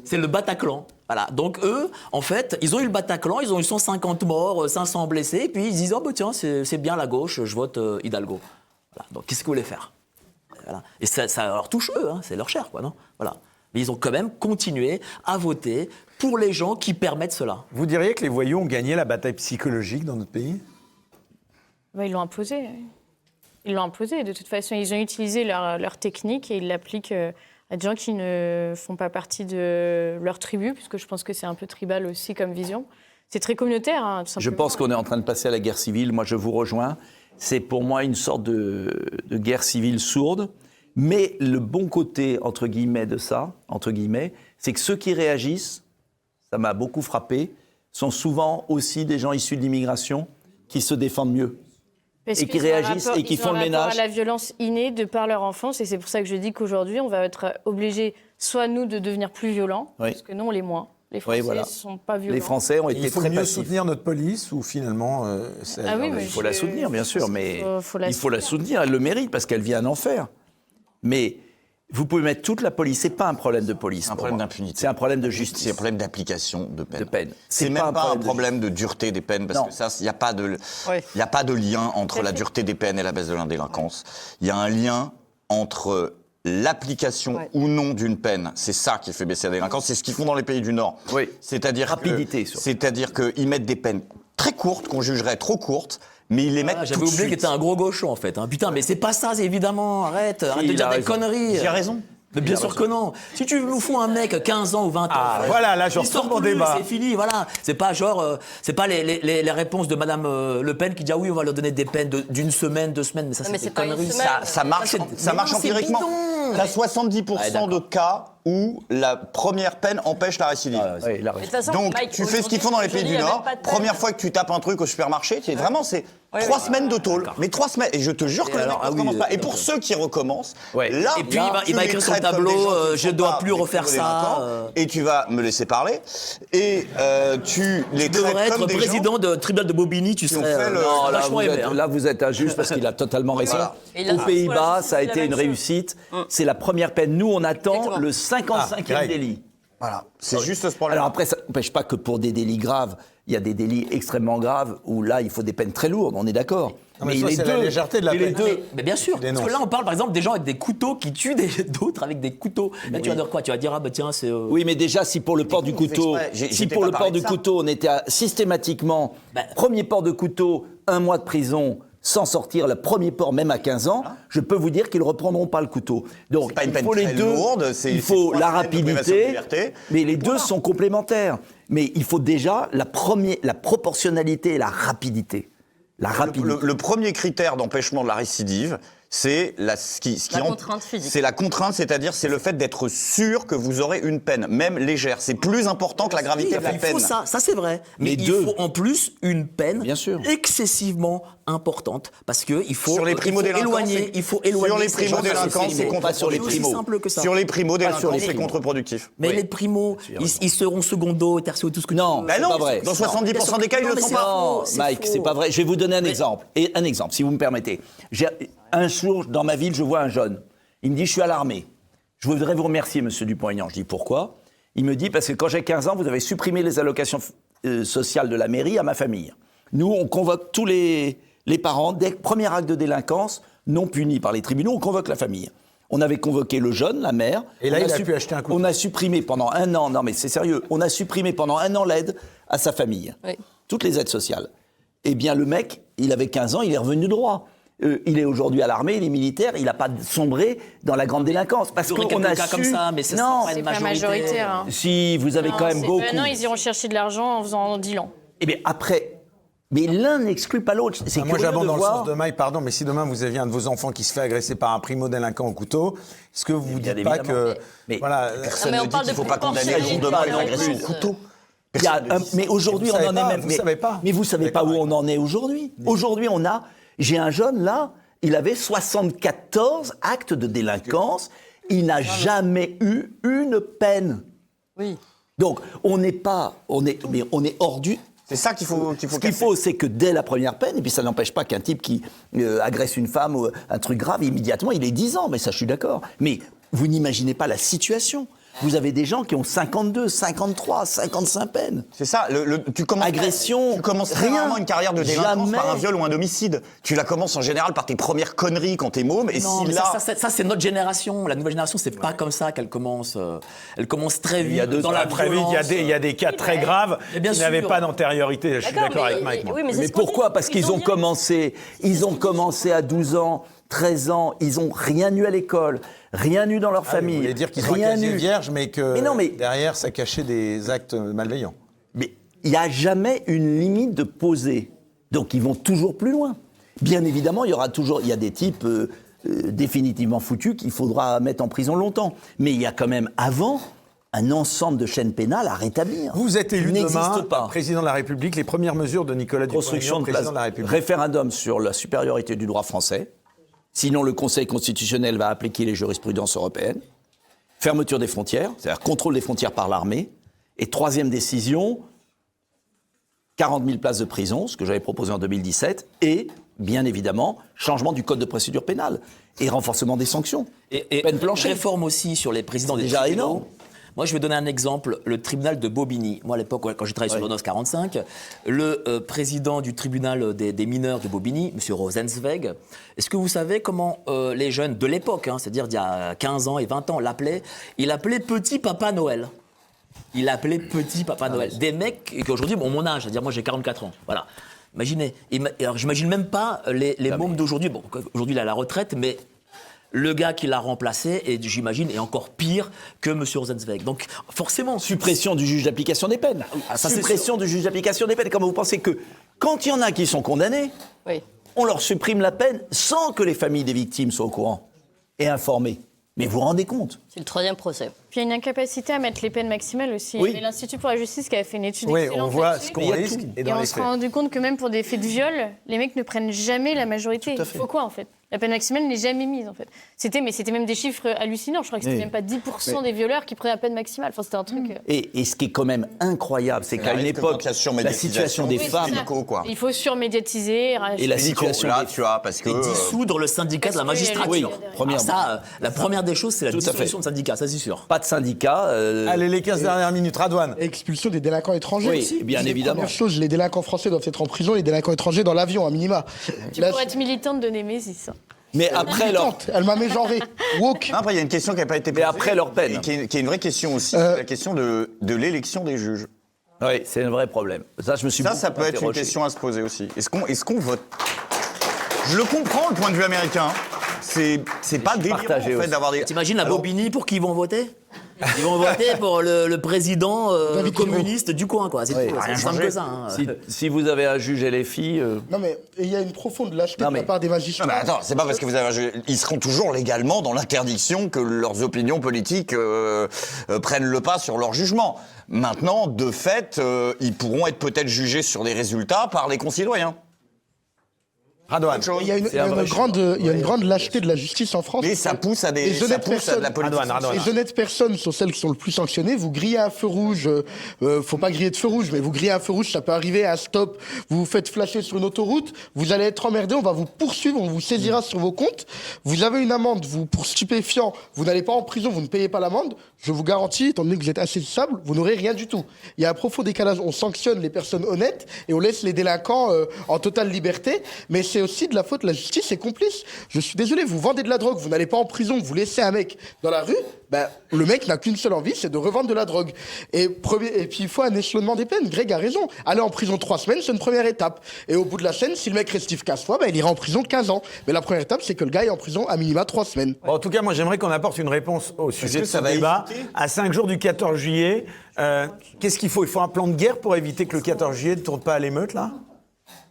C'est le Bataclan. Voilà. Donc eux, en fait, ils ont eu le Bataclan, ils ont eu 150 morts, 500 blessés, puis ils disent, oh bah tiens, c'est bien la gauche, je vote Hidalgo. Voilà. Donc qu'est-ce que vous voulez faire? Voilà. Et ça leur touche eux, hein, c'est leur chair, quoi, non? Voilà. Mais ils ont quand même continué à voter pour les gens qui permettent cela. Vous diriez que les voyous ont gagné la bataille psychologique dans notre pays? Ils l'ont imposé. Ils l'ont imposé. De toute façon, ils ont utilisé leur technique et ils l'appliquent à des gens qui ne font pas partie de leur tribu, puisque je pense que c'est un peu tribal aussi comme vision. C'est très communautaire, hein, tout simplement. Je pense qu'on est en train de passer à la guerre civile. Moi, je vous rejoins. C'est pour moi une sorte de guerre civile sourde. Mais le bon côté, entre guillemets, de ça, entre guillemets, c'est que ceux qui réagissent, ça m'a beaucoup frappé, sont souvent aussi des gens issus de l'immigration qui se défendent mieux. Parce et qui réagissent et qui font le ménage. Ils ont à la violence innée de par leur enfance, et c'est pour ça que je dis qu'aujourd'hui, on va être obligés, soit nous, de devenir plus violents, parce que nous, on l'est moins. Les Français ne sont pas violents. Les Français ont été très passifs. Il faut mieux soutenir notre police ou finalement... il faut la soutenir, bien sûr, mais il faut la soutenir. Elle le mérite parce qu'elle vient en enfer. Mais vous pouvez mettre toute la police. C'est pas un problème de police. C'est un problème d'impunité. C'est un problème de justice. C'est un problème d'application de peine. C'est même pas un problème de dureté des peines, parce que ça, il n'y a pas de lien entre la dureté des peines et la baisse de la délinquance. Il y a un lien entre l'application ou non d'une peine. C'est ça qui fait baisser la délinquance. C'est ce qu'ils font dans les pays du Nord. Oui. C'est-à-dire rapidité. C'est-à-dire qu'ils mettent des peines très courtes, qu'on jugerait trop courtes, mais ils les mettent tout de suite. J'avais oublié qu'il était un gros gauchon, en fait. Hein. Putain, mais c'est pas ça, c'est évidemment. Arrête de dire des conneries. Il a raison. Mais bien sûr que non. Si tu nous fous un mec 15 ans ou 20 ans, voilà, là je retourne mon débat. C'est fini, voilà. C'est pas genre, c'est pas les réponses de Madame Le Pen qui dit ah oui on va leur donner des peines d'une semaine, 2 semaines, mais ça c'est des conneries. Ça marche empiriquement. T'as 70% de cas où la première peine empêche la récidive. Donc tu fais ce qu'ils font dans les pays du Nord. Première fois que tu tapes un truc au supermarché, c'est 3 semaines de tôle. Mais 3 semaines, et je te jure que les mecs ne recommencent pas. Et pour ceux qui recommencent, là, et puis il va écrire sur le tableau, je dois plus refaire ça. Et tu vas me laisser parler. Et tu les traites comme des gens. Tu devrais être président de tribunal de Bobigny, tu serais vachement aimé. Là, vous êtes injuste parce qu'il a totalement raison. Aux Pays-Bas, ça a été une réussite. C'est la première peine. Nous, on attend le 55e délit. Voilà, c'est juste ce problème. Alors après, ça n'empêche pas que pour des délits graves, il y a des délits extrêmement graves où là, il faut des peines très lourdes, on est d'accord. Mais c'est la légèreté de la peine. Mais bien sûr, parce que là, on parle par exemple des gens avec des couteaux qui tuent d'autres avec des couteaux. Là, tu vas dire quoi? Tu vas dire, ah bah tiens, c'est... Oui, mais déjà, si pour le port du couteau, on était systématiquement, premier port de couteau, 1 mois de prison, sans sortir le premier port, même à 15 ans, je peux vous dire qu'ils ne reprendront pas le couteau. Donc, il faut les deux. Il faut la rapidité, mais les deux sont complémentaires. Mais il faut déjà la proportionnalité et la rapidité. Le premier critère d'empêchement de la récidive, c'est la contrainte physique. C'est la contrainte, c'est-à-dire c'est le fait d'être sûr que vous aurez une peine, même légère. C'est plus important que la gravité de la peine. Il faut ça c'est vrai. Mais il faut en plus une peine excessivement importante, parce que il faut éloigner. Sur les primo-délinquants, c'est pas sur les primo. C'est simple que ça. Sur les primo-délinquants, c'est contre-productif. Mais les primos, ils seront secondo, tertio, tout ce que non, c'est pas vrai. Dans 70% des cas, ils ne le sont pas. Non, Mike, c'est pas vrai. Je vais vous donner un exemple. Et un exemple, si vous me permettez. Un jour, dans ma ville, je vois un jeune. Il me dit, je suis à l'armée. Je voudrais vous remercier, monsieur Dupont-Aignan. Je dis, pourquoi? Il me dit, parce que quand j'ai 15 ans, vous avez supprimé les allocations sociales de la mairie à ma famille. Nous, on convoque tous les parents, dès le premier acte de délinquance, non puni par les tribunaux, on convoque la famille. On avait convoqué le jeune, la mère. Et là, il a pu acheter un couteau. On a supprimé pendant 1 an, non mais c'est sérieux, on a supprimé pendant 1 an l'aide à sa famille. Oui. Toutes les aides sociales. Eh bien, le mec, il avait 15 ans, il est revenu droit. il est aujourd'hui à l'armée, il est militaire, il n'a pas sombré dans la grande délinquance. Parce qu'on a cas comme ça, mais c'est pas majoritaire. Hein. Si, vous avez quand même beaucoup. Non, ils iront chercher de l'argent en faisant dealant. Eh bien, après... Mais l'un n'exclut pas l'autre. C'est moi, j'abonde dans le voir... sens de Maï, pardon, mais si demain vous aviez un de vos enfants qui se fait agresser par un primo-délinquant au couteau, est-ce que vous vous dites pas que... Voilà, personne ne dit qu'il ne faut pas condamner lourdement une agression au couteau. Mais aujourd'hui, on en est même... Vous savez pas. Mais vous savez pas où on en est aujourd'hui. Aujourd'hui, j'ai un jeune, là, il avait 74 actes de délinquance. Il n'a jamais eu une peine. Oui. Donc, on est hors du... C'est ça qu'il faut Ce qu'il faut, c'est que dès la première peine, et puis ça n'empêche pas qu'un type qui agresse une femme ou un truc grave, immédiatement, il est 10 ans, mais ça, je suis d'accord. Mais vous n'imaginez pas la situation. Vous avez des gens qui ont 52, 53, 55 peines. C'est ça, tu commences rarement une carrière de délinquance par un viol ou un homicide. Tu la commences en général par tes premières conneries quand t'es môme. Et non, si là... ça c'est notre génération. La nouvelle génération, c'est pas comme ça qu'elle commence. Elle commence très vite. Très vite, il y a des cas très graves qui n'avaient pas d'antériorité. Je suis d'accord avec Mike. Mais pourquoi ? Parce qu'ils ont commencé à 12 ans, 13 ans, ils n'ont rien eu à l'école. Rien eu dans leur famille. Vous voulez dire qu'ils ont un casier vierge, mais que derrière, ça cachait des actes malveillants. Mais il n'y a jamais une limite de poser. Donc, ils vont toujours plus loin. Bien évidemment, il y a des types définitivement foutus qu'il faudra mettre en prison longtemps. Mais il y a quand même, avant, un ensemble de chaînes pénales à rétablir. Vous êtes élu demain, pas. président de la République. Les premières mesures de Nicolas Dupont-Aignan, président de la République. Référendum sur la supériorité du droit français. Sinon, le Conseil constitutionnel va appliquer les jurisprudences européennes. Fermeture des frontières, c'est-à-dire contrôle des frontières par l'armée. Et troisième décision, 40 000 places de prison, ce que j'avais proposé en 2017. Et, bien évidemment, changement du code de procédure pénale et renforcement des sanctions. Et peine plancher. Réforme aussi sur les présidents des déjà énorme. Moi, je vais donner un exemple. Le tribunal de Bobigny. Moi, à l'époque, quand j'ai travaillé sur l'ordonnance 45, le président du tribunal des mineurs de Bobigny, M. Rosenzweig, est-ce que vous savez comment les jeunes de l'époque, c'est-à-dire d'il y a 15 ans et 20 ans, l'appelaient ? Il appelait Petit Papa Noël. Il appelait Petit Papa Noël. Des mecs qui aujourd'hui ont mon âge, c'est-à-dire moi j'ai 44 ans. Voilà. Imaginez. Alors, j'imagine même pas les mômes d'aujourd'hui. Bon, aujourd'hui, il est à la retraite, mais... Le gars qui l'a remplacé, et j'imagine, est encore pire que M. Rosenzweig. Donc, forcément... Suppression du juge d'application des peines. Suppression du juge d'application des peines. Comment vous pensez que, quand il y en a qui sont condamnés, on leur supprime la peine sans que les familles des victimes soient au courant et informées ? Mais vous vous rendez compte ? C'est le troisième procès. Puis il y a une incapacité à mettre les peines maximales aussi. Oui. Il y a l'Institut pour la justice qui a fait une étude excellente. On voit ce qu'on risque et dans les faits. On s'est rendu compte que même pour des faits de viol, les mecs ne prennent jamais la majorité. Il faut quoi en fait ? La peine maximale n'est jamais mise en fait. C'était même des chiffres hallucinants. Je crois que c'était même pas 10% des violeurs qui prenaient la peine maximale. Enfin, c'était un truc. Et ce qui est quand même incroyable, c'est qu'à une époque, la situation des femmes. Il faut surmédiatiser. Et la situation là, tu vois, parce que. Et dissoudre le syndicat de la magistrature. Oui, premièrement. Ça, la première des choses, c'est la dissolution de syndicat, ça c'est sûr. Pas de syndicat. Allez, les 15 dernières minutes, Radouane. Expulsion des délinquants étrangers. Oui, bien évidemment. Première chose, les délinquants français doivent être en prison, les délinquants étrangers dans l'avion, à minima. Tu pourrais être militante de Némésis. Mais après leur... Elle m'a mégenré. Woke. Après, il y a une question qui n'a pas été posée. Mais après leur peine. Qui est une vraie question aussi, c'est la question de l'élection des juges. Oui, c'est un vrai problème. Ça, je me suis ça peut être une question à se poser aussi. Est-ce qu'on vote ? Je le comprends, le point de vue américain. C'est pas délirant, en fait, d'avoir des... T'imagines à Bobigny pour qui ils vont voter ? Ils vont voter pour le président communiste du coin, quoi. C'est tout. C'est simple que ça. Si vous avez un juge LFI... Non, mais il y a une profonde lâcheté de la part des magistrats. Non, mais attends, c'est pas parce que vous avez un juge... Ils seront toujours légalement dans l'interdiction que leurs opinions politiques prennent le pas sur leur jugement. Maintenant, de fait, ils pourront être peut-être jugés sur les résultats par les concitoyens. Il y a une grande lâcheté de la justice en France. Mais ça pousse à de la politique. Les honnêtes personnes sont celles qui sont le plus sanctionnées. Vous grillez un feu rouge, faut pas griller de feu rouge, mais vous grillez un feu rouge, ça peut arriver à un stop. Vous vous faites flasher sur une autoroute, vous allez être emmerdé, on va vous poursuivre, on vous saisira sur vos comptes. Vous avez une amende, pour stupéfiant, vous n'allez pas en prison, vous ne payez pas l'amende. Je vous garantis, étant donné que vous êtes insaisissable, vous n'aurez rien du tout. Il y a un profond décalage. On sanctionne les personnes honnêtes et on laisse les délinquants en totale liberté. Mais c'est aussi de la faute, la justice est complice. Je suis désolé, vous vendez de la drogue, vous n'allez pas en prison, vous laissez un mec dans la rue, ben, le mec n'a qu'une seule envie, c'est de revendre de la drogue. Et puis il faut un échelonnement des peines, Greg a raison. Aller en prison 3 semaines, c'est une première étape. Et au bout de la chaîne, si le mec restive 15 fois, ben, il ira en prison 15 ans. Mais la première étape, c'est que le gars est en prison à minima 3 semaines. Bon, en tout cas, moi j'aimerais qu'on apporte une réponse au sujet de ce débat. À 5 jours du 14 juillet, qu'est-ce qu'il faut ? Il faut un plan de guerre pour éviter que le 14 juillet ne tourne pas à l'émeute, là ?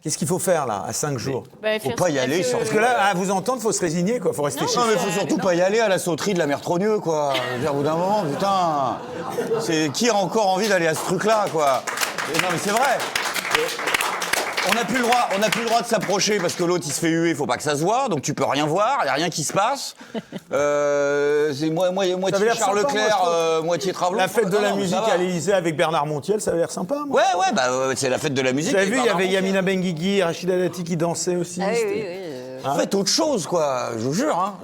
Qu'est-ce qu'il faut faire, là, à 5 jours ? Faut pas y aller. Parce que là, à vous entendre, il faut se résigner, quoi. Faut rester chez Non, mais soi. faut surtout pas y aller à la sauterie de la mère Trogneux, quoi. Je veux dire, au bout d'un moment, putain. Qui a encore envie d'aller à ce truc-là, quoi ? Non, mais c'est vrai. On n'a plus le droit de s'approcher parce que l'autre il se fait huer, il faut pas que ça se voit, donc tu peux rien voir, il y a rien qui se passe. C'est moitié Charles Leclerc, moitié Travelot. La fête de la musique à l'Élysée avec Bernard Montiel, ça avait l'air sympa. Moi. Ouais, c'est la fête de la musique. Vous avez vu, il y avait Yamina Benguigui, Rachida Dati qui dansaient aussi. Ah oui. Faites autre chose, quoi, je vous jure. Hein.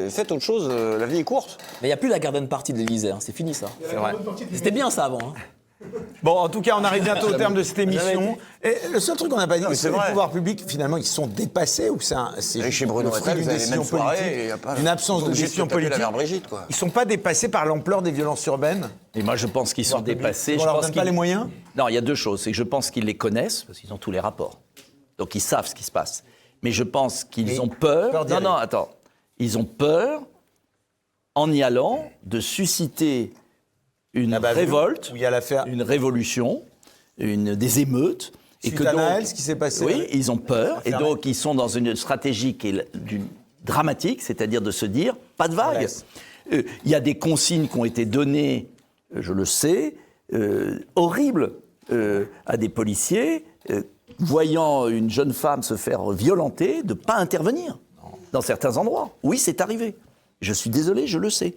Faites autre chose, la vie est courte. Mais il n'y a plus la garden party de l'Élysée, hein, c'est fini ça. C'est vrai. C'était bien ça avant. Hein. Bon, en tout cas, on arrive bientôt au terme de cette émission. Et le seul truc qu'on n'a pas dit, c'est que les pouvoirs publics, finalement, ils sont dépassés ou c'est chez Bruno Retailleau, vous avez les mêmes soirées, une absence de gestion politique. Brigitte, quoi. Ils sont pas dépassés par l'ampleur des violences urbaines. Et moi, je pense qu'ils sont dépassés. On leur donne pas les moyens. Non, il y a deux choses. C'est que je pense qu'ils les connaissent, parce qu'ils ont tous les rapports. Donc, ils savent ce qui se passe. Mais je pense qu'ils ont peur. Non, attends. Ils ont peur, en y allant, de susciter une révolte, où il y a l'affaire. Une révolution, des émeutes. Suite à Naël, ce qui s'est passé. Oui, ils ont peur. Et donc, ils sont dans une stratégie qui est dramatique, c'est-à-dire de se dire, pas de vague. Il y a des consignes qui ont été données, je le sais, horribles à des policiers, voyant une jeune femme se faire violenter, de ne pas intervenir dans certains endroits. Oui, c'est arrivé. Je suis désolé, je le sais.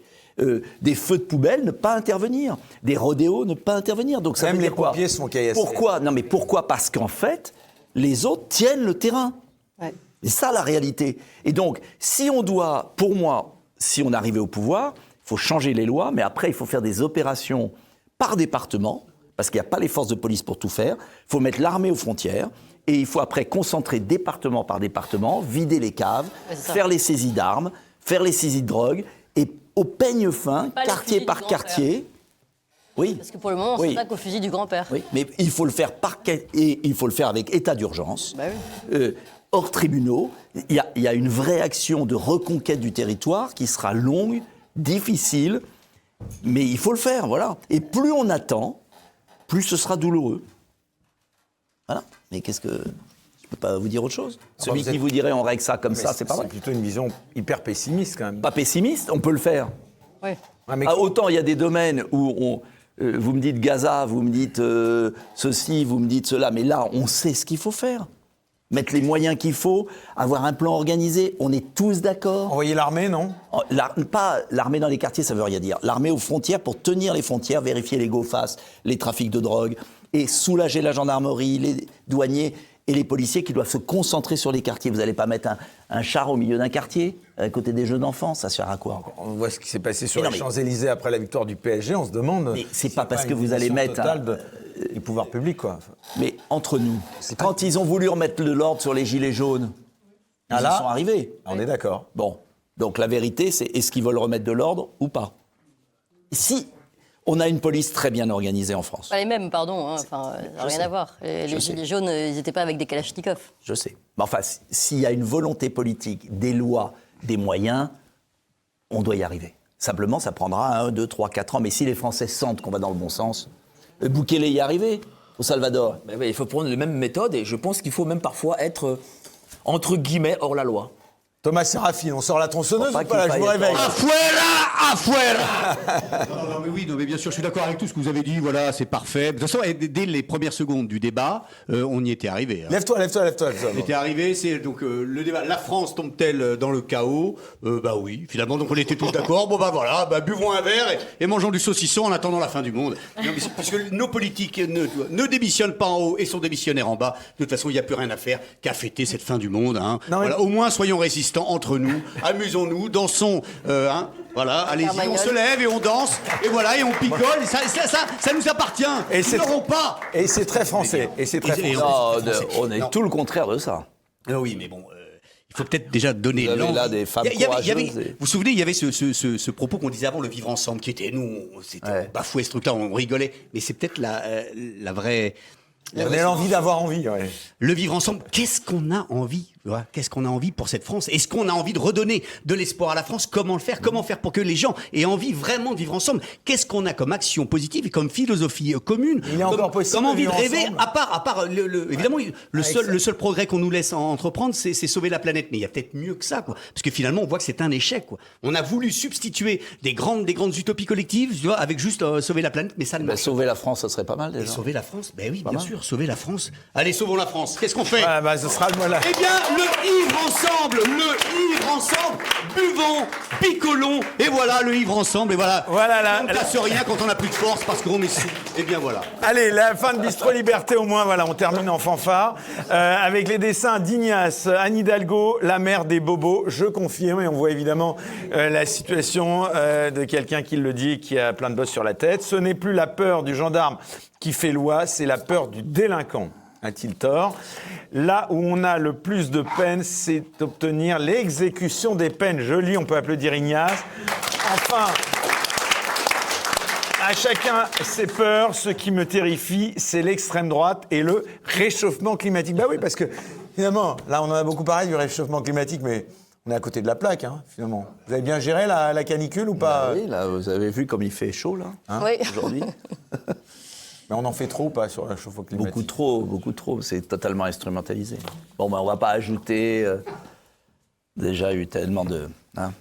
Des feux de poubelle, ne pas intervenir. Des rodéos, ne pas intervenir. Donc ça Même veut les dire quoi ? pompiers sont caillassés. Pourquoi ? Non, mais pourquoi ? Parce qu'en fait, les autres tiennent le terrain. Ouais. C'est ça la réalité. Et donc, si on doit, pour moi, si on arrivait au pouvoir, il faut changer les lois, mais après, il faut faire des opérations par département, parce qu'il n'y a pas les forces de police pour tout faire. Il faut mettre l'armée aux frontières. Et il faut après concentrer département par département, vider les caves, faire les saisies d'armes, faire les saisies de drogue, et au peigne fin, quartier par quartier. Oui. Parce que pour le moment, on s'attaque au fusil du grand-père. Oui, mais il faut le faire et il faut le faire avec état d'urgence, hors tribunaux. Il y a une vraie action de reconquête du territoire qui sera longue, difficile, mais il faut le faire, voilà. Et plus on attend, plus ce sera douloureux. Voilà. Mais qu'est-ce que... Je peux pas vous dire autre chose. Celui qui vous dirait on règle ça comme ça, c'est pas vrai. C'est plutôt une vision hyper pessimiste quand même. Pas pessimiste, on peut le faire. Oui. Autant il y a des domaines où vous me dites Gaza, vous me dites ceci, vous me dites cela, mais là on sait ce qu'il faut faire. Mettre les moyens qu'il faut, avoir un plan organisé, on est tous d'accord. Envoyer l'armée, non ? Pas l'armée dans les quartiers, ça veut rien dire. L'armée aux frontières pour tenir les frontières, vérifier les go-fast, les trafics de drogue, et soulager la gendarmerie, les douaniers et les policiers qui doivent se concentrer sur les quartiers. Vous n'allez pas mettre un char au milieu d'un quartier, à côté des jeux d'enfants, ça sert à quoi ? On voit ce qui s'est passé sur les Champs-Élysées après la victoire du PSG, on se demande... Mais c'est pas parce que vous allez mettre... les pouvoirs publics, quoi. Mais entre nous, quand ils ont voulu remettre de l'ordre sur les gilets jaunes, ils y sont arrivés. On est d'accord. Bon, donc la vérité, c'est est-ce qu'ils veulent remettre de l'ordre ou pas ? Si on a une police très bien organisée en France. Pas les mêmes, pardon, hein. Enfin, ça n'a rien à voir. Les gilets jaunes, ils n'étaient pas avec des kalachnikovs. Je sais. Mais enfin, s'il y a une volonté politique, des lois, des moyens, on doit y arriver. Simplement, ça prendra 1, 2, 3, 4 ans. Mais si les Français sentent qu'on va dans le bon sens, Bukele y est arrivé au Salvador. Mais il faut prendre les mêmes méthodes et je pense qu'il faut même parfois être, entre guillemets, hors la loi. Thomas Séraphin, on sort la tronçonneuse ou pas là, je vous réveille. Non, mais bien sûr, je suis d'accord avec tout ce que vous avez dit, voilà, c'est parfait. De toute façon, dès les premières secondes du débat, on y était arrivé. Hein. Lève-toi. On était arrivé, c'est donc le débat, la France tombe-t-elle dans le chaos ? Bah oui, finalement, donc on était tous d'accord, bon bah voilà, buvons un verre et mangeons du saucisson en attendant la fin du monde. Non, parce que nos politiques ne démissionnent pas en haut et sont démissionnaires en bas, de toute façon, il n'y a plus rien à faire qu'à fêter cette fin du monde. Hein. Voilà, au moins, soyons résistants entre nous, amusons-nous, dansons, voilà, allez-y, on se lève et on danse, et voilà, et on picole, et ça nous appartient, ils n'auront pas. Et c'est très français, on est tout le contraire de ça. Oui, mais bon, il faut peut-être déjà donner Vous avez l'envie. là des femmes Vous courageuses. vous vous souvenez, il y avait ce propos qu'on disait avant, le vivre ensemble, qui était, nous, c'était bafoué ce truc-là, on rigolait, mais c'est peut-être la vraie... On a l'envie d'avoir envie, ouais. Le vivre ensemble, qu'est-ce qu'on a envie? Voilà, qu'est-ce qu'on a envie pour cette France? Est-ce qu'on a envie de redonner de l'espoir à la France? Comment le faire? Comment faire pour que les gens aient envie vraiment de vivre ensemble? Qu'est-ce qu'on a comme action positive et comme philosophie commune? Il est encore possible Comme de envie de vivre rêver, ensemble. à part évidemment, le seul progrès qu'on nous laisse entreprendre, c'est sauver la planète. Mais il y a peut-être mieux que ça, quoi. Parce que finalement, on voit que c'est un échec, quoi. On a voulu substituer des grandes utopies collectives, tu vois, avec juste sauver la planète, mais ça ne marche pas. Sauver la France, ça serait pas mal Et déjà. sauver la France? Ben oui, bien sûr, sauver la France. Allez, sauvons la France. Qu'est-ce qu'on fait? Ah, bah, ce sera le mot là. Eh bien, le ivre ensemble, buvons, picolons, et voilà, le ivre ensemble, et voilà. Voilà, on ne casse rien quand on n'a plus de force parce qu'on est sous. Et bien voilà. Allez, la fin de Bistro Liberté au moins, voilà, on termine en fanfare avec les dessins d'Ignace, Anne Hidalgo, la mère des bobos, je confirme, et on voit évidemment la situation de quelqu'un qui le dit, qui a plein de bosses sur la tête. Ce n'est plus la peur du gendarme qui fait loi, c'est la peur du délinquant. A-t-il tort? Là où on a le plus de peine, c'est d'obtenir l'exécution des peines. Joli, on peut applaudir Ignace. Enfin, à chacun ses peurs. Ce qui me terrifie, c'est l'extrême droite et le réchauffement climatique. Bah oui, parce que finalement, là, on en a beaucoup parlé du réchauffement climatique, mais on est à côté de la plaque, hein, finalement. Vous avez bien géré la canicule ou pas? Oui, là, vous avez vu comme il fait chaud, là, Oui. aujourd'hui. Mais on en fait trop ou pas sur le réchauffement climatique? Beaucoup trop. C'est totalement instrumentalisé. Bon, ben, on va pas ajouter. Déjà eu tellement de. Hein.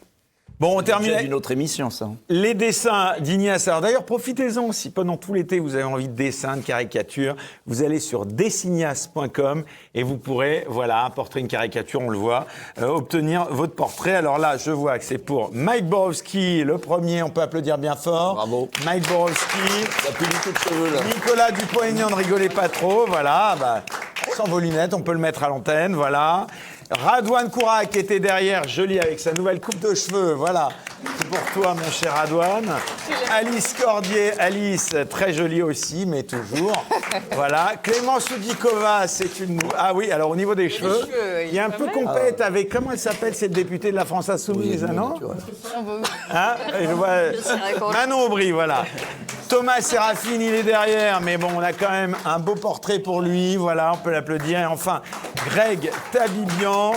Bon, on termine C'est avec une autre émission, ça. les dessins d'Ignace. Alors d'ailleurs, profitez-en si pendant tout l'été vous avez envie de dessins, de caricatures. Vous allez sur dessignas.com et vous pourrez, voilà, un portrait, une caricature, on le voit, obtenir votre portrait. Alors là, je vois que c'est pour Mike Borowski, le premier, on peut applaudir bien fort. Bravo. Mike Borowski. Il n'y a plus du tout de cheveux, là. Nicolas Dupont-Aignan, ne rigolez pas trop, voilà, bah, sans vos lunettes, on peut le mettre à l'antenne, voilà. Radouane Kourak qui était derrière, joli avec sa nouvelle coupe de cheveux, voilà. C'est pour toi, mon cher Radouane. Alice Cordier, Alice, très jolie aussi, mais toujours. Voilà. Clémence Oudikova, c'est une... Ah oui, alors au niveau des cheveux, il y a un peu compète avec... Comment elle s'appelle, cette députée de la France Insoumise, non? Hein? Je vois... Manon Aubry, voilà. Thomas Sérafine, il est derrière, mais bon, on a quand même un beau portrait pour lui, voilà, on peut l'applaudir. Et enfin, Greg Tabibian.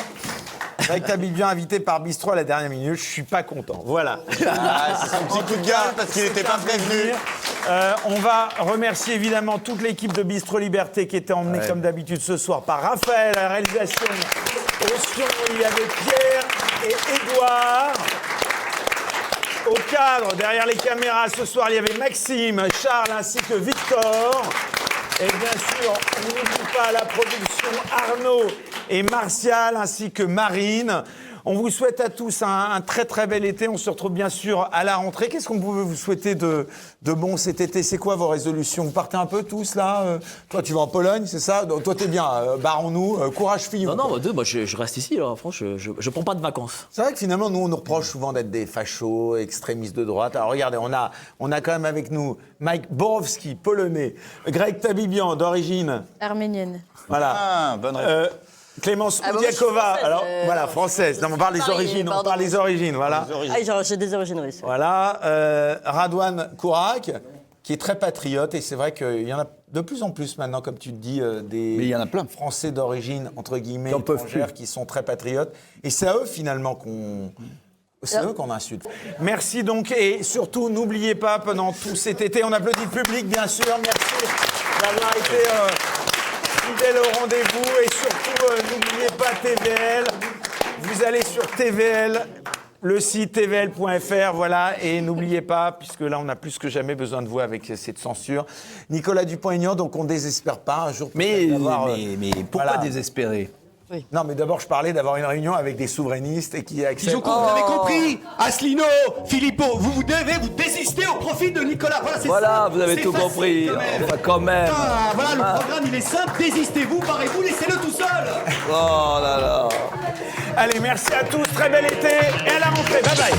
Greg Tabibian, invité par Bistro à la dernière minute, je suis pas content. Voilà. C'est son petit coup de gueule parce qu'il n'était pas prévenu. On va remercier évidemment toute l'équipe de Bistro Liberté qui était emmenée comme d'habitude ce soir par Raphaël à la réalisation. Au son, il y avait Pierre et Édouard. Au cadre, derrière les caméras, ce soir, il y avait Maxime, Charles ainsi que Victor. Et bien sûr, on n'oublie pas la production Arnaud et Martial ainsi que Marine. On vous souhaite à tous un très très bel été. On se retrouve bien sûr à la rentrée. Qu'est-ce qu'on peut vous souhaiter de bon cet été? C'est quoi vos résolutions? Vous partez un peu tous là? Toi, tu vas en Pologne, c'est ça? Donc, toi, t'es bien. Barrons-nous. Courage, fille. Non, moi, je reste ici, là. Franchement, je prends pas de vacances. C'est vrai que finalement, nous, on nous reproche souvent d'être des fachos, extrémistes de droite. Alors regardez, on a quand même avec nous Mike Borowski, polonais, Greg Tabibian, d'origine Arménienne. Voilà. Ah, bonne réponse. Clémence Ah bah moi, je suis Oudiakova. française, Alors voilà, française. Non, on parle des Paris, origines. On pardon. parle des origines, voilà. Ah, genre, j'ai des origines russes. Voilà. Radouane Kourak, qui est très patriote, et c'est vrai qu'il y en a de plus en plus maintenant, comme tu te dis, des Mais il y en a plein. Français d'origine, entre guillemets, Qui en peuvent étrangères, qui sont très patriotes. Et c'est à eux, finalement, c'est eux qu'on insulte. Merci donc, et surtout, n'oubliez pas, pendant tout cet été, on applaudit le public, bien sûr. Merci d'avoir été fidèle au rendez-vous, et surtout, n'oubliez pas TVL. Vous allez sur TVL, le site tvl.fr, voilà, et n'oubliez pas, puisque là, on a plus que jamais besoin de vous avec cette censure. Nicolas Dupont-Aignan, donc on désespère pas un jour. Mais pourquoi voilà. désespérer? Non, mais d'abord, je parlais d'avoir une réunion avec des souverainistes et qui acceptent... Vous avez compris, Asselineau, Philippot, vous devez vous désister au profit de Nicolas. Voilà, c'est Voilà, simple. vous avez C'est tout facile, compris. quand même. Enfin, quand même. Ah, voilà, le programme, il est simple. Désistez-vous, barrez-vous, laissez-le tout seul. Oh là là. Allez, merci à tous, très bel été, et à la rentrée, bye bye.